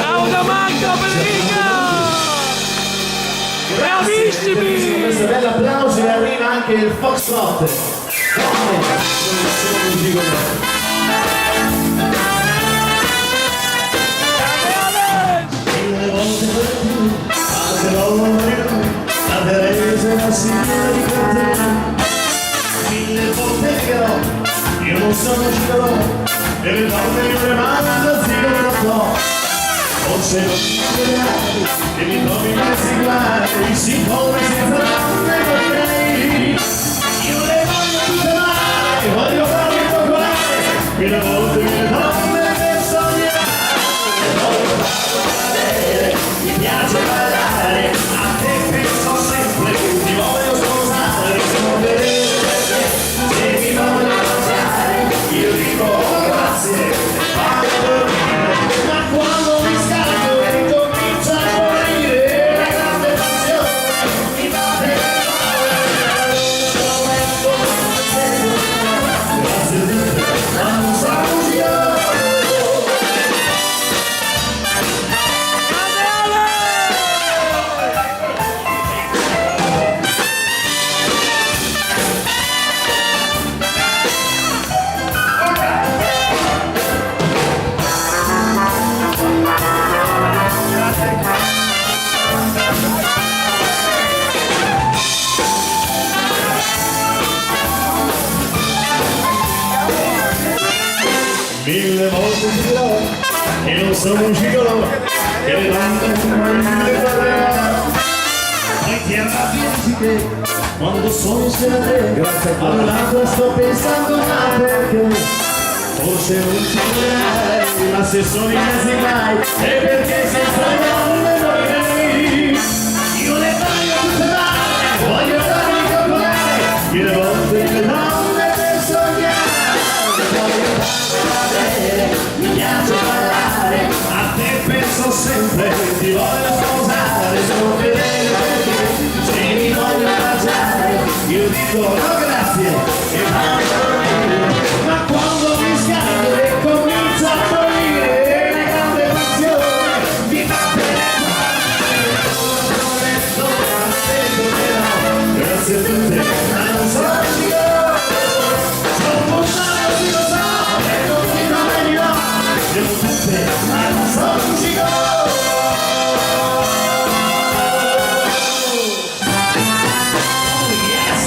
Ciao da Marco, Federica! Bravissimi! Questo bel applauso e arriva anche il Foxtrot. Mille volte per più, passerò la Teresa e la signora di cartella. Mille volte dirò, io non sono gigolò, e le donne io le mando zigotto. Forse non mi vedrai, e mi trovi in mezzo guardi, siccome senza donne vorrei. Io le voglio tutte male, voglio farmi coccolare, mille volte mille donne per sognare. Mi piace ballare, a te penso sempre, ti voglio sposare, sono vedere perché, se mi voglio mangiare, io dico grazie, vado a dormire, ma quando mi scaldo e comincio a morire, la grande passione mi batte le palle, grazie a te, ma non so io. Mille volte ti dirò che non sono un gigolò, che le donne poi ti arrabbiati che quando sono insieme a te. Grazie a a un lato sto pensando ma perché forse non ci vorrei, ma se sono in mezzo ai guai è perché senza le donne morirei. Io le voglio tutte male, voglio farmi coccolare, mille volte le donne per sognare. Voglio bere, mi piace parlare, a te penso sempre, ti voglio sposare, sono fedele perché se mi voglio baciare, io dico no grazie e vado a dormire. Ma quando mi scaldo e comincia a morire la grande passione mi fa grazie a tutte, ma non so chi sono lontano, si lo so, e non ti domerò. Siamo tutte, ma non so chi yes,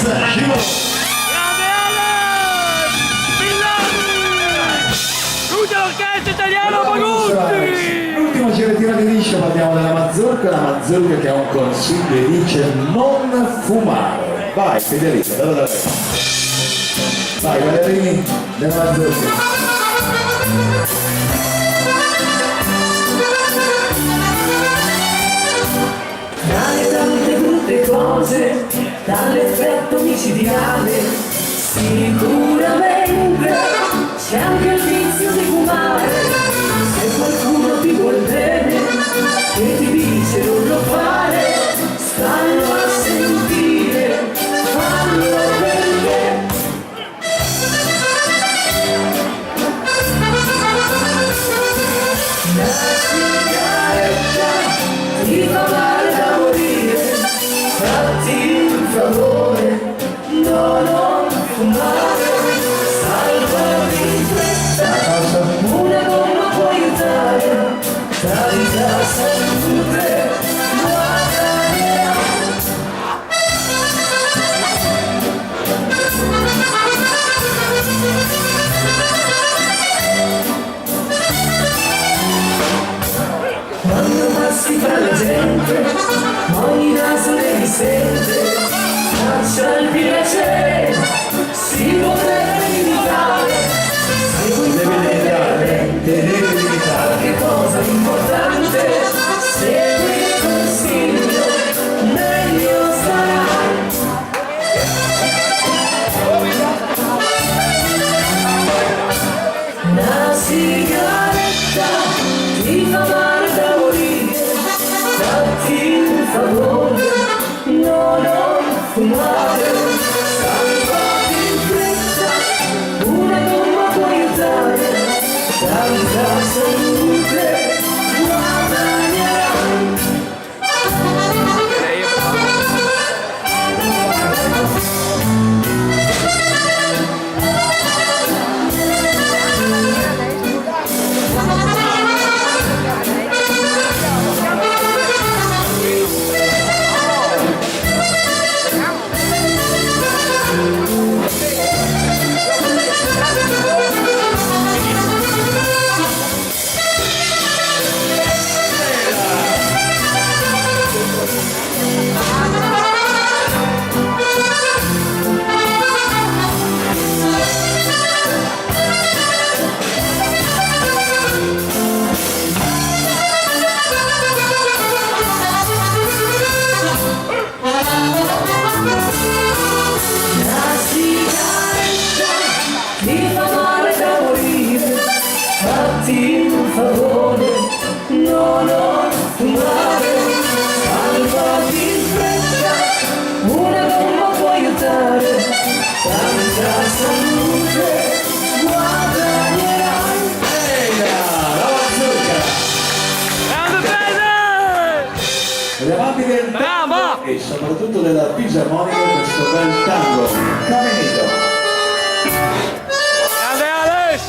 Grande Alex! Villani! Tutta l'orchestra italiana Magutti! L'ultimo ci ritira di liscio, parliamo della Mazurka. La Mazurka che ha un consiglio e dice non fumare. Vai Federico, dalla da te. Vai ballerini della Mazurka. Tra le tante brutte cose, dall'effetto micidiale, sicuramente c'è anche il vizio di fumare. Se qualcuno ti vuol bene e ti dice non lo fare, stallo a sentire, fallo perché. La sigaretta ti fa male da morire, fatti un favore, no, non fumare, salvati in fretta, una gomma può aiutare, tanta salute, guarda. Quando passi fra la gente, ogni naso le risente, faccia il piacere, si potrebbe limitare, se vuoi fare veramente, Devi limitare. che cosa importante, segui il consiglio, meglio starai. Una sigaretta ti fa male da morire, fatti un favore, no, non fumare, salvati in fretta, una gomma può aiutare, tanta salute, guadagnerai. La sigaretta ti fa male da morire, fatti un favore, no, non fumare, salvati in fretta, una gomma può aiutare, tanta salute, guadagnerai. La Mazurka. Grande bene! Le amanti del Brava! tango e soprattutto della fisarmonica, questo bel tango Caminito. Grande Alex!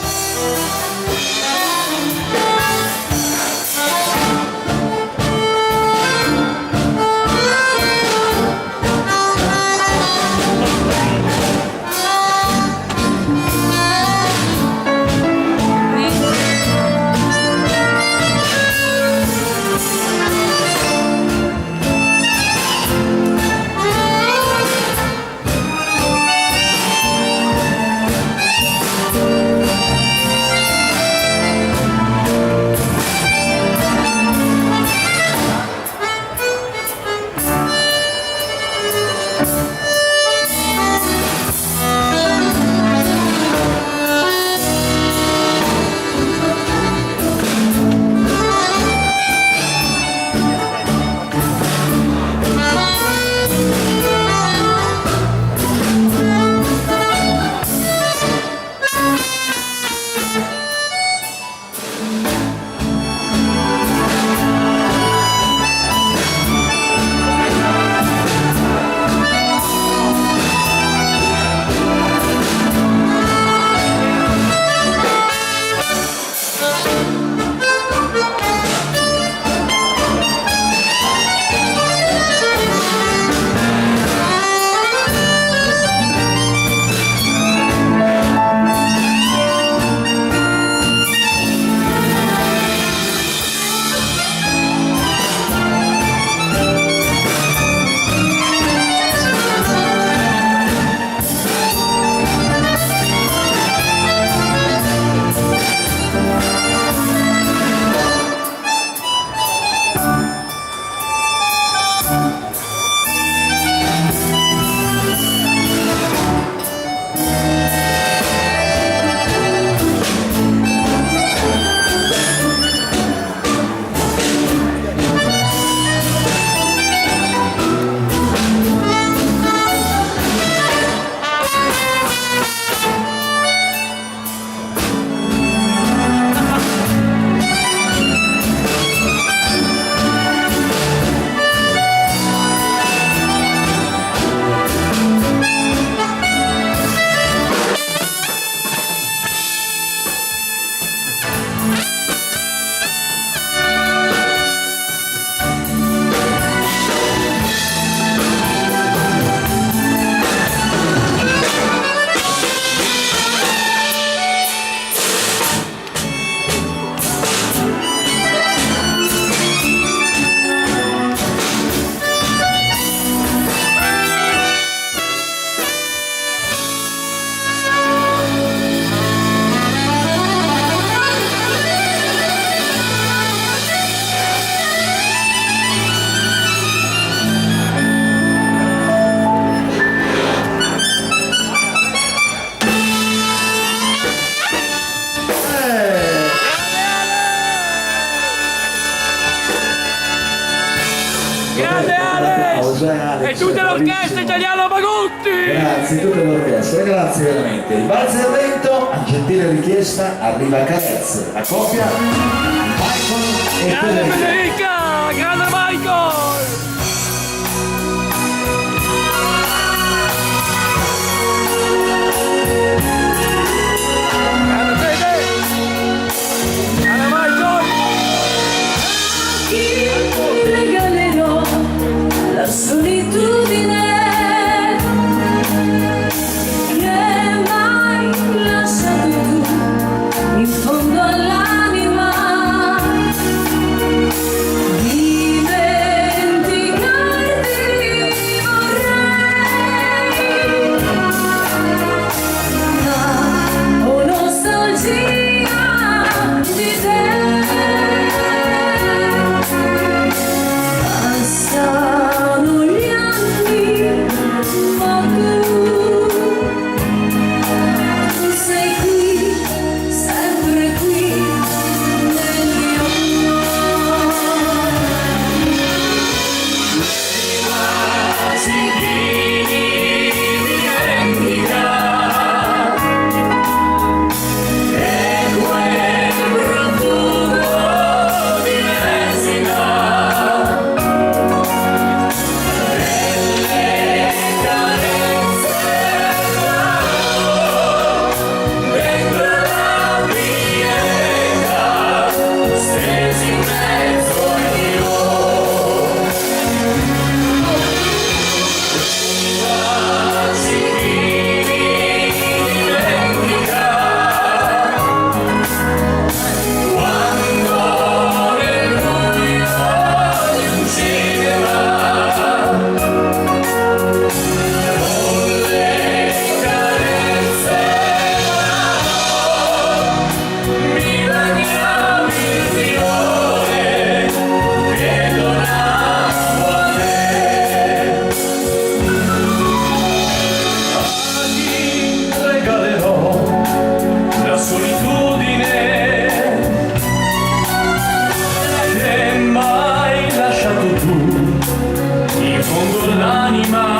Alex. E tutta l'orchestra bravissimo. italiana Magutti! Grazie, tutta l'orchestra, grazie veramente. Il valzer lento, a gentile richiesta, arriva Carezze, la coppia Michael e Grande Federica. Federica! Grande Michael! Grande Fede! Grande Michael! Ti regalerò la solitudine che mai lasciato tu in fondo all'anima. Dimenticarti vorrei, ma ho nostalgia di te. Passano gli anni, ma tu sei qui, sempre qui, nel mio cuore. Quasi chi dimentica e quel profumo di resina. La solitudine che mai lasciato tu in fondo all'anima.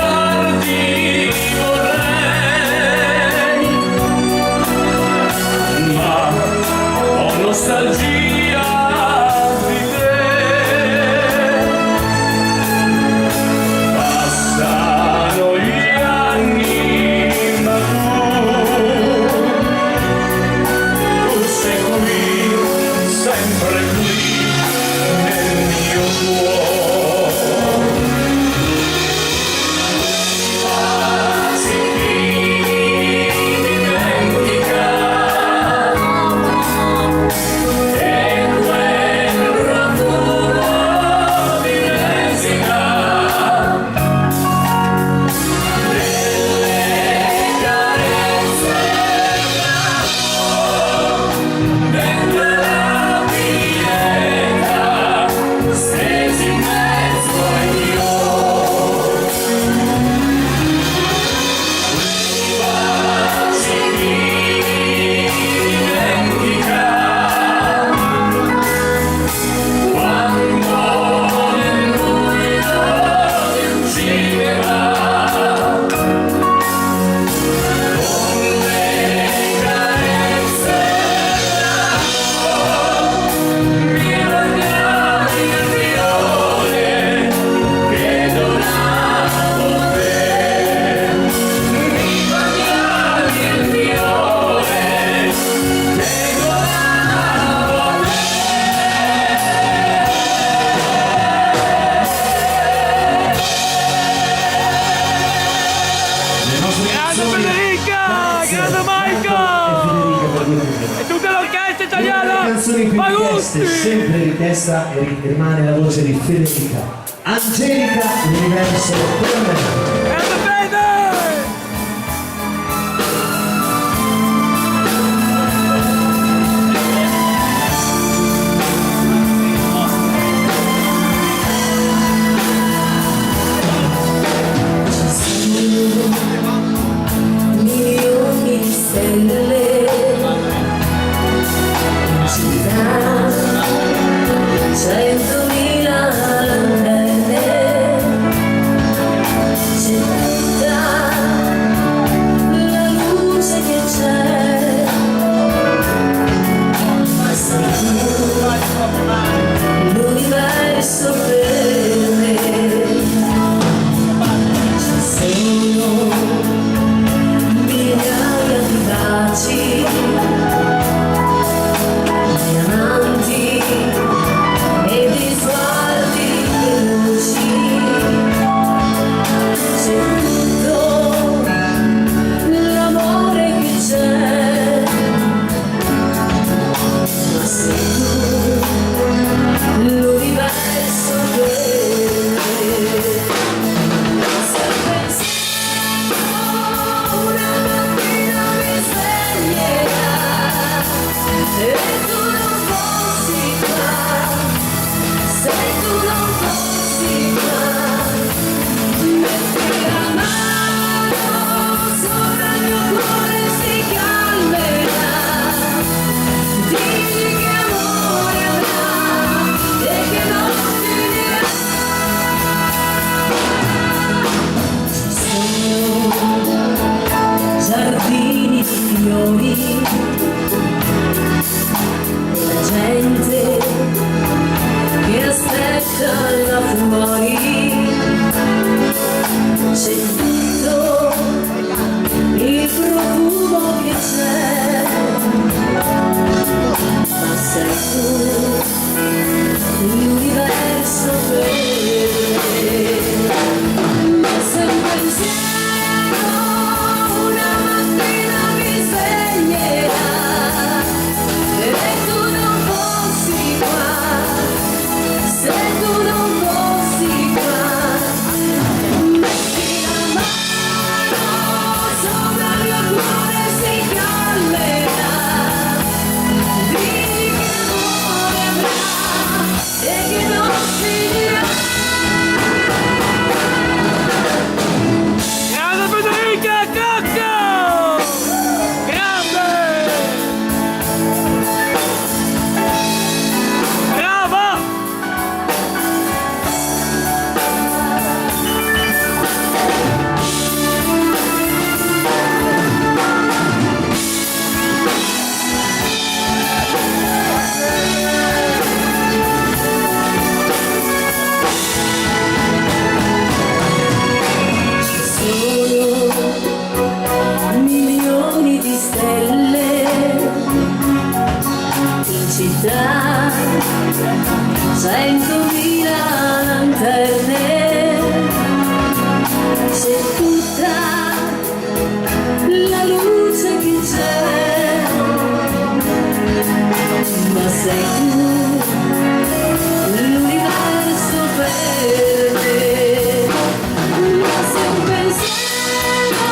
Dimenticarti vorrei, ma ho nostalgia di te. Passano gli anni, ma tu sei qui, sempre qui, nel mio cuore. Quasi chi dimentica e quel profumo di resina. Grande Federica! Grande Michael! E tutta l'orchestra italiana Le canzoni più richieste, Magutti! sempre richiesta e rimane la voce di Federica. Angelica, l'universo per me. Grande Fede! Milioni di stelle in città milioni la gente che aspetta là fuori, c'è tutto il profumo che c'è, ma sei tu l'universo per me. Ma se un pensiero una mattina mi sveglierà e tu non fossi qua, se tu non fossi qua, metti la mano sopra il mio cuore e si calmerà, dimmi che amore avrà e che non finirà. Grande Federica Cocco! Grande! Brava! Sono milioni di stelle in città, 100.000 lanterne, c'è tutta la luce che c'è, ma sei tu l'universo per me. Ma se un pensiero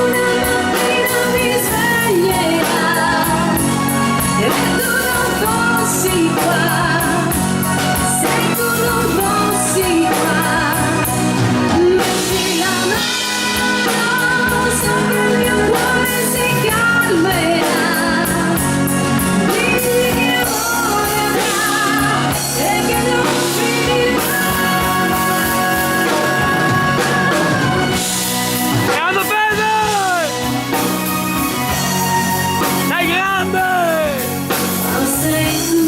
una mattina mi sveglierà e tu non fossi qua, se tu non fossi qua, metti la mano sopra il mio cuore e si calmerà, dimmi che amore avrà e che non finirà. Grande Fede! Sei grande! Ma sei tu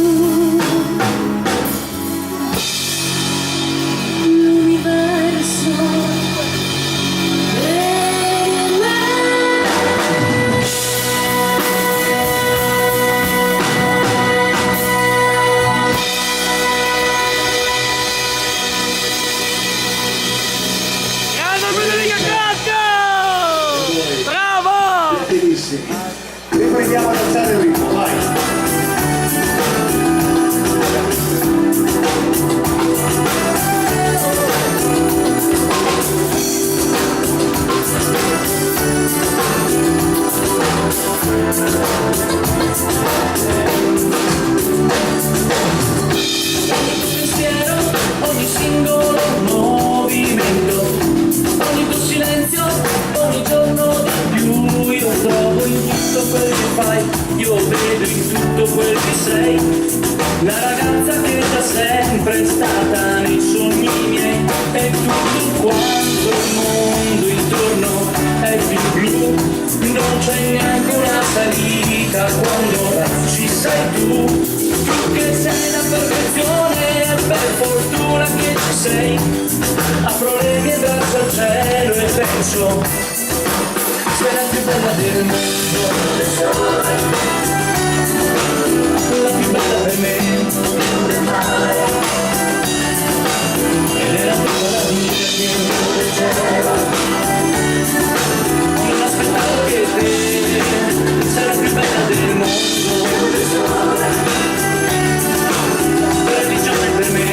l'universo per me. Grande Federica Cocco! Bravo! Benissimi. Riprendiamo ad alzare il ritmo, vai. Pensiero, ogni singolo movimento, ogni tuo silenzio, ogni giorno di più, io trovo in tutto quel che fai, io vedo in tutto quel che sei, la ragazza che da sempre è stata nei sogni miei, e tutto quanto il mondo intorno è più blu, non c'è neanche una salita quando ci sei tu che sei la perfezione, e per fortuna che ci sei, apro le mie braccia al cielo e penso, sei la più bella del mondo, la più bella per me, ed era tutta la vita che mi piaceva, non aspettavo che te sei la più bella del mondo, religione per me,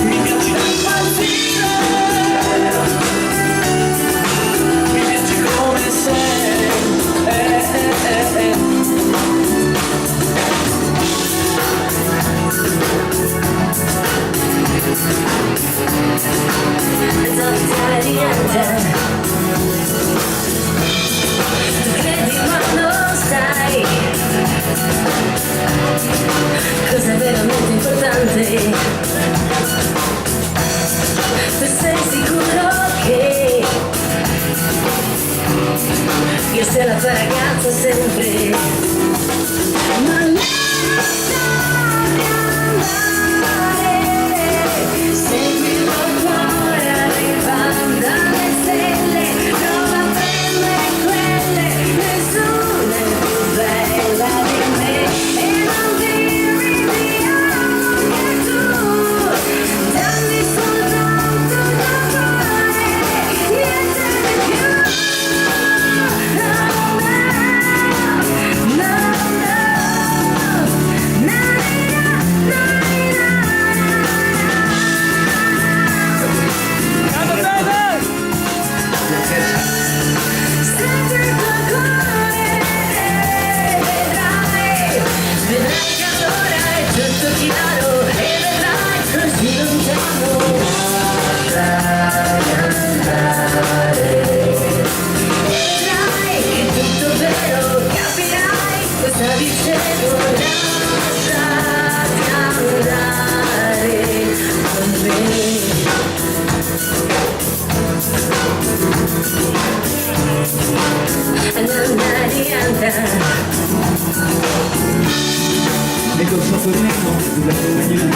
mi piaci da impazzire, mi piaci come sei, Credi ma non sai cos'è veramente importante. Tu sei sicuro che amato sempre. Ma lasciami andare, segui il tuo cuore arrivando alle stelle, prova a prendere quelle, nessuna è più bella di me, e non dirmi di anche tu, dammi soltanto il tuo cuore, niente di più. No, no, no, no, na, na, Canta bene! sempre il tuo cuore, vedrai che allora è tutto chiaro, e vedrai così lontano. Lasciami andare, vedrai che è tutto vero, capirai cosa dicevo. Lasciati andare con me. Non adianta. Ecco il saporimento della compagnia.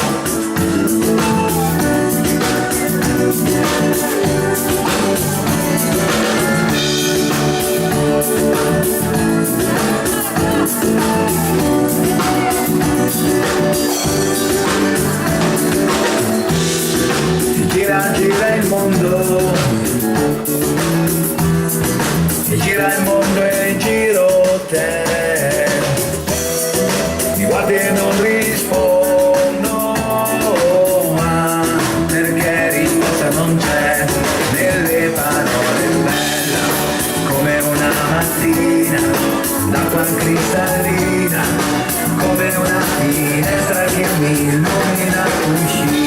Gira, gira il mondo, e gira il mondo e giro te, mi guardi e non rispondo, ma perché risposta non c'è, nelle parole bella, come una mattina, d'acqua cristallina, come una finestra che mi illumina il cuscino.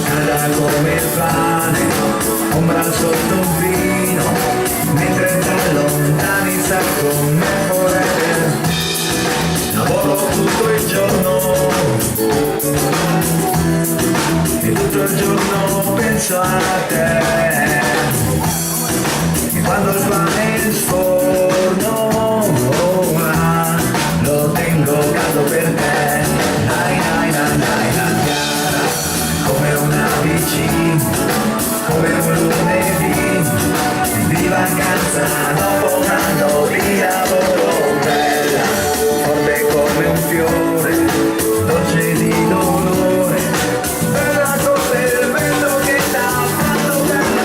Calda come il pane, ombra sotto un vino, mentre da lontani sa come vorrei. Lavoro tutto il giorno, e tutto il giorno penso a te. E quando sbane il forno, lo tengo caldo per te. Dai, dai, dai, dai, dai, chiara, come una vicina, come un lunedì di vacanza dopo un anno di lavoro. Bella, forte come un fiore, dolce di dolore, bella come il vento che t'ha fatto bene.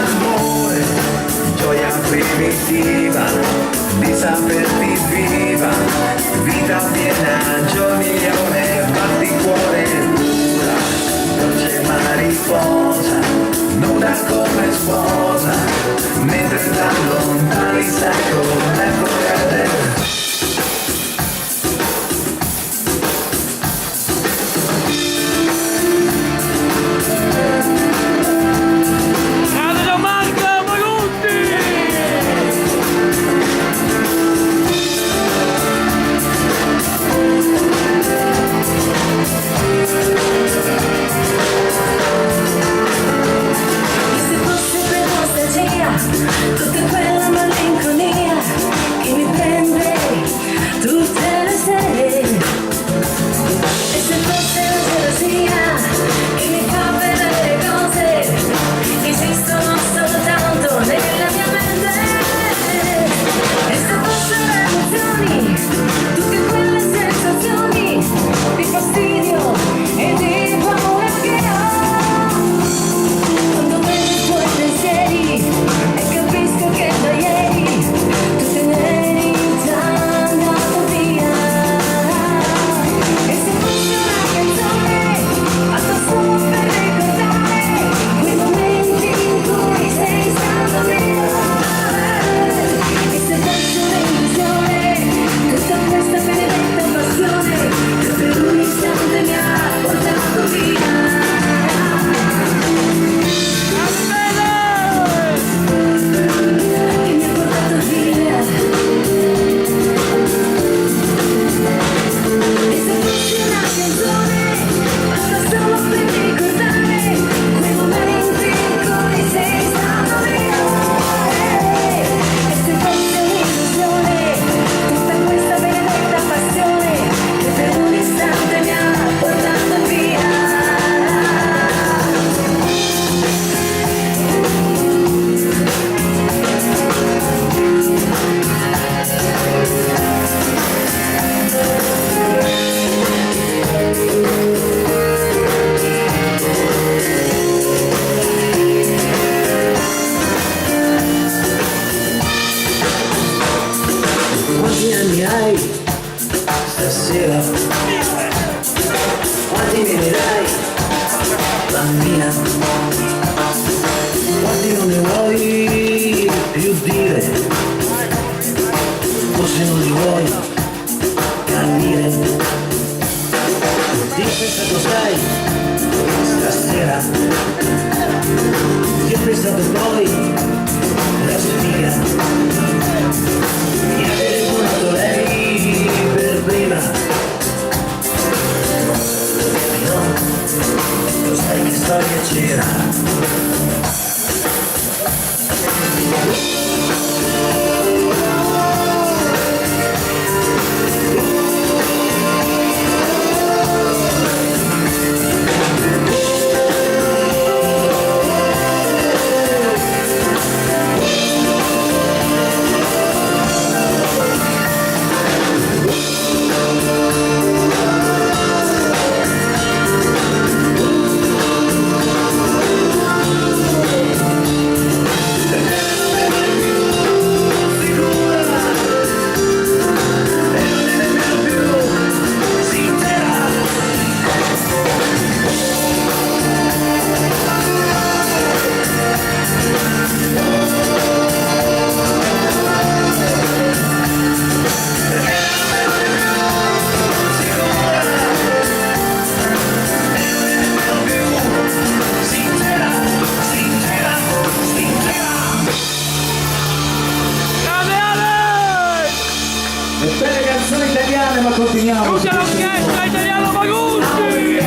italiane, ma continuiamo. Tutti all'orchestra italiano Magusti!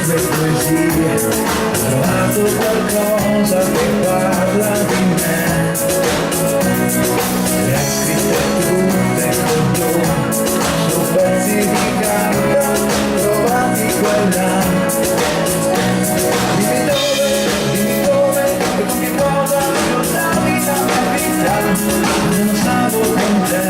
Le poesie, ho trovato qualcosa che parla di me. Le hai scritte tutte con noi, su pezzi di carta trovati qua e là. Dimmi dove, e con che cosa ricordavi la mia vita, non stavo con te.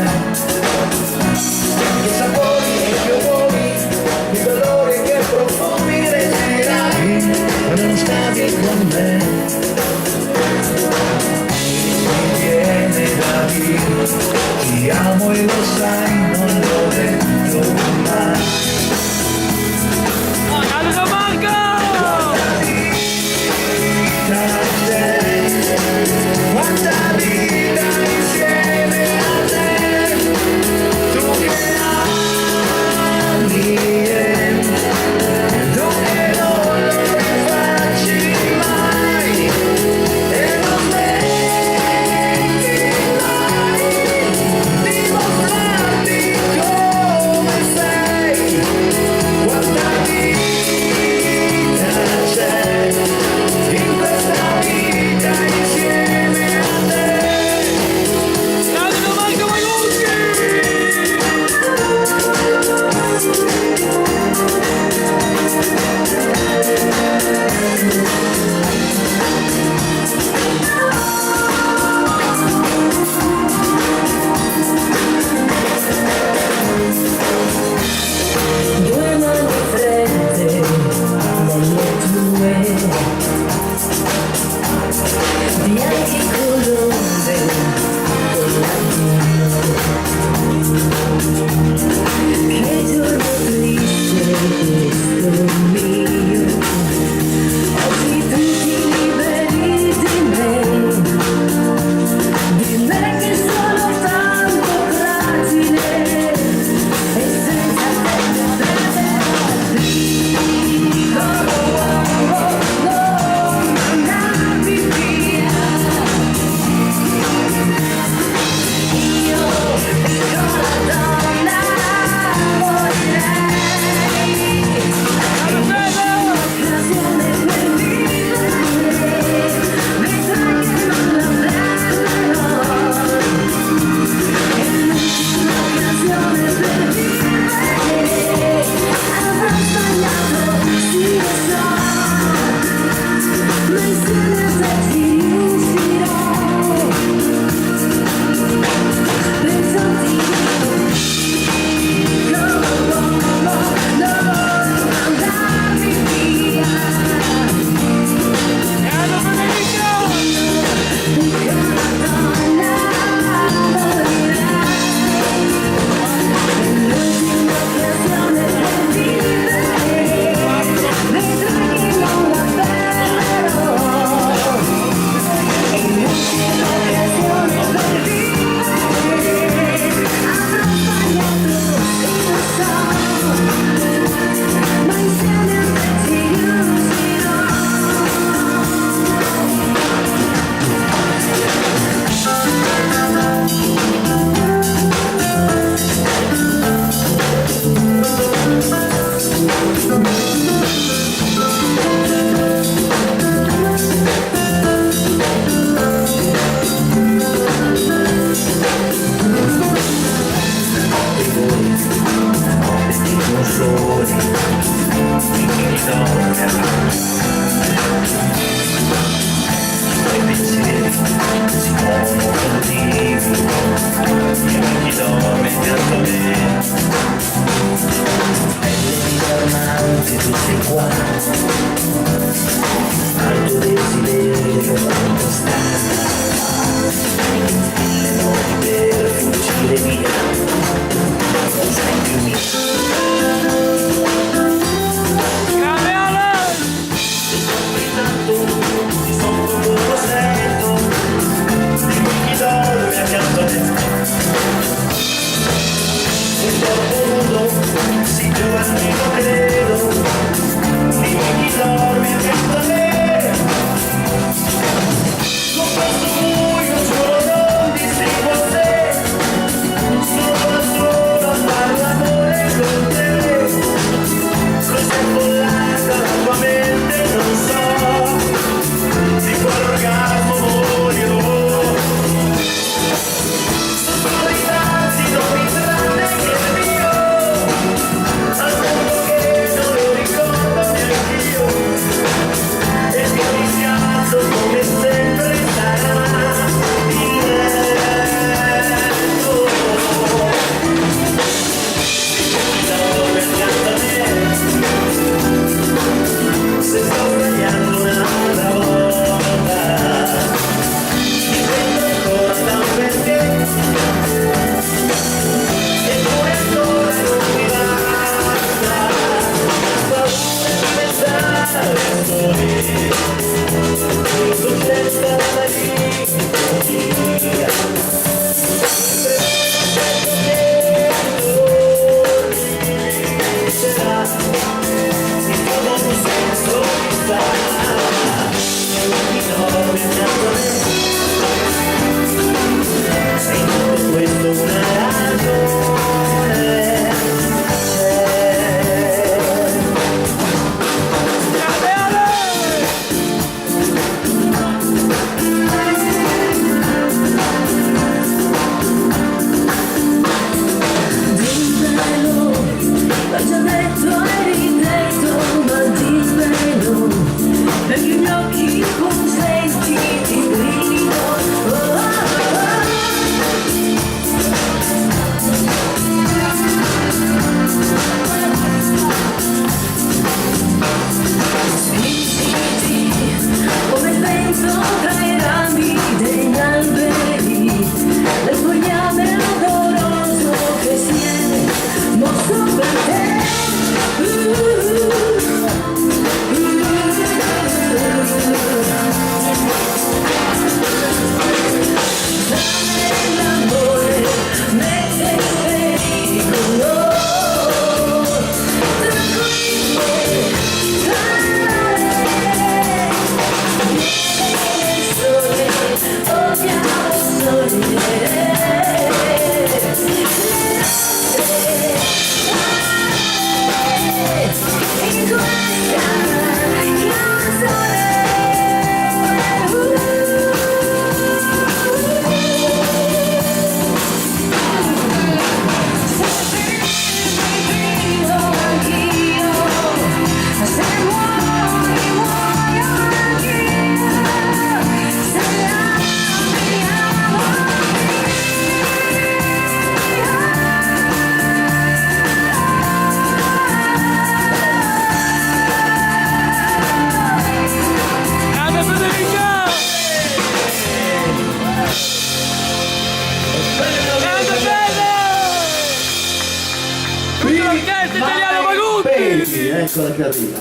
l'orchestra Italiano Magutti! Baby, eccola che arriva.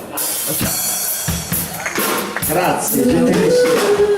Grazie, gentilissimo.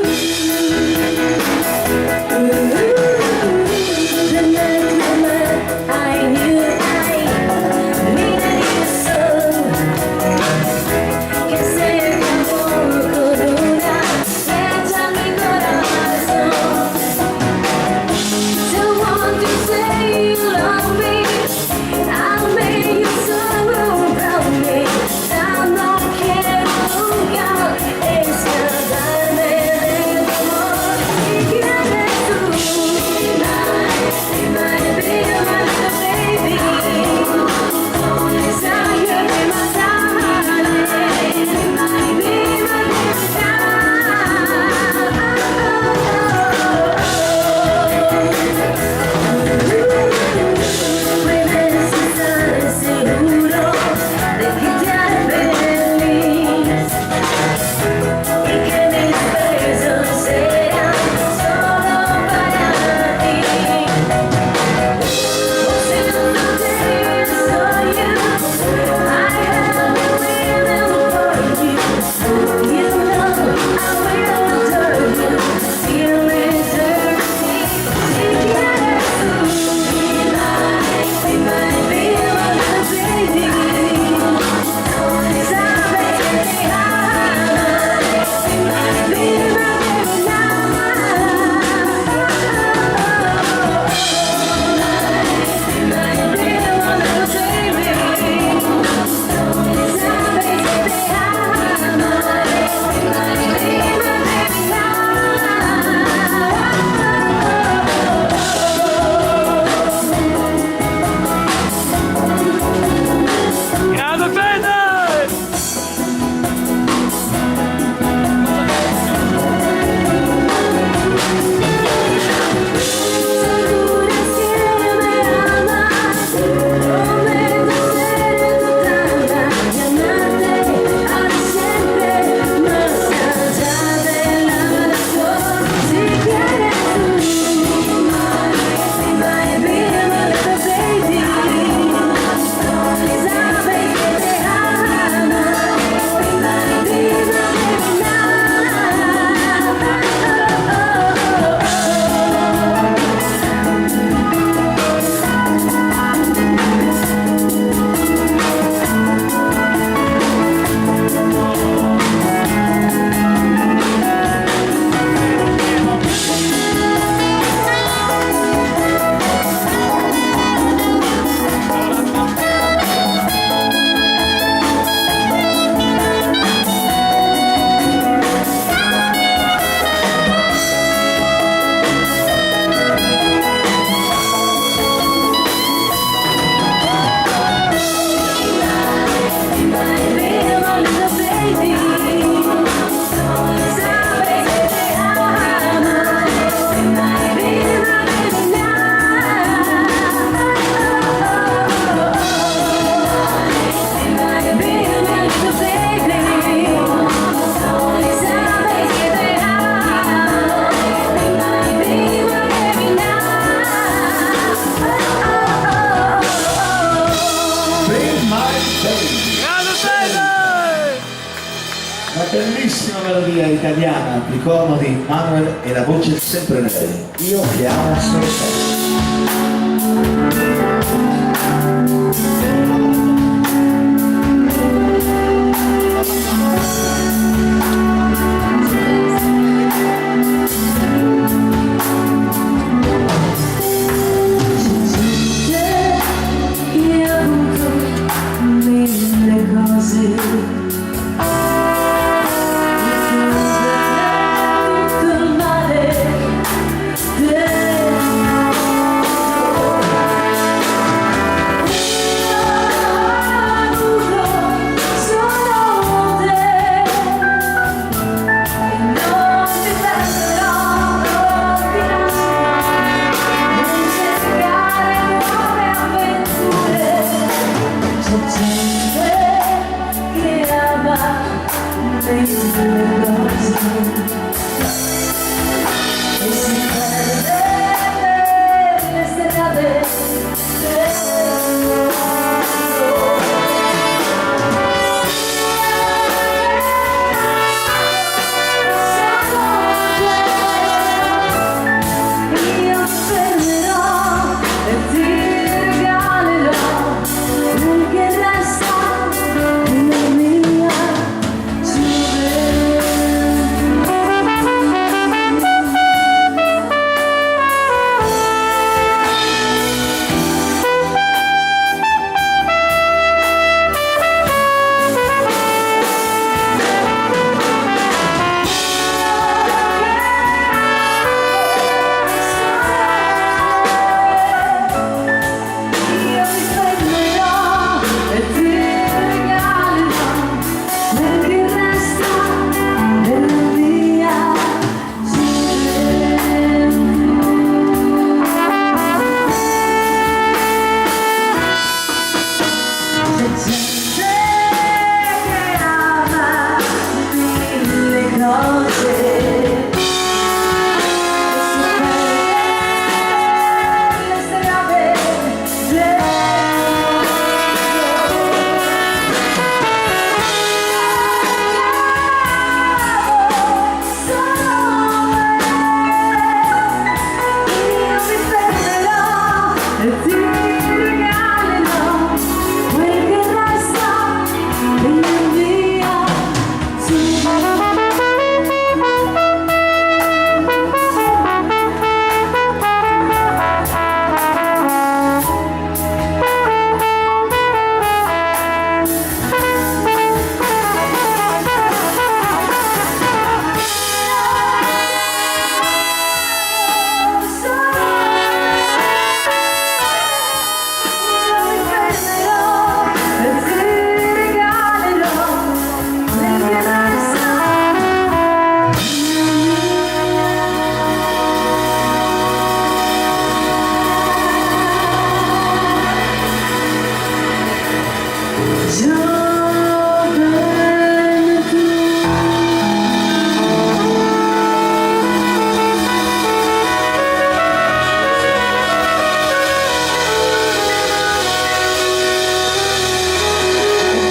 Una bellissima melodia italiana di corno di Manuel e la voce sempre lei. Io che amo solo te.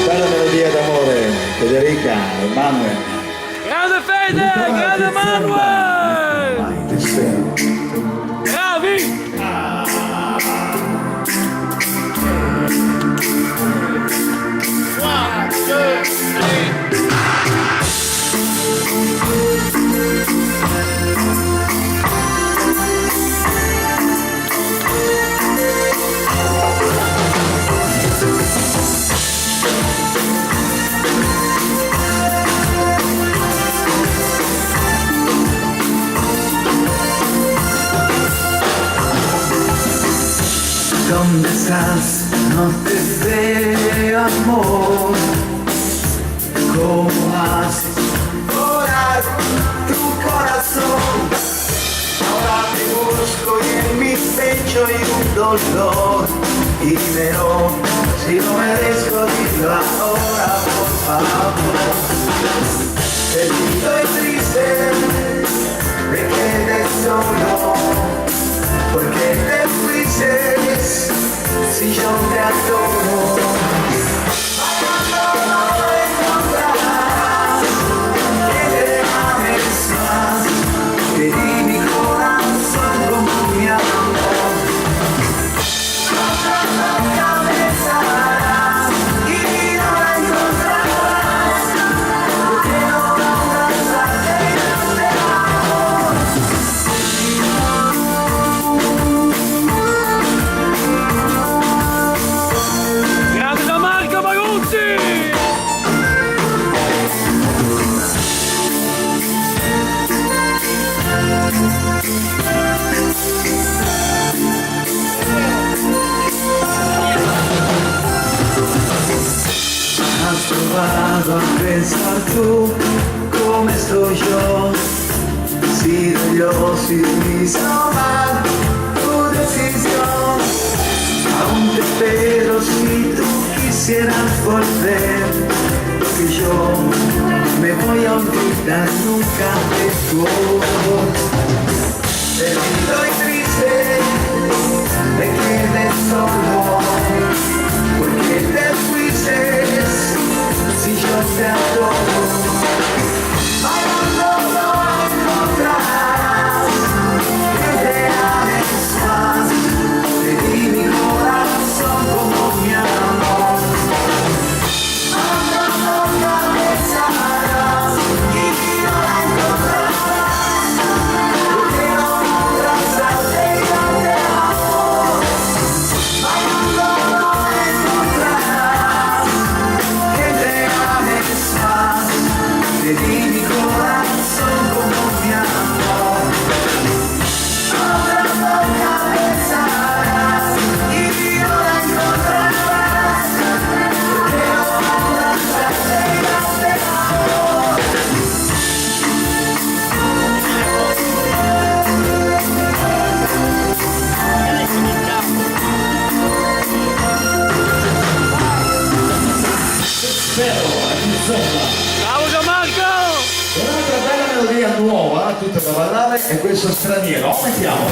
Bella melodia d'amore, Federica, Emanuele. Grande Fede, grande Manuel! Mai ti spero. Bravi! ¿Dónde estás? No te veo, amor. ¿Cómo haces volar tu corazón? Ahora te busco y en mi pecho hay un dolor. Y pero si no merezco, dilo ahora, por favor. Estoy triste, me quedé solo. Porque te fuiste si yo te adoro. Bailando no encontrarás que te ames más. Te di mi corazón como mi amor. Nunca pensarás y no la encontrarás. Porque no logras hacerte amor. Grande da Marco Maguzzi! Has probado a pensar tú cómo estoy yo. Si yo si hizo mal tu decisión. Aún te espero si tú quisieras volver. Porque yo me voy a olvidar nunca de tu voz. Estoy triste, me quedé solo. Porque te fuiste si yo te adoro. Bailando no encontrarás que te ames más. Te di mi corazón como mi amor. Nunca pensarás y no la encontrarás. Porque no podrás hacerte amor. Bailando no encontrarás que te ames más. Te di mi corazón como mi amor. Nunca pensarás y no la encontrarás. Porque no podrás hacerte amor. Spero, insomma. Bravo Gianmarco! Un'altra bella melodia nuova, tutta da ballare, è questo straniero. Mettiamo.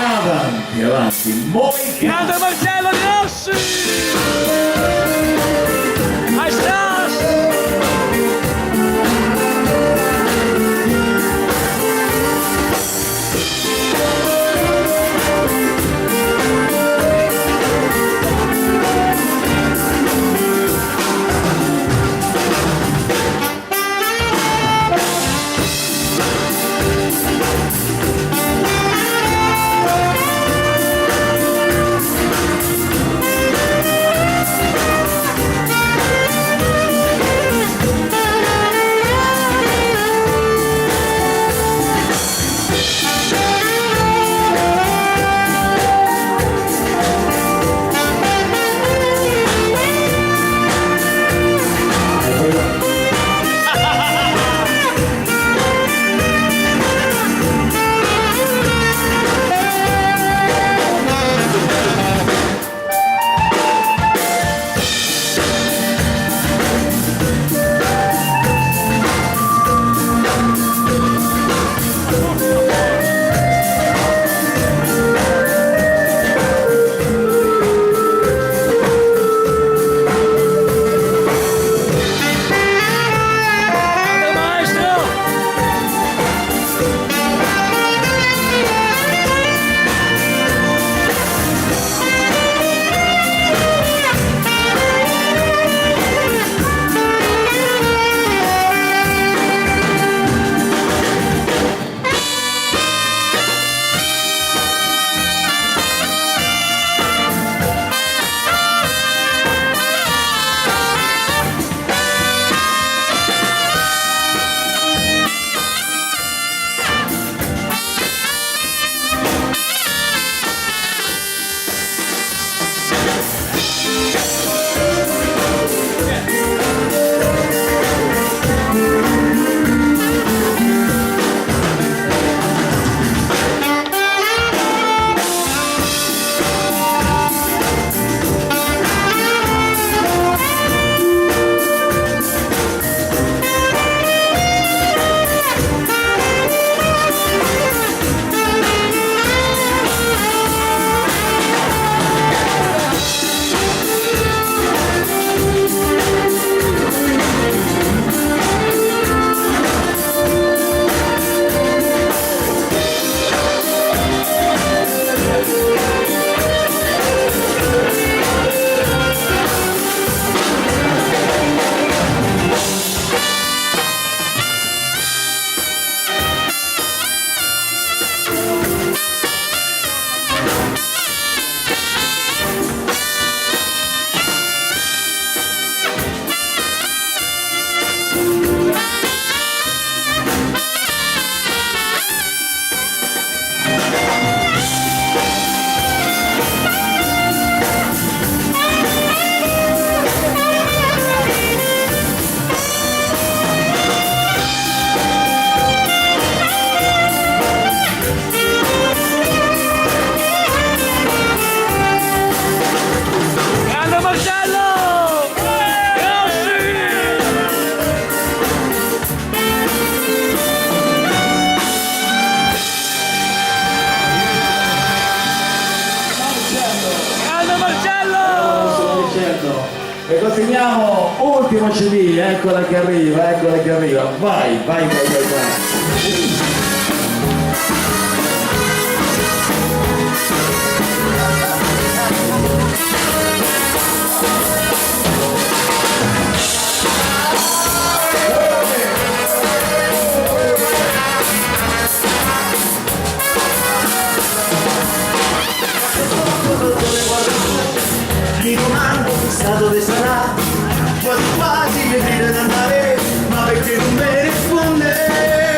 Avanti, avanti, Moicano. Grande Marcello Di Rossi! Assas! E continuiamo, ultimo CD, eccola che arriva, vai, vai, vai, vai, vai. Mi domando chissà dove sarà, quasi quasi mi viene da andare, ma perché non mi risponde?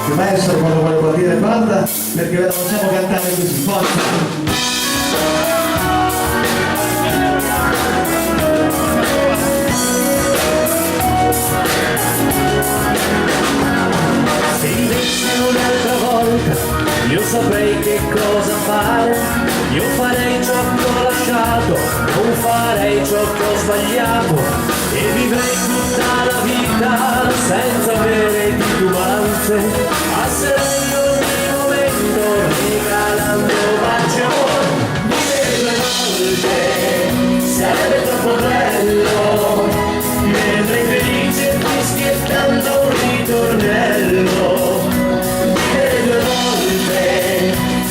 il maestro quando vuole partire banda, perché ve la facciamo cantare così, forza! Se vivessi un'altra volta, io saprei che cosa fare. Io farei ciò che ho lasciato, non farei ciò che ho sbagliato, e vivrei tutta la vita senza avere titubanze. Passerei ogni momento regalando baci e amore. Vivere due volte sarebbe troppo bello, mentre felice fischiettando un ritornello. Vivere due volte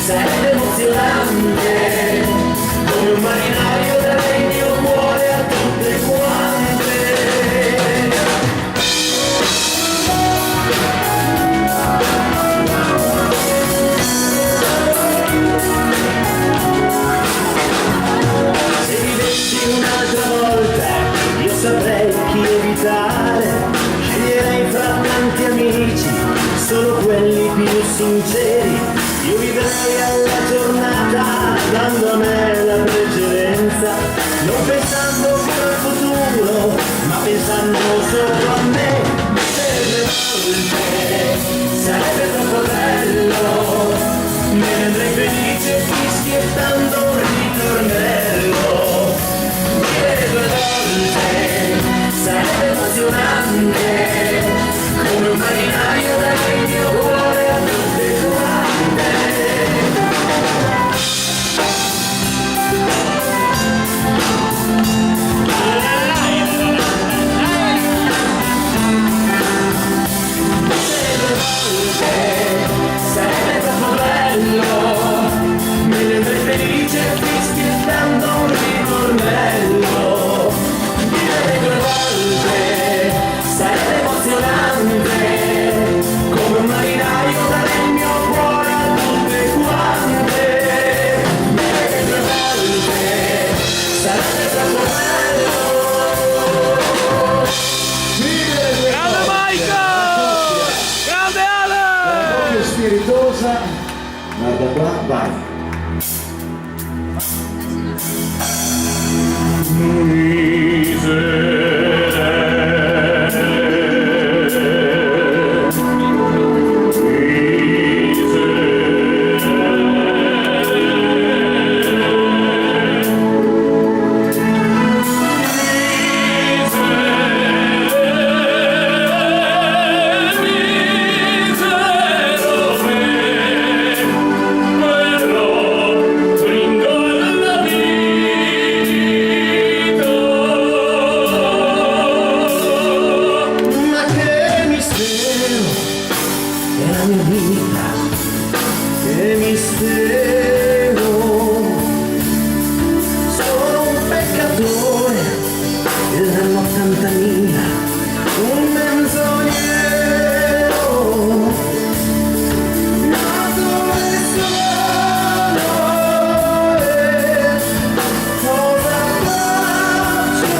sarebbe emozionante, come un marinaio dare il mio cuore a tutte quante. Se vivessi un'altra volta, io saprei chi evitare. Sceglierei fra tanti amici solo quelli più sinceri. Io vivrei alla giornata dando a me la precedenza, non pensando più al futuro, ma pensando solo a me. Vivere volte sarebbe troppo bello, me ne andrei felice fischiettando un ritornello. Vivere due volte sarebbe emozionante, come un marinaio dare il mio cuore a tutte quante. Sarebbe troppo bello, me ne andrei felice fischiettando un ritornello. Vivere due volte sarebbe emozionante, come un marinaio dare il mio cuore a tutte quante. Vivere due volte sarebbe troppo bello. Grande Michael! Grande Ale! Proprio spiritosa, guarda qua, vai. Ma che mistero è la mia vita, che mistero. Sono un peccatore dell'80.000, un menzognero. Nato e sono, cosa faccio?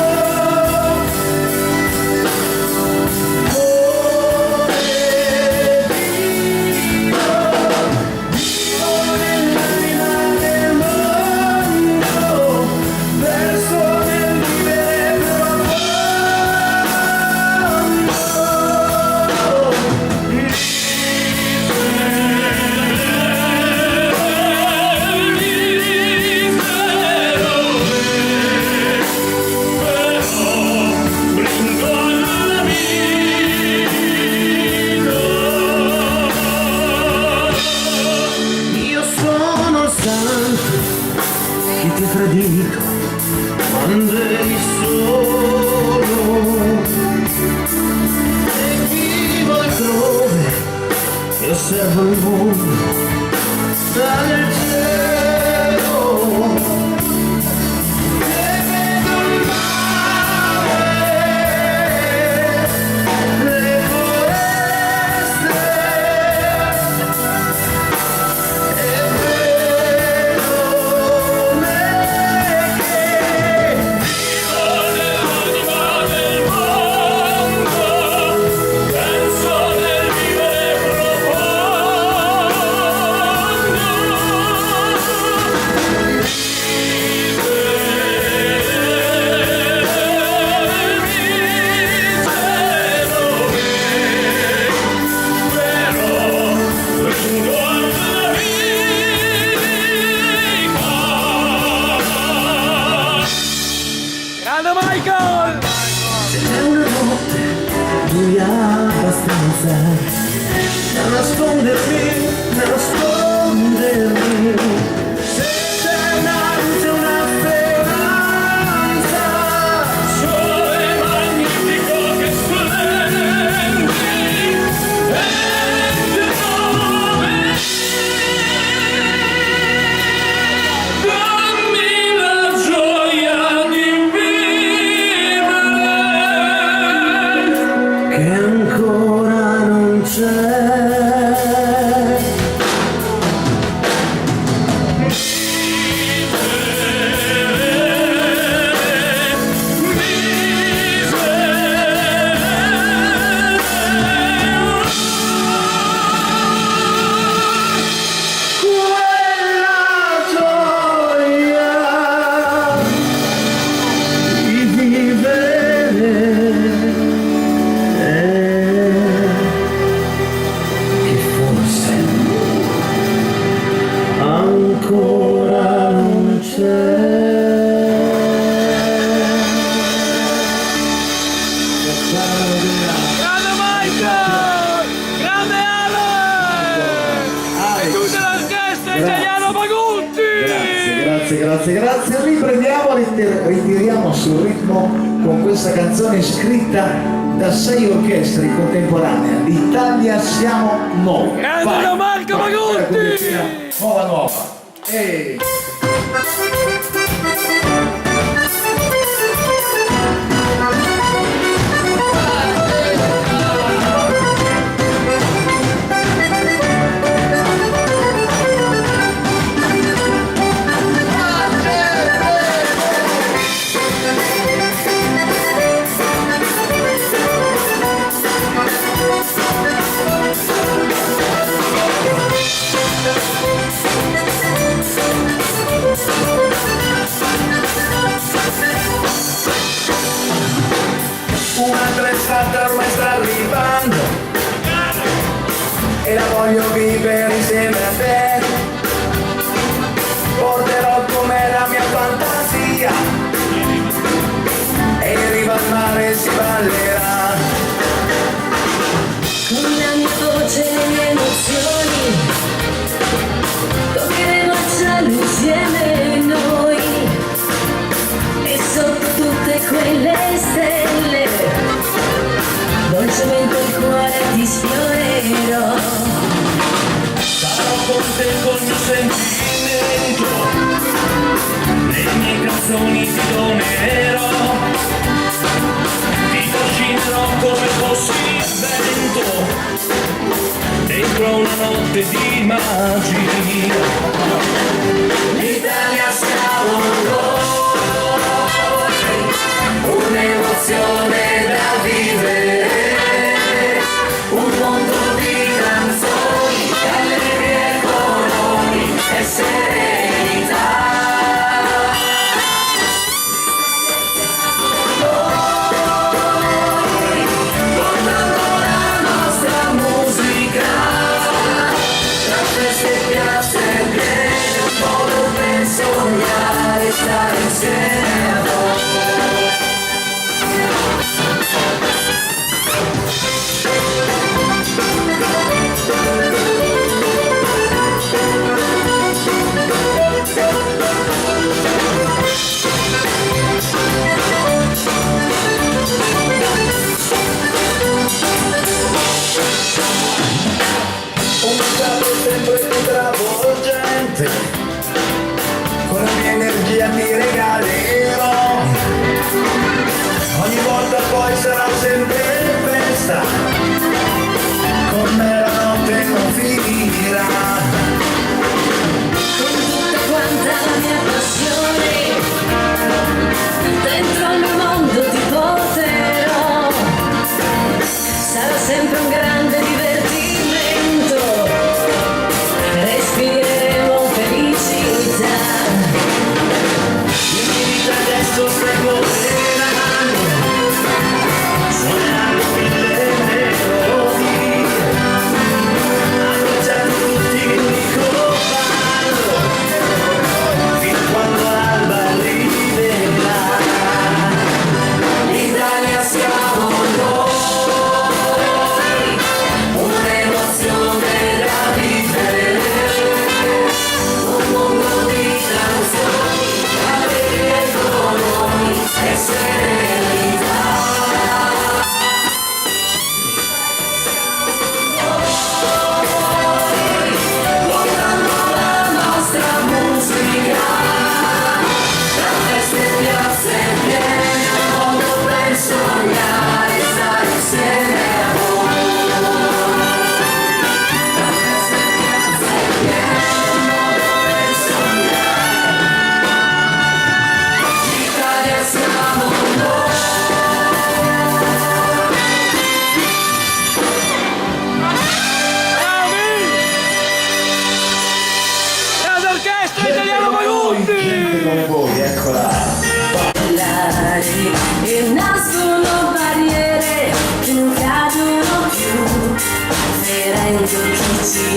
Io sono il santo che ti ha tradito quando eri solo, e vivo altrove e osservo il mondo dal cielo, e vedo il mare, le foreste, e vedo me che vivo nell'anima del mondo, penso nel vivere profondo. senza nascondermi, senza innanzi una speranza. Sole magnifico che splendi e dove dammi la gioia di vivere Che ancora non c'è. Ancora non c'è. grande Michael, grande Ale e tutta l'orchestra italiana Pagutti. Grazie. Riprendiamo, ritiriamo sul ritmo con questa canzone scritta da 6 orchestre in contemporanea. L'Italia siamo noi. Grande da Marco Pagutti. Nuova. Ehi. Un'altra estate ormai sta arrivando e la voglio vivere insieme a te. Porterò con me la mia fantasia e in riva al mare si ballerà. Con la mia voce e le mie emozioni toccheremo il cielo insieme noi e sotto tutte quelle stelle dolcemente il cuore ti sfiorerò. Sarò con te col mio sentimento, le mie canzoni ti donerò, ti trascinerò come fossi il vento dentro una notte di magia. L'Italia siamo noi, un'emozione da vivere, un mondo di canzoni, allegria e colori e serenità. Noi, portando la nostra musica, tra feste e piazze piene un po'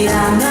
知らな